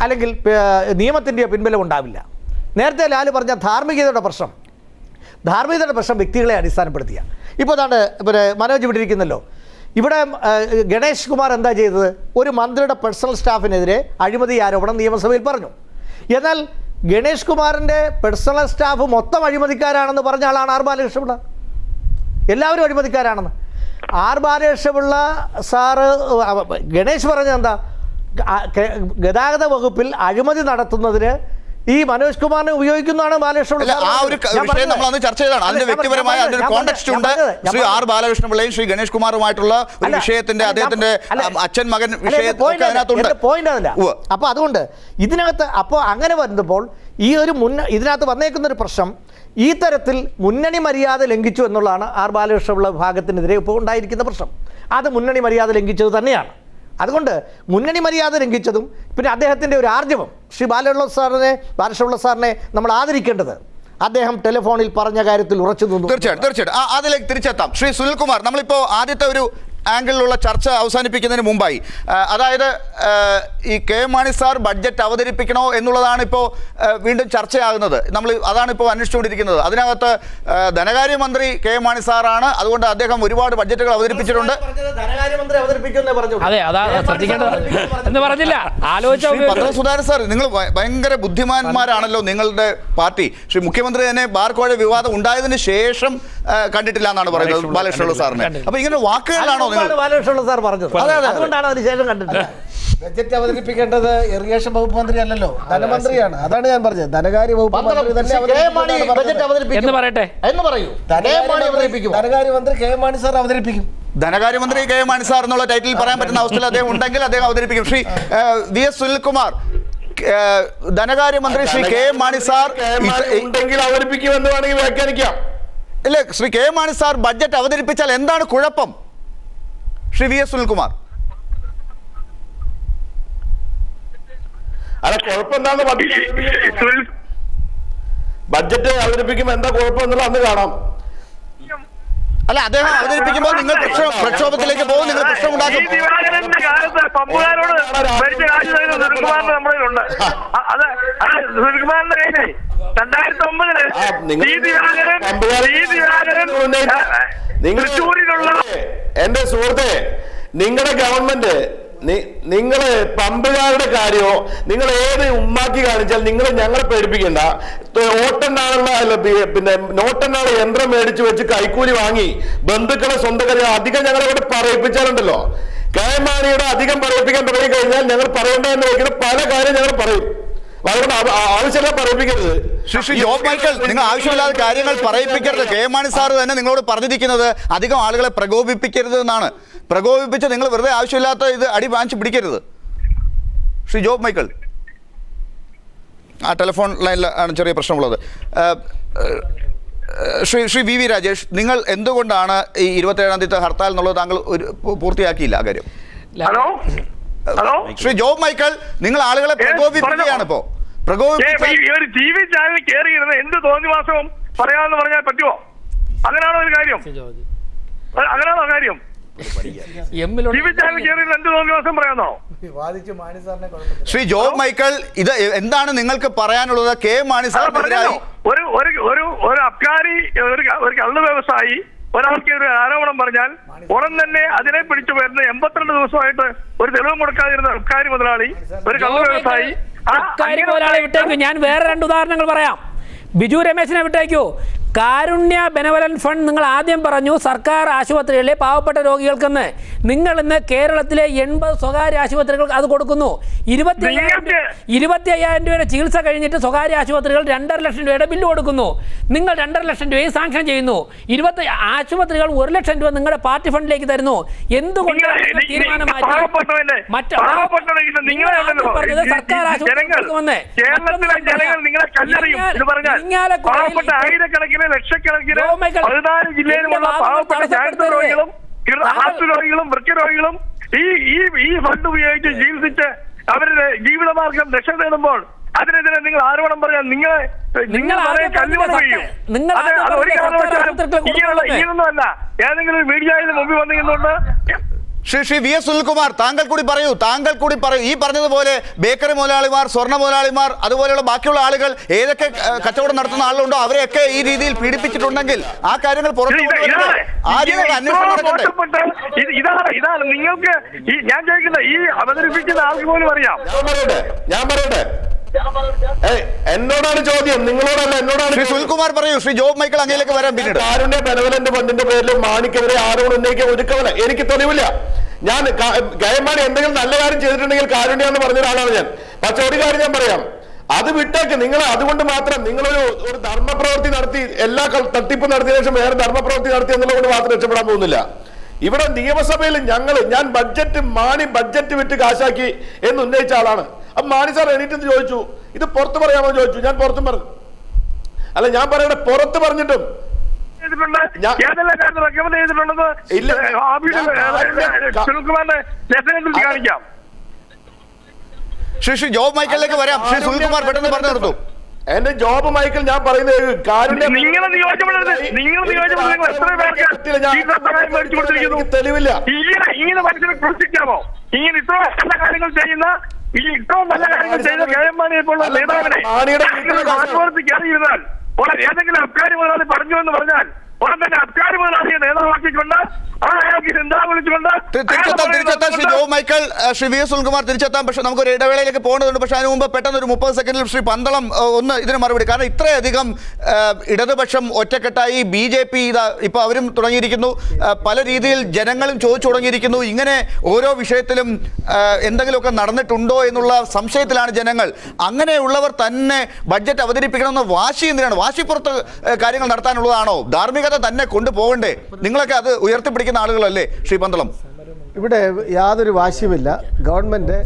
അല്ലെങ്കിൽ നിയമത്തിൻ്റെയോ പിൻബലം ഉണ്ടാവില്ല. നേരത്തെ ലാല് പറഞ്ഞ ധാർമ്മികതയുടെ പ്രശ്നം വ്യക്തികളെ അടിസ്ഥാനപ്പെടുത്തിയ. ഇപ്പോൾ അതാണ് മനോജ് ഇവിടെ ഇരിക്കുന്നല്ലോ. ഇവിടെ ഗണേഷ് കുമാർ എന്താ ചെയ്തത്? ഒരു മന്ത്രിയുടെ പേഴ്സണൽ സ്റ്റാഫിനെതിരെ അഴിമതി ആരോപണം നിയമസഭയിൽ പറഞ്ഞു. എന്നാൽ ഗണേഷ് കുമാറിൻ്റെ പേഴ്സണൽ സ്റ്റാഫ് മൊത്തം അഴിമതിക്കാരാണെന്ന് പറഞ്ഞ ആളാണ് R ബാലകൃഷ്ണപിള്ള. എല്ലാവരും അഴിമതിക്കാരാണെന്ന് R ബാലകൃഷ്ണപിള്ള സാറ് ഗണേഷ് പറഞ്ഞത് എന്താ? ഗതാഗത വകുപ്പിൽ അഴിമതി നടത്തുന്നതിന് ഈ മനോജ് കുമാറിനെ ഉപയോഗിക്കുന്നതാണ് ബാലകൃഷ്ണപിള്ള. ആ ഒരു വിഷയം നമ്മൾ അന്ന് ചർച്ച ചെയ്തതാണ്. അതിന്റെ വ്യക്തിപരമായ അതിന്റെ ഒരു കോണ്ടെക്സ്റ്റ് ഉണ്ട്. ശ്രീ R ബാലകൃഷ്ണപിള്ളയും ശ്രീ ഗണേഷ് കുമാറുമായിട്ടുള്ള ഒരു വിഷയത്തിന്റെ അദ്ദേഹത്തിന്റെ അച്ഛൻ മകൻ വിഷയത്തിനകത്തുണ്ട്. പോയിന്റ് അതല്ല. അപ്പൊ അതുകൊണ്ട് ഇതിനകത്ത് അപ്പോൾ അങ്ങനെ വരുമ്പോൾ ഈ ഒരു ഇതിനകത്ത് വന്നേക്കുന്ന ഒരു പ്രശ്നം ഈ തരത്തിൽ മുന്നണി മര്യാദ ലംഘിച്ചു എന്നുള്ളതാണ് R ബാലകൃഷ്ണപിള്ള വിഭാഗത്തിനെതിരെ ഇപ്പോൾ ഉണ്ടായിരിക്കുന്ന പ്രശ്നം. അത് മുന്നണി മര്യാദ ലംഘിച്ചത് തന്നെയാണ്. അതുകൊണ്ട് മുന്നണി മര്യാദ ലംഘിച്ചതും പിന്നെ അദ്ദേഹത്തിൻ്റെ ഒരു ആർജവം ശ്രീ ബാലകൃഷ്ണപിള്ള സാറിനെ നമ്മൾ ആദരിക്കേണ്ടത് അദ്ദേഹം ടെലിഫോണിൽ പറഞ്ഞ കാര്യത്തിൽ ഉറച്ചു നിന്നു. തീർച്ചയായിട്ടും അതിലേക്ക് തിരിച്ചെത്താം. ശ്രീ സുനിൽകുമാർ, നമ്മളിപ്പോൾ ആദ്യത്തെ ഒരു ആംഗിളിലുള്ള ചർച്ച അവസാനിപ്പിക്കുന്നതിന് മുമ്പായി, അതായത് ഈ KM മാണി സാർ ബഡ്ജറ്റ് അവതരിപ്പിക്കണോ എന്നുള്ളതാണ് ഇപ്പോൾ വീണ്ടും ചർച്ചയാകുന്നത്. അതാണ് ഇപ്പോൾ അന്വേഷിച്ചുകൊണ്ടിരിക്കുന്നത്. അതിനകത്ത് ധനകാര്യമന്ത്രി KM മാണി സാറാണ്. അതുകൊണ്ട് അദ്ദേഹം ഒരുപാട് ബഡ്ജറ്റുകൾ അവതരിപ്പിച്ചിട്ടുണ്ട്. സുധാകരൻ സാർ, നിങ്ങൾ ഭയങ്കര ബുദ്ധിമാന്മാരാണല്ലോ. നിങ്ങളുടെ പാർട്ടി ശ്രീ മുഖ്യമന്ത്രി തന്നെ ബാർക്കോഴ വിവാദം ഉണ്ടായതിന് ശേഷം കണ്ടിട്ടില്ല എന്നാണ് പറയുന്നത് ബാലകൃഷ്ണപിള്ള സാറിന്. അപ്പൊ ഇങ്ങനെ വാക്കുകളാണോ ബാലകൃഷ്ണപിള്ള സാർ പറഞ്ഞത്? അതുകൊണ്ടാണ് അതിനുശേഷം കണ്ടിട്ടില്ല. ബജറ്റ് അവതരിപ്പിക്കേണ്ടത് ഇറിഗേഷൻ വകുപ്പ് മന്ത്രി അല്ലല്ലോ, ധനമന്ത്രിയാണ്. അതാണ് ഞാൻ പറഞ്ഞത്. ധനകാര്യ വകുപ്പ് മന്ത്രി എന്ന് പറയട്ടെ എന്ന് പറയൂ. ധനകാര്യമന്ത്രി KM മാണി സാർ അവതരിപ്പിക്കും. ധനകാര്യമന്ത്രി KM മാണി സാർ എന്നുള്ള ടൈറ്റിൽ പറയാൻ പറ്റുന്ന അവസ്ഥയിൽ അദ്ദേഹം ഉണ്ടെങ്കിൽ അദ്ദേഹം അവതരിപ്പിക്കും. ശ്രീ VS സുനിൽകുമാർ, ധനകാര്യമന്ത്രി ശ്രീ KM മാണി സാർ ഉണ്ടെങ്കിൽ അവതരിപ്പിക്കുമെന്ന് വേണമെങ്കിൽ വ്യാഖ്യാനിക്കാം. ഇല്ല, Shri KM Mani sir budget അവതരിപ്പിച്ചാൽ എന്താണ് കുഴപ്പം? ശ്രീ VS സുനിൽകുമാർ, അല്ല കുഴപ്പം എന്താന്ന് ബഡ്ജറ്റ് അവതരിപ്പിക്കുമ്പോൾ എന്താ കുഴപ്പം എന്നുള്ള അന്ന് കാണാം. അല്ല, അദ്ദേഹം അവതരിപ്പിക്കുമ്പോൾ നിങ്ങൾ പ്രക്ഷോഭത്തിലേക്ക് പോകും, നിങ്ങൾ പ്രശ്നം ഉണ്ടാക്കും. എന്റെ സുഹൃത്തെ, നിങ്ങളുടെ ഗവൺമെന്റ് നിങ്ങള് പമ്പുകാരുടെ കാര്യമോ നിങ്ങൾ ഏത് ഉമ്മാക്കി കാണിച്ചാൽ നിങ്ങൾ ഞങ്ങളെ പേടിപ്പിക്കണ്ട. ഓട്ടെണ്ണാനുള്ള പിന്നെ നോട്ടെണ്ണാളെ യന്ത്രം മേടിച്ചു വെച്ച് കൈക്കൂലി വാങ്ങി ബന്ധുക്കളെ സ്വന്തക്കാരെ അധികം ഞങ്ങളെ ഇവിടെ പറയിപ്പിച്ചാലുണ്ടല്ലോ. കെ.എം. മാണിയുടെ അധികം പറയിപ്പിക്കാൻ തുടങ്ങി കഴിഞ്ഞാൽ ഞങ്ങൾ പറയേണ്ടതെന്ന് വയ്ക്കുന്ന പല കാര്യം ഞങ്ങൾ പറയും. ആവശ്യമില്ല പറയിപ്പിക്കരുത്. ശ്രീ ജോബ് മൈക്കിൾ, നിങ്ങൾ ആവശ്യമില്ലാത്ത കാര്യങ്ങൾ പറയിപ്പിക്കരുത്. കെ.എം. മാണി സാർ തന്നെ നിങ്ങളോട് പറഞ്ഞിരിക്കുന്നത് അധികം ആളുകളെ പ്രകോപിപ്പിക്കരുത് എന്നാണ്. പ്രകോപിപ്പിച്ച് നിങ്ങൾ വെറുതെ ആവശ്യമില്ലാത്ത ഇത് അടി വാങ്ങിച്ച് പിടിക്കരുത്. ശ്രീ ജോബ് മൈക്കിൾ, ആ ടെലിഫോൺ ലൈനിൽ ആണ് ചെറിയ പ്രശ്നമുള്ളത്. ശ്രീ വി വി രാജേഷ്, നിങ്ങൾ എന്തുകൊണ്ടാണ് ഈ 27-ാം തീയതി ഹർത്താൽ എന്നുള്ളത് താങ്കൾ പൂർത്തിയാക്കിയില്ല ആ കാര്യം? ശ്രീ ജോബ് മൈക്കിൾ, നിങ്ങൾ ആളുകളെ പ്രകോപിപ്പിക്കുകയാണ് ഇപ്പോ. ഒരു ടി വി ചാനൽ കയറിയിരുന്ന എന്ത് തോന്നിവാസവും പറയാമെന്ന് പറഞ്ഞാൽ പറ്റുമോ? അങ്ങനെയാണോ ഒരു കാര്യം? അങ്ങനെയാണോ കാര്യം? ടി വി ചാനൽ കയറിയിരുന്ന എന്ത് തോന്നിവാസം പറയാന്നോ? ശ്രീ ജോബ് മൈക്കിൾ, ഇത് എന്താണ് നിങ്ങൾക്ക് പറയാനുള്ളത്? കെ മാണി സാർ ഒരു അബ്കാരി ഒരു കള്ള് വ്യവസായി ഒരാൾക്ക് ഒരു ആരോപണം പറഞ്ഞാൽ ഉടൻ തന്നെ അതിനെ പിടിച്ചു വരുന്ന 82 ദിവസമായിട്ട് ഒരു തെളിവും കൊടുക്കാതിരുന്ന അബ്കാരി മുതലാളി, ഒരു കള്ള് വ്യവസായി. വിട്ടേക്കൂ. ഞാൻ വേറെ 2 ഉദാഹരണങ്ങൾ പറയാം. ബിജു രമേശിനെ വിട്ടേക്കൂ. കാരുണ്യ ബെനവലന്റ് ഫണ്ട് നിങ്ങൾ ആദ്യം പറഞ്ഞു സർക്കാർ ആശുപത്രികളിലെ പാവപ്പെട്ട രോഗികൾക്കെന്ന്. നിങ്ങൾ ഇന്ന് കേരളത്തിലെ 80 സ്വകാര്യ ആശുപത്രികൾക്ക് അത് കൊടുക്കുന്നു. 25,000 രൂപയുടെ ചികിത്സ കഴിഞ്ഞിട്ട് സ്വകാര്യ ആശുപത്രികൾ 2.5 ലക്ഷം രൂപയുടെ ബില്ല് കൊടുക്കുന്നു. നിങ്ങൾ 2.5 ലക്ഷം രൂപയും സാങ്ഷൻ ചെയ്യുന്നു. 20 ആശുപത്രികൾ 1 ലക്ഷം രൂപ നിങ്ങളുടെ പാർട്ടി ഫണ്ടിലേക്ക് തരുന്നു. എന്തുകൊണ്ടാണ് തീരുമാനം മാറ്റി? സർക്കാർ ആശുപത്രികൾക്കുമെന്ന് ആയിരക്കണക്കിന് ലക്ഷക്കണക്കിന് 14 ജില്ലയിലുമുള്ള പാവപ്പെട്ട ക്യാൻസർ രോഗികളും രോഗികളും വൃക്കരോഗികളും ഈ ഫണ്ട് ഉപയോഗിച്ച് ചികിത്സിച്ച് അവരുടെ ജീവിതമാർഗം രക്ഷ നേടുമ്പോൾ അതിനെതിരെ നിങ്ങൾ ആരോപണം പറയാൻ നിങ്ങൾ കല്ലുമണ ചെയ്യും. ഒരു കാരണവശാലും ഇങ്ങനൊന്നുമല്ല. ഏതെങ്കിലും മീഡിയയിൽ മുമ്പിൽ വന്നിരുന്നുകൊണ്ട് ശ്രീ വി എസ് സുനിൽകുമാർ, താങ്കൾ കൂടി പറയൂ. ഈ പറഞ്ഞതുപോലെ ബേക്കറി മുതലാളിമാർ, സ്വർണ്ണ മുതലാളിമാർ, അതുപോലെയുള്ള ബാക്കിയുള്ള ആളുകൾ ഏതൊക്കെ കച്ചവടം നടത്തുന്ന ആളുകളുണ്ടോ അവരെയൊക്കെ ഈ രീതിയിൽ പീഡിപ്പിച്ചിട്ടുണ്ടെങ്കിൽ ആ കാര്യങ്ങൾ പുറത്തു ഇതാണ് നിങ്ങൾക്ക് ഞാൻ ചോദിക്കുന്നത്. ഈ അവതരിപ്പിക്കുന്ന ആൾക്ക് പോലും അറിയാം. ഞാൻ പറയട്ടെ, എന്നോടാണ് ചോദ്യം, നിങ്ങളോടല്ല, എന്നോടാണ്. ശ്രീ സുനിൽകുമാർ പറയൂ. ശ്രീ ജോബ് മൈക്കിൾ അങ്ങയിലേക്ക് വരാൻ പിന്നീട്. കാരുണ്യ ബെനവലന്റ് ഫണ്ടിന്റെ പേരിൽ മാണിക്കെതിരെ ആരോപണം ഉന്നയിക്കാൻ ഒരുക്കവല്ല. എനിക്ക് തെളിവില്ല. ഞാൻ കെ.എം. മാണി എന്തെങ്കിലും നല്ല കാര്യം ചെയ്തിട്ടുണ്ടെങ്കിൽ കാരുണ്യ എന്ന് പറഞ്ഞ ഒരാളാണ് ഞാൻ. പക്ഷെ ഒരു കാര്യം ഞാൻ പറയാം, അത് വിട്ടേക്ക്. നിങ്ങൾ അതുകൊണ്ട് മാത്രം നിങ്ങളൊരു ധർമ്മപ്രവൃത്തി നടത്തി, എല്ലാ തട്ടിപ്പ് നടത്തിയ ശേഷം വേറെ ധർമ്മപ്രവൃത്തി നടത്തി എന്നുള്ളത് മാത്രം രക്ഷപ്പെടാൻ പോകുന്നില്ല. ഇവിടെ നിയമസഭയിൽ ഞാൻ മാണി ബഡ്ജറ്റ് വിറ്റ് കാശാക്കി എന്ന് ഉന്നയിച്ച ആളാണ്. അപ്പൊ മാണി സാർ എണീറ്റ് ചോദിച്ചു, ഇത് പുറത്ത് പറയാമോ ചോദിച്ചു. ഞാൻ പുറത്തും പറഞ്ഞു. അല്ല, ഞാൻ പറയട്ടെ, പുറത്ത് പറഞ്ഞിട്ടും കാണിക്കാം. ശ്രീ ജോബ് മൈക്കിളിലേക്ക് വരാം. ശ്രീ സുനിൽകുമാർ പെട്ടെന്ന് പറഞ്ഞു നിർത്തും. എന്റെ ജോബ് മൈക്കിൾ ഞാൻ പറയുന്നത് തെളിവില്ല. ഇങ്ങനെ മനുഷ്യനെ ക്രൂശിക്കാമോ? ഇങ്ങനെ ഇത്ര നല്ല കാര്യങ്ങൾ ചെയ്യുന്ന ഇത്രയും നല്ല കാര്യങ്ങൾ ചെയ്ത കെ.എം. മാണിയെ പോലുള്ള നേതാവിനെ ആത്മഹത്യക്ക് അറിയിരുന്നാൽ ഏതെങ്കിലും അബ്കാരി മുതലാളി പറഞ്ഞു എന്ന് പറഞ്ഞാൽ ഉടൻ തന്നെ അബ്കാരി മുതലാളിയെ നേതാവാക്കിക്കൊണ്ട് തിരിച്ചെത്താം. ശ്രീ ജോബ് മൈക്കിൾ, ശ്രീ വി എസ് സുനിൽകുമാർ തിരിച്ചെത്താം. പക്ഷെ നമുക്കൊരു ഇടവേളയിലേക്ക് പോകേണ്ടതുണ്ട്. പക്ഷെ അതിന് മുമ്പ് പെട്ടെന്ന് ഒരു 30 സെക്കൻഡിൽ ശ്രീ പന്തളം ഒന്ന് ഇതിന് മറുപടി. കാരണം ഇത്രയധികം ഇടതുപക്ഷം ഒറ്റക്കെട്ടായി BJP ഇപ്പൊ അവരും തുടങ്ങിയിരിക്കുന്നു. പല രീതിയിൽ ജനങ്ങളും ചോദിച്ചു തുടങ്ങിയിരിക്കുന്നു. ഇങ്ങനെ ഓരോ വിഷയത്തിലും എന്തെങ്കിലുമൊക്കെ നടന്നിട്ടുണ്ടോ എന്നുള്ള സംശയത്തിലാണ് ജനങ്ങൾ. അങ്ങനെയുള്ളവർ തന്നെ ബഡ്ജറ്റ് അവതരിപ്പിക്കണമെന്ന വാശി എന്തിനാണ്? വാശിപ്പുറത്ത് കാര്യങ്ങൾ നടത്താനുള്ളതാണോ? ധാർമ്മികത തന്നെ കൊണ്ടുപോകണ്ടേ? നിങ്ങളൊക്കെ അത് ഉയർത്തിപ്പിടിക്കുന്ന ആളുകളല്ലേ ശ്രീ പന്തളം? ഇവിടെ യാതൊരു വാശിയുമില്ല. ഗവൺമെൻറ്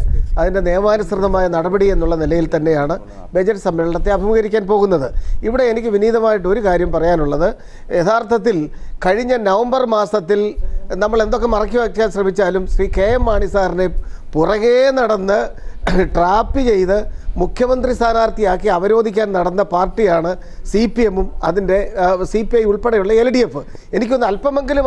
അതിൻ്റെ നിയമാനുസൃതമായ നടപടി എന്നുള്ള നിലയിൽ തന്നെയാണ് ബജറ്റ് സമ്മേളനത്തെ അഭിമുഖീകരിക്കാൻ പോകുന്നത്. ഇവിടെ എനിക്ക് വിനീതമായിട്ട് ഒരു കാര്യം പറയാനുള്ളത്, യഥാർത്ഥത്തിൽ കഴിഞ്ഞ നവംബർ മാസത്തിൽ നമ്മൾ എന്തൊക്കെ മറക്കി വയ്ക്കാൻ ശ്രമിച്ചാലും ശ്രീ കെ.എം. മാണി സാറിനെ പുറകെ നടന്ന് ട്രാപ്പ് ചെയ്ത് മുഖ്യമന്ത്രി സ്ഥാനാർത്ഥിയാക്കി അവരോധിക്കാൻ നടന്ന പാർട്ടിയാണ് CPM അതിൻ്റെ CPI ഉൾപ്പെടെയുള്ള LDF. എനിക്കൊന്ന് അല്പമെങ്കിലും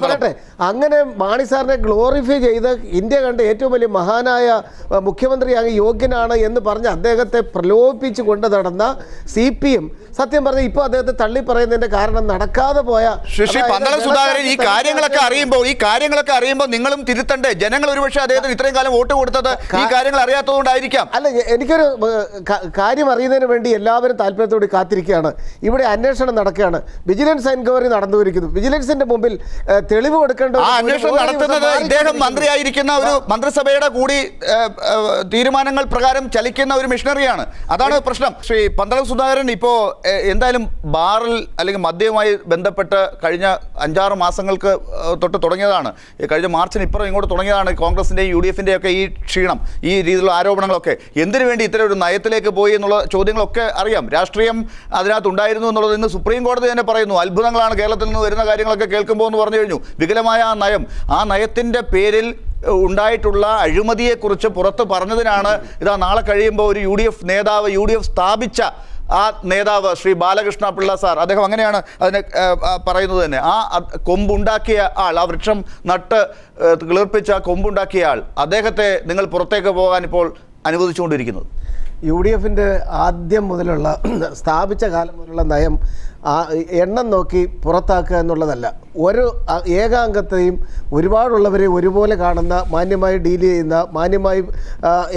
പറയട്ടെ, അങ്ങനെ മാണി സാറിനെ ഗ്ലോറിഫൈ ചെയ്ത് ഇന്ത്യ കണ്ട ഏറ്റവും വലിയ മഹാനായ മുഖ്യമന്ത്രിയാകി യോഗ്യനാണ് എന്ന് പറഞ്ഞ് അദ്ദേഹത്തെ പ്രലോഭിപ്പിച്ചു കൊണ്ട് നടന്ന CPM സത്യം പറഞ്ഞ ഇപ്പോൾ അദ്ദേഹത്തെ തള്ളി പറയുന്നതിന്റെ കാരണം നടക്കാതെ പോയ സുധാകരൻ ഈ കാര്യങ്ങളൊക്കെ അറിയുമ്പോൾ നിങ്ങളും തിരുത്തണ്ടേ? ജനങ്ങൾ ഒരുപക്ഷെ അദ്ദേഹത്തിന് ഇത്രയും കാലം വോട്ട് കൊടുത്തത് ഈ കാര്യങ്ങൾ അറിയാത്തതുകൊണ്ടായിരിക്കാം. അല്ല, എനിക്കൊരു കാര്യം അറിയുന്നതിന് വേണ്ടി എല്ലാവരും താല്പര്യത്തോടെ കാത്തിരിക്കുകയാണ്. ഇവിടെ അന്വേഷണം നടക്കുകയാണ്, വിജിലൻസ് എൻക്വയറി നടന്നുകൊണ്ടിരിക്കുന്നു. വിജിലൻസിന്റെ മുമ്പിൽ തെളിവ് കൊടുക്കേണ്ട അന്വേഷണം നടത്തുന്നത് ഇദ്ദേഹം മന്ത്രിയായിരിക്കുന്ന ഒരു മന്ത്രിസഭയുടെ കൂടി തീരുമാനങ്ങൾ പ്രകാരം ചലിക്കുന്ന ഒരു മിഷനറിയാണ്. അതാണ് പ്രശ്നം. ശ്രീ പന്തളം സുധാകരൻ ഇപ്പോൾ എന്തായാലും ബാറിൽ അല്ലെങ്കിൽ മദ്യവുമായി ബന്ധപ്പെട്ട് കഴിഞ്ഞ 5-6 മാസങ്ങൾക്ക് തൊട്ട് തുടങ്ങിയതാണ്. കഴിഞ്ഞ മാർച്ചിന് ഇപ്പുറം ഇങ്ങോട്ട് തുടങ്ങിയതാണ് കോൺഗ്രസിൻ്റെയും UDFിൻ്റെയും ഒക്കെ ഈ ക്ഷീണം, ഈ രീതിയിലുള്ള ആരോപണങ്ങളൊക്കെ. എന്തിനു വേണ്ടി ഇത്തരം ഒരു നയത്തിലേക്ക് പോയി എന്നുള്ള ചോദ്യങ്ങളൊക്കെ അറിയാം. രാഷ്ട്രീയം അതിനകത്ത് ഉണ്ടായിരുന്നു എന്നുള്ളത് ഇന്ന് സുപ്രീം കോടതി തന്നെ പറയുന്നു. അത്ഭുതങ്ങളാണ് കേരളത്തിൽ നിന്ന് വരുന്ന കാര്യങ്ങളൊക്കെ കേൾക്കുമ്പോൾ എന്ന് പറഞ്ഞു കഴിഞ്ഞു. വികലമായ ആ നയത്തിൻ്റെ പേരിൽ ഉണ്ടായിട്ടുള്ള അഴിമതിയെക്കുറിച്ച് പുറത്ത് പറഞ്ഞതിനാണ് ഇതാ നാളെ കഴിയുമ്പോൾ ഒരു UDF നേതാവ്, UDF സ്ഥാപിച്ച ആ നേതാവ് ശ്രീ ബാലകൃഷ്ണ പിള്ള സാർ, അദ്ദേഹം അങ്ങനെയാണ് അതിനെ പറയുന്നത് തന്നെ. ആ കൊമ്പുണ്ടാക്കിയ ആൾ, ആ വൃക്ഷം നട്ട് കിളിർപ്പിച്ച കൊമ്പുണ്ടാക്കിയ ആൾ, അദ്ദേഹത്തെ നിങ്ങൾ പുറത്തേക്ക് പോകാൻ ഇപ്പോൾ അനുവദിച്ചുകൊണ്ടിരിക്കുന്നത്? UDFിൻ്റെ ആദ്യം മുതലുള്ള സ്ഥാപിച്ച കാലം മുതലുള്ള നയം എണ്ണം നോക്കി പുറത്താക്കുക എന്നുള്ളതല്ല. ഒരു ഏകാംഗത്തെയും ഒരുപാടുള്ളവരെ ഒരുപോലെ കാണുന്ന, മാന്യമായി ഡീൽ ചെയ്യുന്ന, മാന്യമായി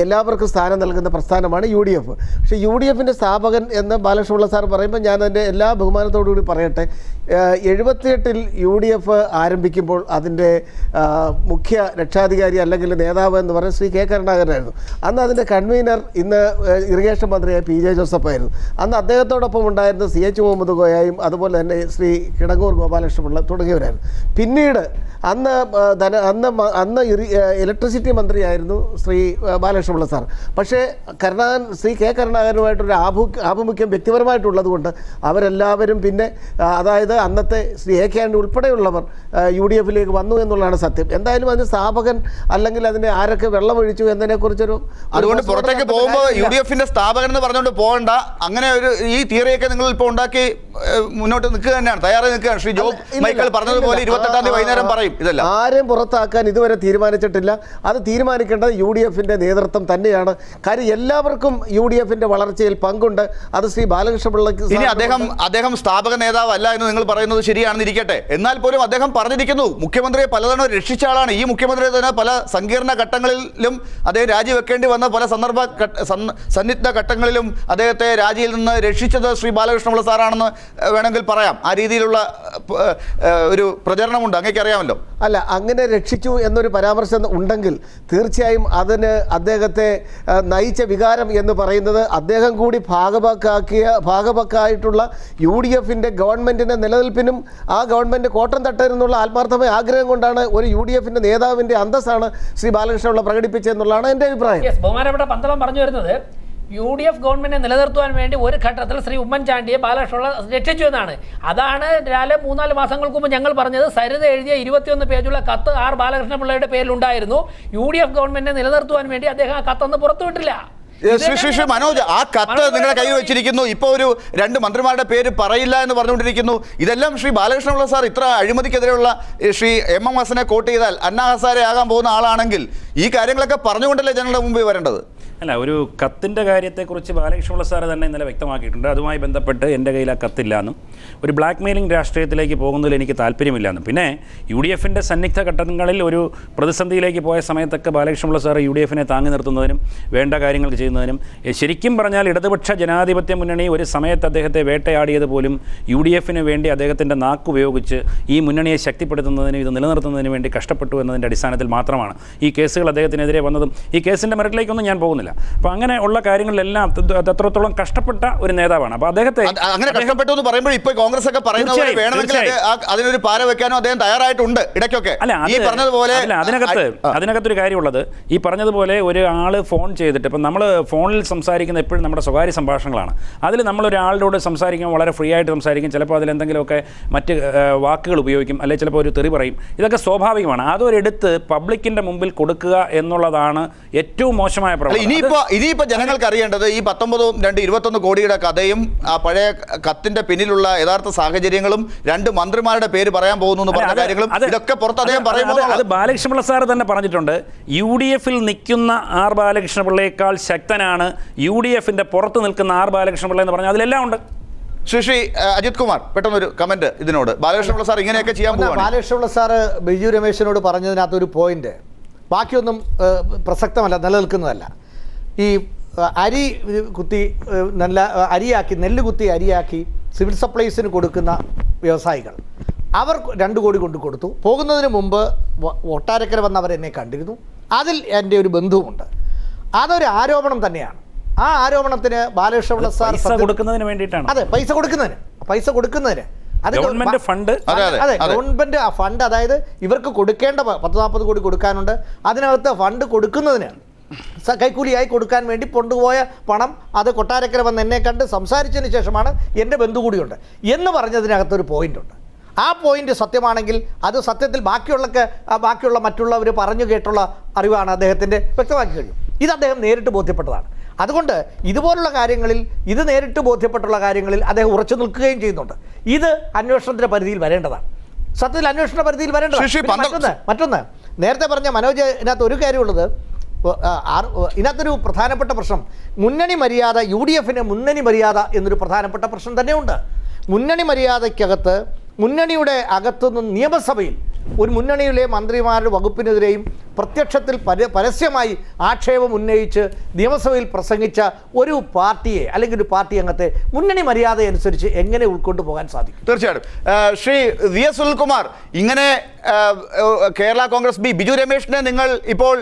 എല്ലാവർക്കും സ്ഥാനം നൽകുന്ന പ്രസ്ഥാനമാണ് UDF. പക്ഷേ UDFിൻ്റെ സ്ഥാപകൻ എന്ന് ബാലകൃഷ്ണപിള്ള സാർ പറയുമ്പോൾ ഞാൻ അതിൻ്റെ എല്ലാ ബഹുമാനത്തോടുകൂടി പറയട്ടെ, 78-ൽ UDF ആരംഭിക്കുമ്പോൾ അതിൻ്റെ മുഖ്യ രക്ഷാധികാരി അല്ലെങ്കിൽ നേതാവ് എന്ന് പറയുന്നത് ശ്രീ K. കരുണാകരനായിരുന്നു. അന്ന് അതിൻ്റെ കൺവീനർ ഇന്ന് ഇറിഗേഷൻ മന്ത്രിയായ PJ ജോസഫായിരുന്നു. അന്ന് അദ്ദേഹത്തോടൊപ്പം ഉണ്ടായിരുന്ന CH മുഹമ്മദ് കോയായും അതുപോലെ തന്നെ ശ്രീ കിടങ്ങൂർ ഗോപാലകൃഷ്ണപിള്ള തുടങ്ങിയവരായിരുന്നു. പിന്നീട് അന്ന് ഇലക്ട്രിസിറ്റി മന്ത്രിയായിരുന്നു ശ്രീ ബാലകൃഷ്ണപിള്ള സാർ. പക്ഷേ ശ്രീ K. കരുണാകരനുമായിട്ടൊരു ആഭിമുഖ്യം വ്യക്തിപരമായിട്ടുള്ളത് കൊണ്ട് അവരെല്ലാവരും പിന്നെ, അതായത് അന്നത്തെ ശ്രീ AK ആന്റണി ഉൾപ്പെടെയുള്ളവർ UDFിലേക്ക് വന്നു എന്നുള്ളതാണ് സത്യം. എന്തായാലും അതിന് സ്ഥാപകൻ അല്ലെങ്കിൽ അതിനെ ആരൊക്കെ വെള്ളമൊഴിച്ചു എന്നതിനെക്കുറിച്ചൊരു, അതുകൊണ്ട് പുറത്തേക്ക് പോകുമ്പോൾ UDFിന്റെ സ്ഥാപകൻ എന്ന് പറഞ്ഞുകൊണ്ട് പോകണ്ട. അങ്ങനെ ഒരു ഈ തിയറിയൊക്കെ നിങ്ങൾ ഇപ്പോൾ ഉണ്ടാക്കി മുന്നോട്ട് നിൽക്കുക തന്നെയാണ്, തയ്യാറായി നിൽക്കുകയാണ്. ശ്രീ ജോബ് മൈക്കിൾ പറഞ്ഞതുപോലെ 28-ാം തീയതി വൈകുന്നേരം പറയും. ഇതല്ല, ആരെയും പുറത്താക്കാൻ ഇതുവരെ തീരുമാനിച്ചിട്ടില്ല. അത് തീരുമാനിക്കേണ്ടത് UDFിന്റെ നേതൃത്വം തന്നെയാണ്. കാര്യം എല്ലാവർക്കും UDFിന്റെ വളർച്ചയിൽ പങ്കുണ്ട്. അത് ശ്രീ ബാലകൃഷ്ണപിള്ളക്ക്. ഇനി അദ്ദേഹം സ്ഥാപക നേതാവ് അല്ല എന്ന് നിങ്ങൾ പറയുന്നത് ശരിയാണെന്ന് ഇരിക്കട്ടെ, എന്നാൽ പോലും അദ്ദേഹം പറഞ്ഞിരിക്കുന്നു മുഖ്യമന്ത്രിയെ പലതവണ രക്ഷിച്ച ആളാണ്. ഈ മുഖ്യമന്ത്രിയെ തന്നെ പല സങ്കീർണ ഘട്ടങ്ങളിലും അദ്ദേഹം രാജിവെക്കേണ്ടി വന്ന പല സന്നിഗ്ധ ഘട്ടങ്ങളിലും അദ്ദേഹത്തെ രാജിയിൽ നിന്ന് രക്ഷിച്ചത് ശ്രീ ബാലകൃഷ്ണപിള്ള സാറാണെന്ന് വേണമെങ്കിൽ പറയാം. ആ രീതിയിലുള്ള ഒരു പ്രചരണമുണ്ട്, അങ്ങേക്ക് അറിയാമല്ലോ. അല്ല, അങ്ങനെ രക്ഷിച്ചു എന്നൊരു പരാമർശം ഉണ്ടെങ്കിൽ തീർച്ചയായും അതിന് അദ്ദേഹത്തെ നയിച്ച വികാരം എന്ന് പറയുന്നത് അദ്ദേഹം കൂടി ഭാഗപക്കായിട്ടുള്ള UDFിൻ്റെ ഗവൺമെൻറ്റിൻ്റെ നിലനിൽപ്പിനും ആ ഗവൺമെൻറ് കോട്ടം തട്ടരുന്നുള്ള ആത്മാർത്ഥമായ ആഗ്രഹം കൊണ്ടാണ് ഒരു UDFിൻ്റെ നേതാവിൻ്റെ അന്തസ്സാണ് ശ്രീ ബാലകൃഷ്ണപിള്ള പ്രകടിപ്പിച്ചതെന്നുള്ളതാണ് എൻ്റെ അഭിപ്രായം. ബഹുമാനപ്പെട്ട പന്തളം പറഞ്ഞു വരുന്നത് UDF ഗവൺമെന്റിനെ നിലനിർത്തുവാൻ വേണ്ടി ഒരു ഘട്ടത്തിൽ ശ്രീ ഉമ്മൻചാണ്ടിയെ ബാലകൃഷ്ണപിള്ള രക്ഷിച്ചു എന്നാണ്. അതാണ് 3-4 മാസങ്ങൾക്ക് മുമ്പ് ഞങ്ങൾ പറഞ്ഞത്. സരിത എഴുതിയ 21 പേജുള്ള കത്ത് ബാലകൃഷ്ണപിള്ളയുടെ പേരിലുണ്ടായിരുന്നു. UDF ഗവൺമെന്റിനെ നിലനിർത്തുവാൻ വേണ്ടി അദ്ദേഹം ആ കത്തൊന്ന് പുറത്തുവിട്ടില്ല. മനോജ്, ആ കത്ത് നിങ്ങളുടെ കയ്യിൽ വെച്ചിരിക്കുന്നു. ഇപ്പോൾ ഒരു 2 മന്ത്രിമാരുടെ പേര് പറയില്ല എന്ന് പറഞ്ഞുകൊണ്ടിരിക്കുന്നു. ഇതെല്ലാം ശ്രീ ബാലകൃഷ്ണപിള്ള സാർ ഇത്ര അഴിമതിക്കെതിരെയുള്ള ശ്രീ MM ഹസനെ കോട്ട് ചെയ്താൽ അന്നാ ഹസാരെ ആകാൻ പോകുന്ന ആളാണെങ്കിൽ ഈ കാര്യങ്ങളൊക്കെ പറഞ്ഞുകൊണ്ടല്ലേ ജനങ്ങളുടെ മുമ്പിൽ വരേണ്ടത്? അല്ല, ഒരു കത്തിൻ്റെ കാര്യത്തെക്കുറിച്ച് ബാലകൃഷ്ണപിള്ള സാറ് തന്നെ ഇന്നലെ വ്യക്തമാക്കിയിട്ടുണ്ട്. അതുമായി ബന്ധപ്പെട്ട് എൻ്റെ കയ്യിൽ ആ കത്തില്ലാന്നും ഒരു ബ്ലാക്ക് മെയിലിംഗ് രാഷ്ട്രീയത്തിലേക്ക് പോകുന്നതിൽ എനിക്ക് താല്പര്യമില്ലാന്നും, പിന്നെ UDFിൻ്റെ സന്നിഗ്ധ ഘട്ടങ്ങളിൽ ഒരു പ്രതിസന്ധിയിലേക്ക് പോയ സമയത്തൊക്കെ ബാലകൃഷ്ണപിള്ള സാറ് UDFിനെ താങ്ങി നിർത്തുന്നതിനും വേണ്ട കാര്യങ്ങൾ ചെയ്യുന്നതിനും, ശരിക്കും പറഞ്ഞാൽ ഇടതുപക്ഷ ജനാധിപത്യ മുന്നണി ഒരു സമയത്ത് അദ്ദേഹത്തെ വേട്ടയാടിയത് പോലും UDFിന് വേണ്ടി അദ്ദേഹത്തിൻ്റെ നാക്കുപയോഗിച്ച് ഈ മുന്നണിയെ ശക്തിപ്പെടുത്തുന്നതിനും ഇത് നിലനിർത്തുന്നതിന് വേണ്ടി കഷ്ടപ്പെട്ടു എന്നതിൻ്റെ അടിസ്ഥാനത്തിൽ മാത്രമാണ് ഈ കേസുകൾ അദ്ദേഹത്തിനെതിരെ വന്നതും. ഈ കേസിൻ്റെ മെറിറ്റിലേക്കൊന്നും ഞാൻ പോകുന്നില്ല. മനസ്സിലാവുന്നില്ല. അപ്പോൾ അങ്ങനെയുള്ള കാര്യങ്ങളിലെല്ലാം അത്രത്തോളം കഷ്ടപ്പെട്ട ഒരു നേതാവാണ്. അപ്പോൾ അദ്ദേഹത്തെ അങ്ങനെ കഷ്ടപ്പെട്ടു എന്ന് പറയുമ്പോൾ ഇപ്പോൾ കോൺഗ്രസ് ഒക്കെ പറയുന്നത് വേണമെങ്കിൽ അതിനൊരു പാര വെക്കാനോ അദ്ദേഹം തയ്യാറായിട്ടുണ്ട് ഇടയ്ക്കൊക്കെ. ഈ പറഞ്ഞതുപോലെ അതിനകത്തൊരു കാര്യമുള്ളത്, ഈ പറഞ്ഞതുപോലെ ഒരു ആള് ഫോൺ ചെയ്തിട്ട്, ഇപ്പം നമ്മൾ ഫോണിൽ സംസാരിക്കുന്ന എപ്പോഴും നമ്മുടെ സ്വകാര്യ സംഭാഷണങ്ങളാണ്. അതിൽ നമ്മളൊരാളോട് സംസാരിക്കുമ്പോൾ വളരെ ഫ്രീ ആയിട്ട് സംസാരിക്കും. ചിലപ്പോൾ അതിലെന്തെങ്കിലുമൊക്കെ മറ്റ് വാക്കുകൾ ഉപയോഗിക്കും, അല്ലെങ്കിൽ ചിലപ്പോൾ ഒരു തെറി പറയും. ഇതൊക്കെ സ്വാഭാവികമാണ്. അതൊരെടുത്ത് പബ്ലിക്കിന്റെ മുമ്പിൽ കൊടുക്കുക എന്നുള്ളതാണ് ഏറ്റവും മോശമായ പ്രവണത. ഇനിയിപ്പോ ജനങ്ങൾക്ക് അറിയേണ്ടത് ഈ 19-21 കോടിയുടെ കഥയും ആ പഴയ കത്തിന്റെ പിന്നിലുള്ള യഥാർത്ഥ സാഹചര്യങ്ങളും 2 മന്ത്രിമാരുടെ പേര് പറയാൻ പോകുന്നു പറഞ്ഞ കാര്യങ്ങളും ഇതൊക്കെ പുറത്ത് അദ്ദേഹം പറയുമ്പോൾ അത് ബാലകൃഷ്ണപിള്ള സാർ തന്നെ പറഞ്ഞിട്ടുണ്ട്. UDF-ൽ നിൽക്കുന്ന ആർ ബാലകൃഷ്ണപിള്ളയേക്കാൾ ശക്തനാണ് UDF-ന്റെ പുറത്ത് നിൽക്കുന്ന ആർ ബാലകൃഷ്ണപിള്ള എന്ന് പറഞ്ഞാൽ അതിലെല്ലാം ഉണ്ട്. ശ്രീ അജിത് കുമാർ പെട്ടെന്നൊരു കമന്റ് ഇതിനോട്. ബാലകൃഷ്ണപിള്ള സാർ ഇങ്ങനെയൊക്കെ ചെയ്യാൻ പോകുന്നു. ബാലകൃഷ്ണപിള്ള സാറ് ബിജു രമേശിനോട് പറഞ്ഞതിനകത്തൊരു പോയിന്റ്, ബാക്കിയൊന്നും പ്രസക്തമല്ല, നിലനിൽക്കുന്നതല്ല. ഈ അരി കുത്തി നെല്ല് കുത്തി അരിയാക്കി സിവിൽ സപ്ലൈസിന് കൊടുക്കുന്ന വ്യവസായികൾ, അവർ 2 കോടി കൊണ്ട് കൊടുത്തു. പോകുന്നതിന് മുമ്പ് ഒട്ടാരക്കര വന്ന് അവരെന്നെ കണ്ടിരുന്നു. അതിൽ എൻ്റെ ഒരു ബന്ധുവുമുണ്ട്. അതൊരു ആരോപണം തന്നെയാണ്. ആ ആരോപണത്തിന് ബാലകൃഷ്ണപിള്ള സാർ കൊടുക്കുന്നതിന് വേണ്ടിയിട്ടാണ്. അതെ, പൈസ കൊടുക്കുന്നതിന് അത് ഗവൺമെന്റ് ഫണ്ട്. അതെ, ഗവൺമെന്റ് ആ ഫണ്ട്, അതായത് ഇവർക്ക് കൊടുക്കേണ്ട 10-40 കോടി കൊടുക്കാനുണ്ട്. അതിനകത്ത് ഫണ്ട് കൊടുക്കുന്നതിന് കൈക്കൂലിയായി കൊടുക്കാൻ വേണ്ടി കൊണ്ടുപോയ പണം അത് കൊട്ടാരക്കര വന്ന് എന്നെ കണ്ട് സംസാരിച്ചതിന് ശേഷമാണ് എൻ്റെ ബന്ധു കൂടിയുണ്ട് എന്ന് പറഞ്ഞതിനകത്തൊരു പോയിന്റ് ഉണ്ട്. ആ പോയിന്റ് സത്യമാണെങ്കിൽ അത് സത്യത്തിൽ ബാക്കിയുള്ള മറ്റുള്ളവർ പറഞ്ഞു കേട്ടുള്ള അറിവാണ് അദ്ദേഹത്തിൻ്റെ, വ്യക്തമാക്കി കഴിയും. ഇത് അദ്ദേഹം നേരിട്ട് ബോധ്യപ്പെട്ടതാണ്. അതുകൊണ്ട് ഇതുപോലുള്ള കാര്യങ്ങളിൽ, ഇത് നേരിട്ട് ബോധ്യപ്പെട്ടുള്ള കാര്യങ്ങളിൽ അദ്ദേഹം ഉറച്ചു നിൽക്കുകയും ചെയ്യുന്നുണ്ട്. ഇത് അന്വേഷണത്തിൻ്റെ പരിധിയിൽ വരേണ്ടതാണ്. സത്യത്തിൽ അന്വേഷണ പരിധിയിൽ വരേണ്ടതാണ്. മറ്റൊന്ന് നേരത്തെ പറഞ്ഞ മനോജ്, ഇതിനകത്ത് ഒരു കാര്യമുള്ളത്, ഇതിനകത്തൊരു പ്രധാനപ്പെട്ട പ്രശ്നം, മുന്നണി മര്യാദ, UDF-ന് മുന്നണി മര്യാദ എന്നൊരു പ്രധാനപ്പെട്ട പ്രശ്നം തന്നെയുണ്ട്. മുന്നണി മര്യാദയ്ക്കകത്ത്, മുന്നണിയുടെ അകത്തുനിന്ന് നിയമസഭയിൽ ഒരു മുന്നണിയിലെ മന്ത്രിമാരുടെ വകുപ്പിനെതിരെയും പ്രത്യക്ഷത്തിൽ പരസ്യമായി ആക്ഷേപം ഉന്നയിച്ച് നിയമസഭയിൽ പ്രസംഗിച്ച ഒരു പാർട്ടിയെ അല്ലെങ്കിൽ ഒരു പാർട്ടി അംഗത്തെ മുന്നണി മര്യാദ അനുസരിച്ച് എങ്ങനെ ഉൾക്കൊണ്ടു പോകാൻ സാധിക്കും? തീർച്ചയായിട്ടും. ശ്രീ VS സുനിൽകുമാർ, ഇങ്ങനെ കേരള കോൺഗ്രസ് ബിജു രമേശിനെ നിങ്ങൾ ഇപ്പോൾ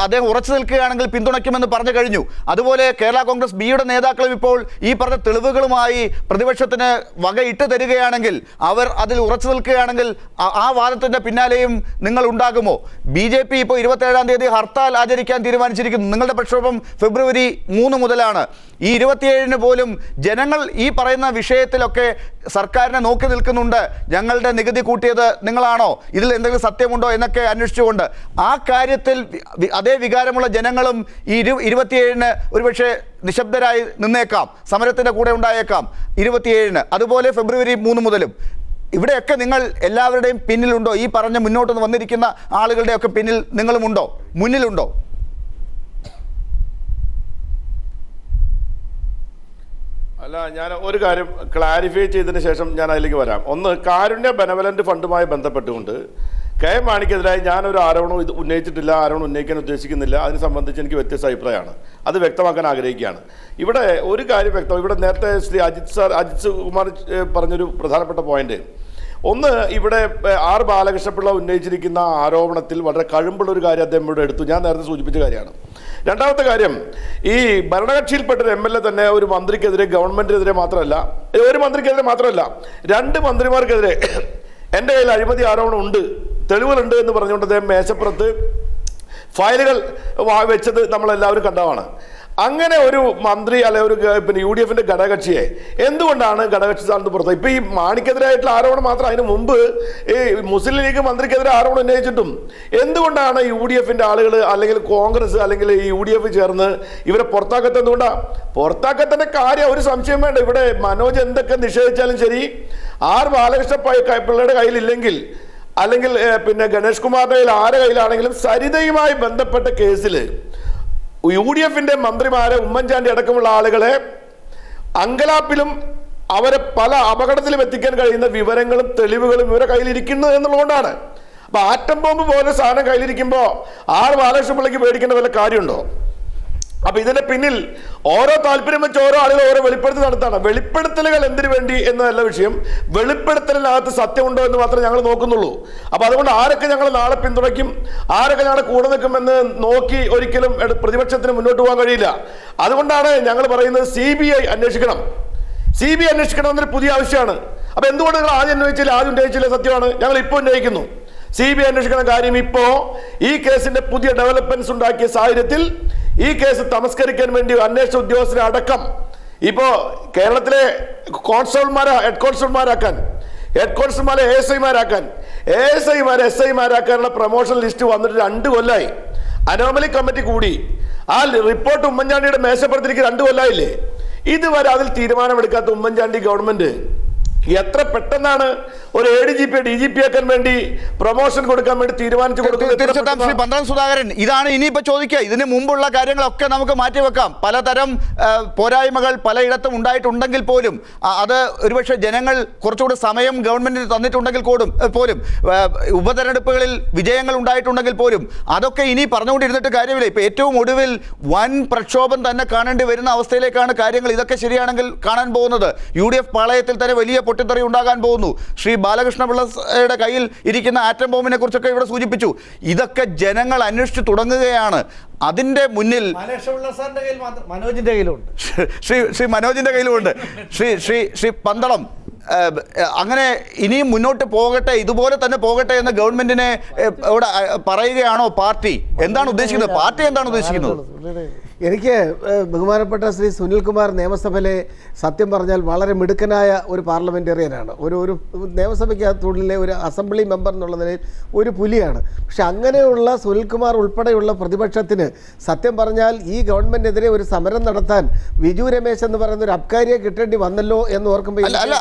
അദ്ദേഹം ഉറച്ചു നിൽക്കുകയാണെങ്കിൽ പിന്തുണയ്ക്കുമെന്ന് പറഞ്ഞു കഴിഞ്ഞു. അതുപോലെ കേരള കോൺഗ്രസ് ബിയുടെ നേതാക്കളും ഇപ്പോൾ ഈ പറഞ്ഞ തെളിവുകളുമായി പ്രതിപക്ഷത്തിന് വകയിട്ട് തരികയാണെങ്കിൽ, അവർ അതിൽ ഉറച്ചു നിൽക്കുകയാണെങ്കിൽ ആ വാദത്തിന്റെ പിന്നാലെയും നിങ്ങൾ ഉണ്ടാകുമോ? BJP ഇപ്പോൾ 27-ാം തീയതി ഹർത്താൽ ആചരിക്കാൻ തീരുമാനിച്ചിരിക്കുന്നു. നിങ്ങളുടെ പ്രക്ഷോഭം ഫെബ്രുവരി 3 മുതലാണ്. ഈ 27-ന് പോലും ജനങ്ങൾ ഈ പറയുന്ന വിഷയത്തിലൊക്കെ സർക്കാരിനെ നോക്കി നിൽക്കുന്നുണ്ട്. ഞങ്ങളുടെ നികുതി കൂട്ടിയത് നിങ്ങളാണോ, ഇതിൽ എന്തെങ്കിലും സത്യമുണ്ടോ എന്നൊക്കെ അന്വേഷിച്ചുകൊണ്ട് ആ കാര്യത്തിൽ അതേ വികാരമുള്ള ജനങ്ങളും ഈ 27-ന് ഒരുപക്ഷെ നിശബ്ദരായി നിന്നേക്കാം, സമരത്തിൻ്റെ കൂടെ ഉണ്ടായേക്കാം 27-ന്. അതുപോലെ ഫെബ്രുവരി 3 മുതലും ഇവിടെയൊക്കെ നിങ്ങൾ എല്ലാവരുടെയും പിന്നിലുണ്ടോ? ഈ പറഞ്ഞ മുന്നോട്ട് വന്നിരിക്കുന്ന ആളുകളുടെയൊക്കെ പിന്നിൽ നിങ്ങളുമുണ്ടോ, മുന്നിലുണ്ടോ? അല്ല, ഞാൻ ഒരു കാര്യം ക്ലാരിഫൈ ചെയ്തതിന് ശേഷം ഞാൻ അതിലേക്ക് വരാം. ഒന്ന്, കാരുണ്യ ബെനവലന്റ് ഫണ്ടുമായി ബന്ധപ്പെട്ടുകൊണ്ട് KM മാണിക്കെതിരായി ഞാനൊരു ആരോപണം ഉന്നയിച്ചിട്ടില്ല, ആരോപണം ഉന്നയിക്കാൻ ഉദ്ദേശിക്കുന്നില്ല. അതിനെ സംബന്ധിച്ച് എനിക്ക് വ്യത്യസ്ത അഭിപ്രായമാണ്. അത് വ്യക്തമാക്കാൻ ആഗ്രഹിക്കുകയാണ്. ഇവിടെ ഒരു കാര്യം വ്യക്തം, ഇവിടെ നേരത്തെ ശ്രീ അജിത് കുമാർ പറഞ്ഞൊരു പ്രധാനപ്പെട്ട പോയിന്റ്, ഒന്ന്, ഇവിടെ ആർ ബാലകൃഷ്ണപിള്ള ഉന്നയിച്ചിരിക്കുന്ന ആരോപണത്തിൽ വളരെ കഴമ്പുള്ളൊരു കാര്യം അദ്ദേഹം ഇവിടെ എടുത്തു. ഞാൻ നേരത്തെ സൂചിപ്പിച്ച കാര്യമാണ്. രണ്ടാമത്തെ കാര്യം, ഈ ഭരണകക്ഷിയിൽപ്പെട്ടൊരു MLA തന്നെ ഒരു മന്ത്രിക്കെതിരെ, ഗവൺമെന്റിനെതിരെ മാത്രമല്ല, ഒരു മന്ത്രിക്കെതിരെ മാത്രമല്ല, 2 മന്ത്രിമാർക്കെതിരെ എൻ്റെ കയ്യിൽ അഴിമതി ആരോപണം ഉണ്ട്, തെളിവുകളുണ്ട് എന്ന് പറഞ്ഞുകൊണ്ട് അദ്ദേഹം മേശപ്പുറത്ത് ഫയലുകൾ വെച്ചത് നമ്മളെല്ലാവരും കണ്ടതാണ്. അങ്ങനെ ഒരു മന്ത്രി അല്ലെ ഒരു UDF-ന്റെ ഘടകകക്ഷിയെ എന്തുകൊണ്ടാണ് ഘടകകക്ഷി സ്ഥാനത്ത് പുറത്ത്? ഇപ്പൊ ഈ മാണിക്കെതിരായിട്ടുള്ള ആരോപണം മാത്രം, അതിന് മുമ്പ് ഈ മുസ്ലിം ലീഗ് മന്ത്രിക്കെതിരെ ആരോപണം ഉന്നയിച്ചിട്ടും എന്തുകൊണ്ടാണ് UDF-ന്റെ ആളുകൾ അല്ലെങ്കിൽ കോൺഗ്രസ് അല്ലെങ്കിൽ ഈ UDF ചേർന്ന് ഇവരെ പുറത്താക്കത്ത്? എന്തുകൊണ്ടാണ് പുറത്താക്കത്തിന്റെ കാര്യം? ഒരു സംശയം വേണ്ട. ഇവിടെ മനോജ് എന്തൊക്കെ നിഷേധിച്ചാലും ശരി, ആർ ബാലകൃഷ്ണ പിള്ളയുടെ കയ്യിലില്ലെങ്കിൽ, അല്ലെങ്കിൽ ഗണേഷ് കുമാറിന്റെ കയ്യിൽ, ആരുടെ കയ്യിലാണെങ്കിലും, സരിതയുമായി ബന്ധപ്പെട്ട കേസിൽ UDF-ന്റെ മന്ത്രിമാരെ, ഉമ്മൻചാണ്ടി അടക്കമുള്ള ആളുകളെ അങ്കലാപ്പിലും അവരെ പല അപകടത്തിലും എത്തിക്കാൻ കഴിയുന്ന വിവരങ്ങളും തെളിവുകളും ഇവരുടെ കയ്യിലിരിക്കുന്നു എന്നുള്ളതുകൊണ്ടാണ്. അപ്പൊ ആറ്റം ബോംബ് പോലെ സാധനം കയ്യിലിരിക്കുമ്പോൾ ആർ ബാലകൃഷ്ണപിള്ളയ്ക്ക് പേടിക്കേണ്ട വല്ല കാര്യമുണ്ടോ? അപ്പൊ ഇതിന്റെ പിന്നിൽ ഓരോ താല്പര്യം വെച്ച് ഓരോ ആളുകൾ ഓരോ വെളിപ്പെടുത്തൽ നടത്താണ്. വെളിപ്പെടുത്തലുകൾ എന്തിനു വേണ്ടി എന്നതല്ല വിഷയം, വെളിപ്പെടുത്തലിനകത്ത് സത്യമുണ്ടോ എന്ന് മാത്രമേ ഞങ്ങൾ നോക്കുന്നുള്ളൂ. അപ്പൊ അതുകൊണ്ട് ആരൊക്കെ ഞങ്ങൾ നാളെ പിന്തുണയ്ക്കും, ആരൊക്കെ ഞങ്ങളെ കൂടെ നിൽക്കുമെന്ന് നോക്കി ഒരിക്കലും പ്രതിപക്ഷത്തിന് മുന്നോട്ട് പോകാൻ കഴിയില്ല. അതുകൊണ്ടാണ് ഞങ്ങൾ പറയുന്നത് CBI അന്വേഷിക്കണം. CBI അന്വേഷിക്കണം എന്നൊരു പുതിയ ആവശ്യമാണ്. അപ്പൊ എന്തുകൊണ്ട് നിങ്ങൾ ആദ്യം ഉന്നയിച്ചില്ല, ആദ്യം ഉന്നയിച്ചില്ല? സത്യമാണ്, ഞങ്ങൾ ഇപ്പോൾ ഉന്നയിക്കുന്നു. CBI അന്വേഷിക്കുന്ന കാര്യം ഇപ്പോ ഈ കേസിന്റെ പുതിയ ഡെവലപ്മെന്റ്സ് ഉണ്ടാക്കിയ സാഹചര്യത്തിൽ ഈ കേസ് തമസ്കരിക്കാൻ വേണ്ടി അന്വേഷണ ഉദ്യോഗസ്ഥരെ അടക്കം ഇപ്പോ കേരളത്തിലെ കോൺസ്റ്റബിൾമാരെ ഹെഡ് കോൺസ്റ്റബിൾമാരാക്കാൻ, ഹെഡ് കോൺസ്റ്റബിൾമാരെ ASIമാരാക്കാൻ, ASIമാരെ SIമാരാക്കാനുള്ള പ്രൊമോഷൻ ലിസ്റ്റ് വന്നിട്ട് 2 കൊല്ലമായി. അനോമലി കമ്മിറ്റി കൂടി ആ റിപ്പോർട്ട് ഉമ്മൻചാണ്ടിയുടെ മേശപ്പുറത്തിരിക്ക് 2 കൊല്ലമായില്ലേ? ഇതുവരെ അതിൽ തീരുമാനമെടുക്കാത്ത ഉമ്മൻചാണ്ടി ഗവൺമെന്റ് എത്ര പെട്ടെന്നാണ് ഒരു ADGP DGP ആക്കാൻ വേണ്ടി പ്രൊമോഷൻ കൊടുക്കാൻ വേണ്ടി തീരുമാനിച്ചു കൊടുക്കുന്നത്? പന്തളം സുധാകരൻ, ഇതാണ് ഇനിയിപ്പോ ചോദിക്കുക. ഇതിന് മുമ്പുള്ള കാര്യങ്ങളൊക്കെ നമുക്ക് മാറ്റിവെക്കാം. പലതരം പോരായ്മകൾ പലയിടത്തും ഉണ്ടായിട്ടുണ്ടെങ്കിൽ പോലും അത് ഒരുപക്ഷെ ജനങ്ങൾ കുറച്ചുകൂടി സമയം ഗവൺമെന്റിന് തന്നിട്ടുണ്ടെങ്കിൽ പോലും ഉപതെരഞ്ഞെടുപ്പുകളിൽ വിജയങ്ങൾ ഉണ്ടായിട്ടുണ്ടെങ്കിൽ പോലും അതൊക്കെ ഇനി പറഞ്ഞുകൊണ്ടിരുന്നിട്ട് കാര്യമില്ല. ഇപ്പൊ ഏറ്റവും ഒടുവിൽ വൻ പ്രക്ഷോഭം തന്നെ കാണേണ്ടി വരുന്ന അവസ്ഥയിലേക്കാണ് കാര്യങ്ങൾ ഇതൊക്കെ ശരിയാണെങ്കിൽ കാണാൻ പോകുന്നത്. UDF പാളയത്തിൽ തന്നെ വലിയ പൊട്ടിത്തെറി ഉണ്ടാകാൻ പോകുന്നു. ശ്രീ ബാലകൃഷ്ണപിള്ളയുടെ കയ്യിൽ ഇരിക്കുന്ന ആറ്റം ബോംബിനെ കുറിച്ചൊക്കെ ഇവിടെ സൂചിപ്പിച്ചു. ഇതൊക്കെ ജനങ്ങൾ അന്വേഷിച്ചു തുടങ്ങുകയാണ്. അതിന്റെ മുന്നിൽ മനോജിന്റെ കയ്യിലുണ്ട്, ശ്രീ മനോജിന്റെ കയ്യിലുമുണ്ട്. ശ്രീ പന്തളം, അങ്ങനെ ഇനിയും മുന്നോട്ട് പോകട്ടെ, ഇതുപോലെ തന്നെ പോകട്ടെ എന്ന് ഗവൺമെന്റിനെ ഇവിടെ പറയുകയാണോ പാർട്ടി? എന്താണ് ഉദ്ദേശിക്കുന്നത്? പാർട്ടി എന്താണ് ഉദ്ദേശിക്കുന്നത്? എനിക്ക് ബഹുമാനപ്പെട്ട ശ്രീ സുനിൽകുമാർ നിയമസഭയിലെ സത്യം പറഞ്ഞാൽ വളരെ മിടുക്കനായ ഒരു പാർലമെന്റേറിയനാണ്. ഒരു നിയമസഭയ്ക്കകത്തുള്ളിലെ ഒരു അസംബ്ലി മെമ്പർ എന്നുള്ള നിലയിൽ ഒരു പുലിയാണ്. പക്ഷെ അങ്ങനെയുള്ള സുനിൽകുമാർ ഉൾപ്പെടെയുള്ള പ്രതിപക്ഷത്തിന് സത്യം പറഞ്ഞാൽ ഈ ഗവൺമെന്റിനെതിരെ ഒരു സമരം നടത്താൻ വിജു രമേശ് എന്ന് പറയുന്ന ഒരു അബ്കാരിയെ കിട്ടേണ്ടി വന്നല്ലോ എന്ന് ഓർക്കുമ്പോൾ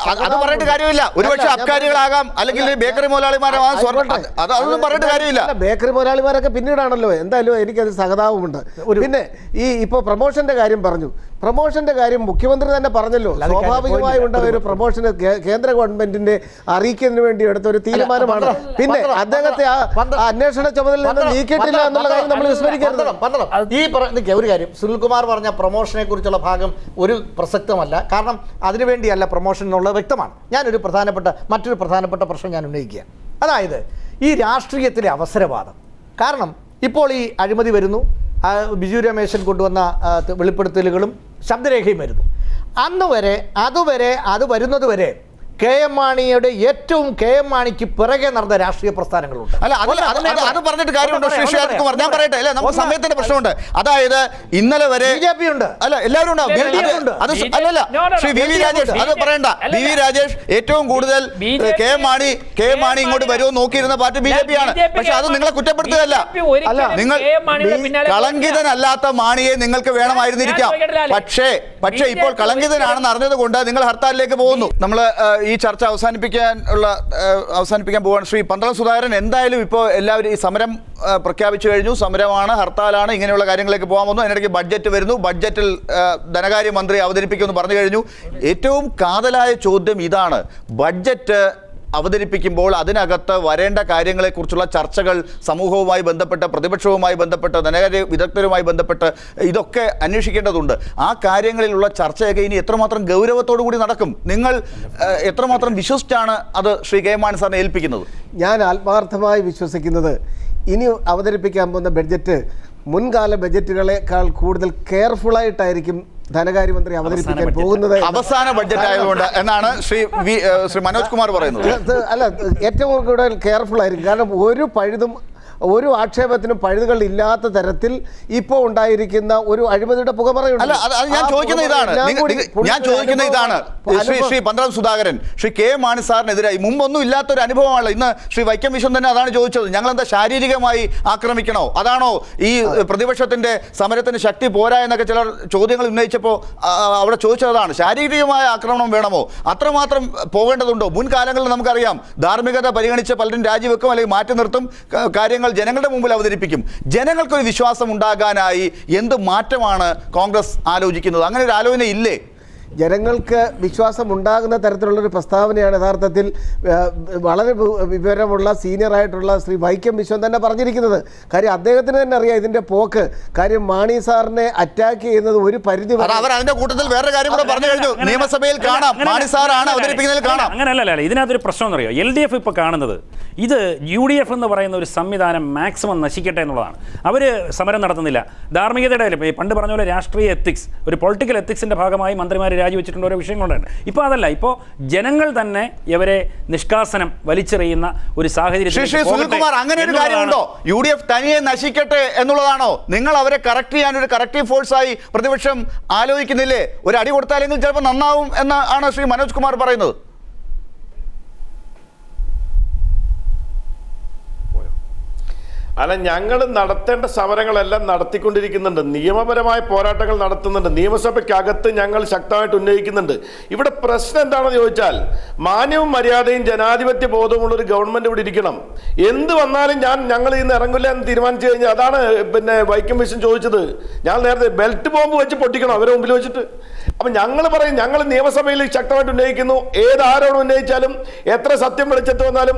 അത് പറഞ്ഞിട്ട് കാര്യമില്ല. ഒരുപക്ഷെ അബ്കാരികളാകാം, അല്ലെങ്കിൽ ബേക്കറി മുതലാളിമാരാകാം, അതൊന്നും പറഞ്ഞിട്ട് കാര്യമില്ല. ബേക്കറി മുതലാളിമാരൊക്കെ പിന്നീടാണല്ലോ. എന്തായാലും എനിക്കത് സഹതാപമുണ്ട്. പിന്നെ ഇപ്പോൾ പ്രൊമോഷന്റെ കാര്യം പറഞ്ഞു. പ്രൊമോഷന്റെ കാര്യം മുഖ്യമന്ത്രി തന്നെ പറഞ്ഞല്ലോ. സ്വാഭാവികമായി ഉണ്ടായ ഒരു പ്രൊമോഷന് കേന്ദ്ര ഗവൺമെന്റിന്റെ അറിയിക്കുന്നതിന് വേണ്ടി എടുത്ത ഒരു തീരുമാനമാണ്. പിന്നെ അദ്ദേഹത്തെ അന്വേഷണ ചുമതലയിൽ നിന്ന് നീക്കിയിട്ടില്ല എന്നുള്ള കാര്യം നമ്മൾ വിസ്മരിക്കരുത്. ഈ ഒരു കാര്യം, സുനിൽകുമാർ പറഞ്ഞ പ്രൊമോഷനെ കുറിച്ചുള്ള ഭാഗം ഒരു പ്രസക്തമല്ല. കാരണം അതിനുവേണ്ടിയല്ല പ്രൊമോഷൻ എന്നുള്ളത് വ്യക്തമാണ്. മറ്റൊരു പ്രധാനപ്പെട്ട പ്രശ്നം ഞാൻ ഉന്നയിക്കുക. അതായത് ഈ രാഷ്ട്രീയത്തിലെ അവസരവാദം. കാരണം ഇപ്പോൾ ഈ അഴിമതി വരുന്നു, ബിജു രമേശൻ കൊണ്ടുവന്ന വെളിപ്പെടുത്തലുകളും ശബ്ദരേഖയും വരുന്നു. അതുവരെ അത് വരുന്നതുവരെ KM മാണിയുടെ KM മാണിക്ക് പിറകെ നടന്ന രാഷ്ട്രീയ പ്രസ്ഥാനങ്ങളുണ്ട്. അല്ല, അത് പറഞ്ഞിട്ട് കാര്യമുണ്ടോ? ഞാൻ പറയട്ടെ, അല്ലെ, നമുക്ക് സമയത്തിന്റെ പ്രശ്നമുണ്ട്. അതായത് ഇന്നലെ വരെ BJP ഉണ്ട്, അല്ല എല്ലാവരും ഉണ്ടാവും. അല്ലല്ല, ശ്രീ VV രാജേഷ്, അത് പറയണ്ട. VV രാജേഷ് ഏറ്റവും കൂടുതൽ KM മാണി ഇങ്ങോട്ട് വരുമോ നോക്കിയിരുന്ന പാർട്ടി BJP ആണ്. പക്ഷെ അത് നിങ്ങളെ കുറ്റപ്പെടുത്തുകയല്ല. നിങ്ങൾ കളങ്കിതനല്ലാത്ത മാണിയെ നിങ്ങൾക്ക് വേണമായിരുന്നിരിക്കാം. പക്ഷേ ഇപ്പോൾ കളങ്കിതനാണെന്ന് അറിഞ്ഞത് കൊണ്ട് നിങ്ങൾ ഹർത്താലിലേക്ക് പോകുന്നു. നമ്മൾ ഈ ചർച്ച അവസാനിപ്പിക്കാൻ പോവാണ്. ശ്രീ പന്തളം സുധാകരൻ, എന്തായാലും ഇപ്പോൾ എല്ലാവരും ഈ സമരം പ്രഖ്യാപിച്ചു കഴിഞ്ഞു. സമരമാണ്, ഹർത്താലാണ്, ഇങ്ങനെയുള്ള കാര്യങ്ങളിലേക്ക് പോകാൻ പോകുന്നു. അതിനിടയ്ക്ക് ബഡ്ജറ്റ് വരുന്നു. ബഡ്ജറ്റിൽ ധനകാര്യമന്ത്രി അവതരിപ്പിക്കുമെന്ന് പറഞ്ഞു കഴിഞ്ഞു. ഏറ്റവും കാതലായ ചോദ്യം ഇതാണ്: ബഡ്ജറ്റ് അവതരിപ്പിക്കുമ്പോൾ അതിനകത്ത് വരേണ്ട കാര്യങ്ങളെക്കുറിച്ചുള്ള ചർച്ചകൾ സമൂഹവുമായി ബന്ധപ്പെട്ട്, പ്രതിപക്ഷവുമായി ബന്ധപ്പെട്ട്, ധനകാര്യ വിദഗ്ധരുമായി ബന്ധപ്പെട്ട് ഇതൊക്കെ അന്വേഷിക്കേണ്ടതുണ്ട്. ആ കാര്യങ്ങളിലുള്ള ചർച്ചയൊക്കെ ഇനി എത്രമാത്രം ഗൗരവത്തോടു കൂടി നടക്കും? നിങ്ങൾ എത്രമാത്രം വിശ്വസിച്ചാണ് അത് ശ്രീ KM മാണി സാറിനെ ഏൽപ്പിക്കുന്നത്? ഞാൻ ആത്മാർത്ഥമായി വിശ്വസിക്കുന്നത് ഇനി അവതരിപ്പിക്കാൻ പോകുന്ന ബഡ്ജറ്റ് മുൻകാല ബഡ്ജറ്റുകളെക്കാൾ കൂടുതൽ കെയർഫുള്ളായിട്ടായിരിക്കും ധനകാര്യമന്ത്രി അവതരിപ്പിക്കാൻ പോകുന്നത്. അവസാന ബഡ്ജറ്റ് ആയതുകൊണ്ട് എന്നാണ് ശ്രീ മനോജ് കുമാർ പറയുന്നത്. അല്ല, ഏറ്റവും കൂടുതൽ കെയർഫുൾ ആയിരിക്കും. കാരണം ഒരു ആക്ഷേപത്തിനും പഴുതുകൾ ഇല്ലാത്ത തരത്തിൽ ഇപ്പോൾ ഉണ്ടായിരിക്കുന്ന ഒരു അഴിമതിയുടെ പുകമറയുണ്ട്. ഞാൻ ചോദിക്കുന്ന ഇതാണ് ശ്രീ പന്തളം സുധാകരൻ, ശ്രീ KM മാണി സാറിനെതിരായി മുമ്പൊന്നും ഇല്ലാത്തൊരു അനുഭവമാണല്ലോ. ഇന്ന് ശ്രീ വൈക്കം വിശ്വൻ തന്നെ അതാണ് ചോദിച്ചത്. ഞങ്ങളെന്താ ശാരീരികമായി ആക്രമിക്കണോ? അതാണോ ഈ പ്രതിപക്ഷത്തിന്റെ സമരത്തിന് ശക്തി പോരാ എന്നൊക്കെ ചിലർ ചോദ്യങ്ങൾ ഉന്നയിച്ചപ്പോൾ അവിടെ ചോദിച്ചതാണ്. ശാരീരികമായ ആക്രമണം വേണമോ? അത്രമാത്രം പോകേണ്ടതുണ്ടോ? മുൻകാലങ്ങളിൽ നമുക്കറിയാം, ധാർമ്മികത പരിഗണിച്ച് പലരും രാജിവെക്കും, അല്ലെങ്കിൽ മാറ്റി നിർത്തും, കാര്യങ്ങൾ ജനങ്ങളുടെ മുമ്പിൽ അവതരിപ്പിക്കും. ജനങ്ങൾക്കൊരു വിശ്വാസം ഉണ്ടാകാനായി എന്ത് മാറ്റമാണ് കോൺഗ്രസ് ആലോചിക്കുന്നത്? അങ്ങനെ ഒരു ആലോചന ഇല്ലേ? ജനങ്ങൾക്ക് വിശ്വാസം ഉണ്ടാകുന്ന തരത്തിലുള്ളൊരു പ്രസ്താവനയാണ് യഥാർത്ഥത്തിൽ വളരെ വിവരമുള്ള സീനിയറായിട്ടുള്ള ശ്രീ വൈക്കം വിശ്വൻ തന്നെ പറഞ്ഞിരിക്കുന്നത്. കാര്യം അദ്ദേഹത്തിന് തന്നെ അറിയാം ഇതിൻ്റെ പോക്ക്. കാര്യം മാണി സാറിനെ അറ്റാക്ക് ചെയ്യുന്നത് ഒരു പരിധി വരെ. അവർ അതിന്റെ കൂട്ടത്തിൽ വേറെ കാര്യം കൂടെ പറഞ്ഞു കഴിഞ്ഞു. നിയമസഭയിൽ കാണാം മാണി സാറാണ് അവതരിപ്പിക്കുന്നതിൽ കാണാം. അങ്ങനെയല്ല, ഇതിനകത്തൊരു പ്രശ്നം എന്ന് അറിയാം. LDF ഇപ്പോൾ കാണുന്നത് ഇത് UDF എന്ന് പറയുന്ന ഒരു സംവിധാനം മാക്സിമം നശിക്കട്ടെ എന്നുള്ളതാണ്. അവർ സമരം നടത്തുന്നില്ല. ധാർമ്മികതയുടെ പണ്ട് പറഞ്ഞ പോലെ രാഷ്ട്രീയ എത്തിക്സ്, ഒരു പൊളിറ്റിക്കൽ എത്തിക്സിന്റെ ഭാഗമായി മന്ത്രിമാർ രാജിവെച്ചിട്ടുണ്ട് ഓരോ വിഷയങ്ങളുണ്ട്. ഇപ്പോൾ അതല്ല, ഇപ്പോൾ ജനങ്ങൾ തന്നെ ഇവരെ നിഷ്കാസനം വലിച്ചെറിയുന്ന ഒരു സാഹചര്യം. സുനിൽകുമാർ, അങ്ങനെ ഒരു കാര്യമുണ്ടോ? UDF തനിയെ നശിക്കട്ടെ എന്നുള്ളതാണോ? നിങ്ങൾ അവരെ കറക്റ്റ് ചെയ്യാൻ ഒരു കറക്റ്റീവ് ഫോഴ്സായി പ്രതിപക്ഷം ആലോചിക്കുന്നില്ലേ? ഒരു അടി കൊടുത്താലെങ്കിൽ ചിലപ്പോൾ നന്നാവും എന്നാണ് ശ്രീ മനോജ് കുമാർ പറയുന്നത്. അല്ല, ഞങ്ങൾ നടത്തേണ്ട സമരങ്ങളെല്ലാം നടത്തിക്കൊണ്ടിരിക്കുന്നുണ്ട്. നിയമപരമായ പോരാട്ടങ്ങൾ നടത്തുന്നുണ്ട്. നിയമസഭയ്ക്കകത്ത് ഞങ്ങൾ ശക്തമായിട്ട് ഉന്നയിക്കുന്നുണ്ട്. ഇവിടെ പ്രശ്നം എന്താണെന്ന് ചോദിച്ചാൽ, മാന്യവും മര്യാദയും ജനാധിപത്യ ബോധമുള്ള ഒരു ഗവൺമെന്റ് ഇവിടെ ഇരിക്കണം. എന്ത് വന്നാലും ഞങ്ങൾ ഇന്ന് ഇറങ്ങില്ല എന്ന് തീരുമാനിച്ചു കഴിഞ്ഞാൽ, അതാണ് വൈക്കം വിശ്വൻ ചോദിച്ചത്. ഞാൻ നേരത്തെ ബെൽറ്റ് ബോംബ് വെച്ച് പൊട്ടിക്കണം അവരെ മുമ്പിൽ വെച്ചിട്ട്. അപ്പൊ ഞങ്ങൾ പറയും, ഞങ്ങൾ നിയമസഭയിൽ ശക്തമായിട്ട് ഉന്നയിക്കുന്നു. ഏതാരോട് ഉന്നയിച്ചാലും എത്ര സത്യം വെളിച്ചത്ത് വന്നാലും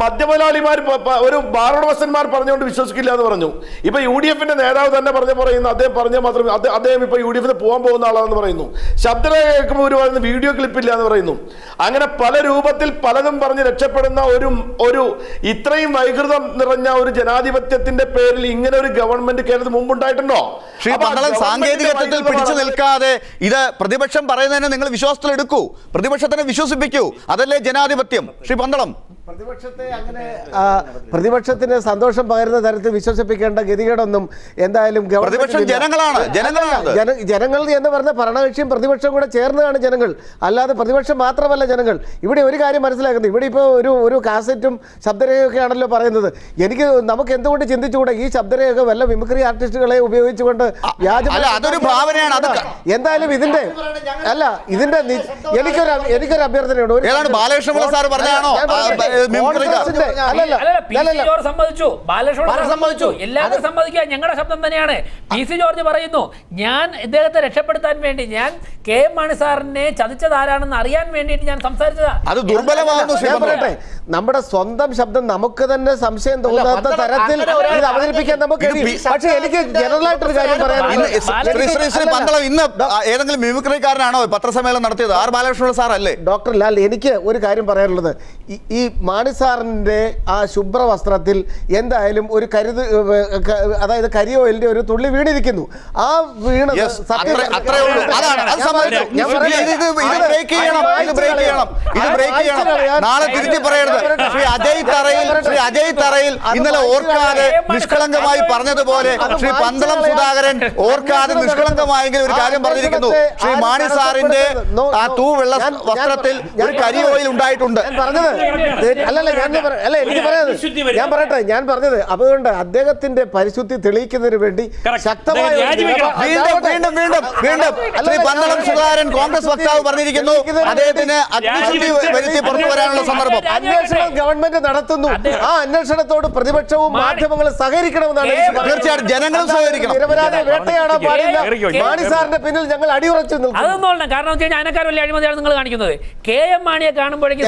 മദ്യമുതലാളിമാർ, ഒരു ബാറുടമസ്ഥന്മാർ പറഞ്ഞുകൊണ്ട് വിശ്വസിക്കില്ല എന്ന് പറഞ്ഞു. ഇപ്പൊ UDFന്റെ നേതാവ് തന്നെ പറയുന്നു, അദ്ദേഹം പറഞ്ഞാൽ മാത്രമേ അദ്ദേഹം ഇപ്പൊ UDFന് പോകാൻ പോകുന്ന ആളാണെന്ന് പറയുന്നു. ശബ്ദരേഖ കേൾക്കുമ്പോൾ ഒരു പറയുന്നു വീഡിയോ ക്ലിപ്പില്ല എന്ന് പറയുന്നു. അങ്ങനെ പല രൂപത്തിൽ പലതും പറഞ്ഞ് രക്ഷപ്പെടുന്ന ഒരു ഇത്രയും വൈകൃതം നിറഞ്ഞ ഒരു ജനാധിപത്യത്തിന്റെ പേരിൽ ഇങ്ങനെ ഒരു ഗവൺമെന്റ് കേരളത്തിൽ മുമ്പുണ്ടായിട്ടുണ്ടോ? സാങ്കേതികത്വത്തിൽ പിടിച്ചു നിൽക്കാതെ ഇത് പ്രതിപക്ഷം പറയുന്നതിനെ നിങ്ങൾ വിശ്വാസത്തിലെടുക്കൂ, പ്രതിപക്ഷത്തിനെ വിശ്വസിപ്പിക്കൂ. അതല്ലേ ജനാധിപത്യം? ശ്രീ പന്തളം, പ്രതിപക്ഷത്തെ അങ്ങനെ പ്രതിപക്ഷത്തിന് സന്തോഷം പകരുന്ന തരത്തിൽ വിശ്വസിപ്പിക്കേണ്ട ഗതികേടൊന്നും എന്തായാലും പ്രതിപക്ഷം ജനങ്ങളാണ്. ജനങ്ങൾ എന്ന് പറഞ്ഞ ഭരണകക്ഷിയും പ്രതിപക്ഷം കൂടെ ചേർന്നതാണ് ജനങ്ങൾ, അല്ലാതെ പ്രതിപക്ഷം മാത്രമല്ല ജനങ്ങൾ. ഇവിടെ ഒരു കാര്യം മനസ്സിലാക്കുന്നത്, ഇവിടെ ഇപ്പോൾ ഒരു കാസറ്റും ശബ്ദരേഖയൊക്കെ ആണല്ലോ പറയുന്നത്. നമുക്ക് എന്തുകൊണ്ട് ചിന്തിച്ചുകൂടെ ഈ ശബ്ദരേഖ വല്ല മിമിക്രി ആർട്ടിസ്റ്റുകളെ ഉപയോഗിച്ചുകൊണ്ട് അതൊരു ഭാവനയാണ്. എന്തായാലും ഇതിന്റെ എനിക്കൊരു അഭ്യർത്ഥനയുണ്ട്. ബാലകൃഷ്ണ സാർ പറഞ്ഞാണോ? എല്ലാവരും സമ്മതിക്കുക, ഞങ്ങളുടെ ശബ്ദം തന്നെയാണ്. PC ജോർജ് പറയുന്നു, ഞാൻ ഇദ്ദേഹത്തെ രക്ഷപ്പെടുത്താൻ വേണ്ടി, ഞാൻ KM മാണി സാറിനെ ചതിച്ചതാരാണെന്ന് അറിയാൻ വേണ്ടിയിട്ട് ഞാൻ സംസാരിച്ചതാ. അത് ദുർബലമാകുന്നു. നമ്മുടെ സ്വന്തം ശബ്ദം നമുക്ക് തന്നെ സംശയം തോന്നാത്ത തരത്തിൽ ഇത് അവതരിപ്പിക്കാൻ നമുക്ക്. പക്ഷേ എനിക്ക് ജനറൽ ആയിട്ടൊരു കാര്യം പറയാനുണ്ട്. ഇന്ന് ഏതെങ്കിലും മിമിക്രിക്കാരനാണോ പത്രസമ്മേളനം നടത്തിയത്? R ബാലകൃഷ്ണ സാർ അല്ലേ? ഡോക്ടർ ലാൽ, എനിക്ക് ഒരു കാര്യം പറയാനുള്ളത്, ഈ മാണി സാറിന്റെ ആ ശുഭ്ര വസ്ത്രത്തിൽ എന്തായാലും ഒരു അതായത് കരിയോയിലിന്റെ ഒരു തുള്ളി വീണിരിക്കുന്നു. ആ വീണത് നാളെ തിരുത്തി പറയരുത്. ശ്രീ അജയ് തറയിൽ ഇന്നലെ ഓർക്കാതെ നിഷ്കളങ്കമായി പറഞ്ഞതുപോലെ ശ്രീ പന്തളം സുധാകരൻ ഓർക്കാതെ നിഷ്കളങ്കമായെങ്കിൽ ഒരു കാര്യം പറഞ്ഞിരിക്കുന്നു. ശ്രീ മാണി സാറിന്റെ ആ തൂവെള്ള വസ്ത്രത്തിൽ ഒരു കരിയോയിൽ ഉണ്ടായിട്ടുണ്ട്. ഞാൻ പറഞ്ഞത് അതുകൊണ്ട് അദ്ദേഹത്തിന്റെ പരിശുദ്ധി തെളിയിക്കുന്നതിന് വേണ്ടി ശക്തമായ പന്തളം സുധാകരൻ കോൺഗ്രസ് വക്താവ് പറഞ്ഞിരിക്കുന്നു അദ്ദേഹത്തിന് അഗ്നിശുദ്ധി വരുത്തി പുറത്തു വരാനുള്ള സന്ദർഭം. അന്വേഷണം ഗവൺമെന്റ് നടത്തുന്നു. ആ അന്വേഷണത്തോട് പ്രതിപക്ഷവും മാധ്യമങ്ങളും സഹകരിക്കണമെന്നാണ്. തീർച്ചയായിട്ടും ജനങ്ങളും സഹകരിക്കണം. നിരപരാധി വേട്ടയാടാൻ പാടില്ല. മാണി സാറിന്റെ പിന്നിൽ ഞങ്ങൾ അടിയുറച്ചു നിൽക്കും. അതൊന്നും കാരണം വെച്ച് കഴിഞ്ഞാൽ അതിനേക്കാൾ വലിയ അഴിമതിയാണ് നിങ്ങൾ കാണിക്കുന്നത്. KM മാണിയെ കാണുമ്പോഴേക്കും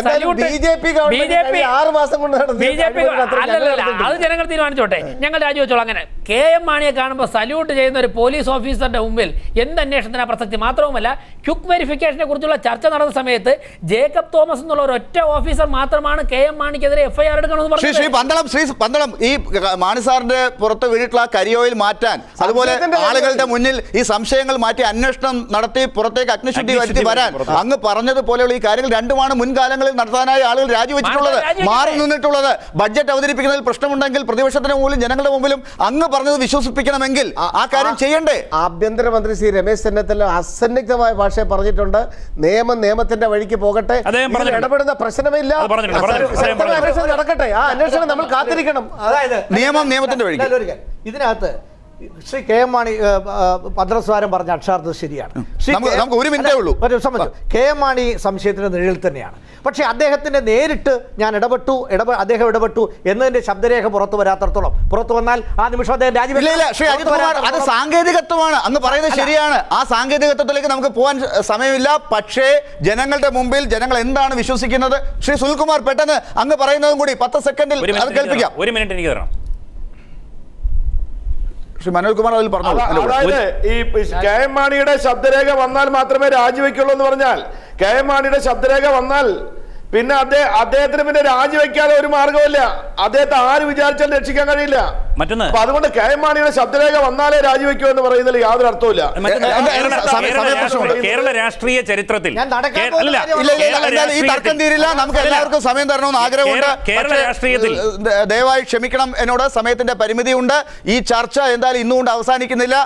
അത് ജനങ്ങൾ തീരുമാനിച്ചോട്ടെ, ഞങ്ങൾ രാജിവെച്ചോളാം. അങ്ങനെ KM മാണിയെ കാണുമ്പോൾ സല്യൂട്ട് ചെയ്യുന്ന ഒരു പോലീസ് ഓഫീസറുടെ മുമ്പിൽ എന്ത് അന്വേഷണത്തിന് പ്രസക്തി? മാത്രവുമല്ല, ക്വിക്ക് വെരിഫിക്കേഷനെ കുറിച്ചുള്ള ചർച്ച നടന്ന സമയത്ത് ജേക്കബ് തോമസ് എന്നുള്ള ഒരു ഒറ്റ ഓഫീസർ മാത്രമാണ് KM മാണിക്കെതിരെ FIR എടുക്കണമെന്ന് പറഞ്ഞു. ശ്രീ പന്തളം ഈ മാണി സാറിന്റെ പുറത്ത് വീണിട്ടുള്ള കരിയോയിൽ മാറ്റാൻ, അതുപോലെ ആളുകളുടെ മുന്നിൽ ഈ സംശയങ്ങൾ മാറ്റി അന്വേഷണം നടത്തി പുറത്തേക്ക് അഗ്നിശുദ്ധി വരുത്തി വരാൻ അങ്ങ് പറഞ്ഞതുപോലെയുള്ള ഈ കാര്യങ്ങൾ രണ്ടുമാണ് മുൻകാലങ്ങളിൽ നടത്താനായി ആളുകൾ രാജിവെച്ചിട്ടുള്ളത്, മാറി നിന്നിട്ടുള്ളത്. ബഡ്ജറ്റ് അവതരിപ്പിക്കുന്നതിൽ പ്രശ്നമുണ്ടെങ്കിൽ പ്രതിപക്ഷത്തിന് മുമ്പിലും ജനങ്ങളുടെ മുമ്പിലും അങ്ങ് പറഞ്ഞത് വിശ്വസിപ്പിക്കണമെങ്കിൽ ആ കാര്യം ചെയ്യണ്ടേ? ആഭ്യന്തരമന്ത്രി ശ്രീ രമേശ് ചെന്നിത്തല അസന്നിഗ്ധമായ ഭാഷയെ പറഞ്ഞിട്ടുണ്ട്, നിയമത്തിന്റെ വഴിക്ക് പോകട്ടെ, ഇടപെടുന്ന പ്രശ്നമില്ല, അന്വേഷണം നടക്കട്ടെ, ആ അന്വേഷണം നമ്മൾ കാത്തിരിക്കണം. അതായത് നിയമത്തിന്റെ വഴിക്ക്. ഇതിനകത്ത് ശ്രീ കെ എം മാണി ഭദ്രസ്വാരം പറഞ്ഞ അക്ഷാർത്ഥം ശരിയാണ്. നമുക്ക് ഒരു മിനിറ്റേ ഉള്ളൂ. കെ എം മാണി സംശയത്തിന്റെ നിഴൽ തന്നെയാണ്. പക്ഷേ അദ്ദേഹത്തിന്റെ നേരിട്ട് ഞാൻ അദ്ദേഹം ഇടപെട്ടു എന്നതിന്റെ ശബ്ദരേഖ പുറത്തു വരാത്തടത്തോളം, പുറത്തു വന്നാൽ ആ നിമിഷം അദ്ദേഹം അത് സാങ്കേതികത്വമാണ്. അങ്ങ് പറയുന്നത് ശരിയാണ്. ആ സാങ്കേതികത്വത്തിലേക്ക് നമുക്ക് പോകാൻ സമയമില്ല. പക്ഷേ ജനങ്ങളുടെ മുമ്പിൽ ജനങ്ങൾ എന്താണ് വിശ്വസിക്കുന്നത്? ശ്രീ സുനിൽകുമാർ, പെട്ടെന്ന് അങ്ങ് പറയുന്നതും കൂടി 10 സെക്കൻഡിൽ അത് കേൾപ്പിക്കാം. ഒരു മിനിറ്റ് എനിക്ക് തരണം. ശ്രീ മനോജ് കുമാർ അതിൽ പറഞ്ഞു. അതായത് ഈ കെ എം മാണിയുടെ ശബ്ദരേഖ വന്നാൽ മാത്രമേ രാജിവെക്കുള്ളൂ എന്ന് പറഞ്ഞാൽ, കെ എം മാണിയുടെ ശബ്ദരേഖ വന്നാൽ പിന്നെ അദ്ദേഹത്തിന് പിന്നെ രാജിവെക്കാതെ ഒരു മാർഗമില്ല. അദ്ദേഹത്തെ ആര് വിചാരിച്ചാലും രക്ഷിക്കാൻ കഴിയില്ല. മറ്റൊന്ന്, അതുകൊണ്ട് കെ എം മാണിയുടെ ശബ്ദരേഖ വന്നാലേ രാജിവെക്കൂ എന്ന് പറയുന്നതിൽ യാതൊരു അർത്ഥവുമില്ല. കേരള രാഷ്ട്രീയ ചരിത്രത്തിൽ ഈ തർക്കം തീരില്ല. നമുക്ക് എല്ലാവർക്കും സമയം തരണമെന്ന് ആഗ്രഹമുണ്ട്. കേരള രാഷ്ട്രീയത്തിൽ ദയവായി ക്ഷമിക്കണം എന്നോട്, സമയത്തിന്റെ പരിമിതിയുണ്ട്. ഈ ചർച്ച എന്തായാലും ഇന്നുകൊണ്ട് അവസാനിക്കുന്നില്ല.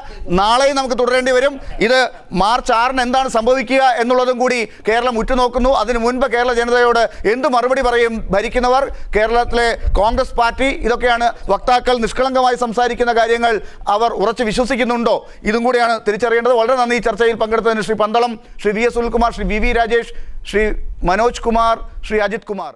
നാളെയും നമുക്ക് തുടരേണ്ടി വരും. ഇത് മാർച്ച് 6-ന് എന്താണ് സംഭവിക്കുക എന്നുള്ളതും കൂടി കേരളം ഉറ്റുനോക്കുന്നു. അതിനു മുൻപ് കേരള ജനതയോട് എന്ത് മറുപടി പറയും ഭരിക്കുന്നവർ, കേരളത്തിലെ കോൺഗ്രസ് പാർട്ടി? ഇതൊക്കെയാണ് വക്താക്കൾ നിഷ്കളങ്കമായി സംസാരിക്കുന്ന കാര്യങ്ങൾ അവർ ഉറച്ചു വിശ്വസിക്കുന്നുണ്ടോ? ഇതും കൂടിയാണ് തിരിച്ചറിയേണ്ടത്. വളരെ നന്ദി ഈ ചർച്ചയിൽ പങ്കെടുത്തതിന് Shri Pandalam, Shri V S Sunilkumar, Shri V V Rajesh, Shri Manoj Kumar, Shri Ajith Kumar.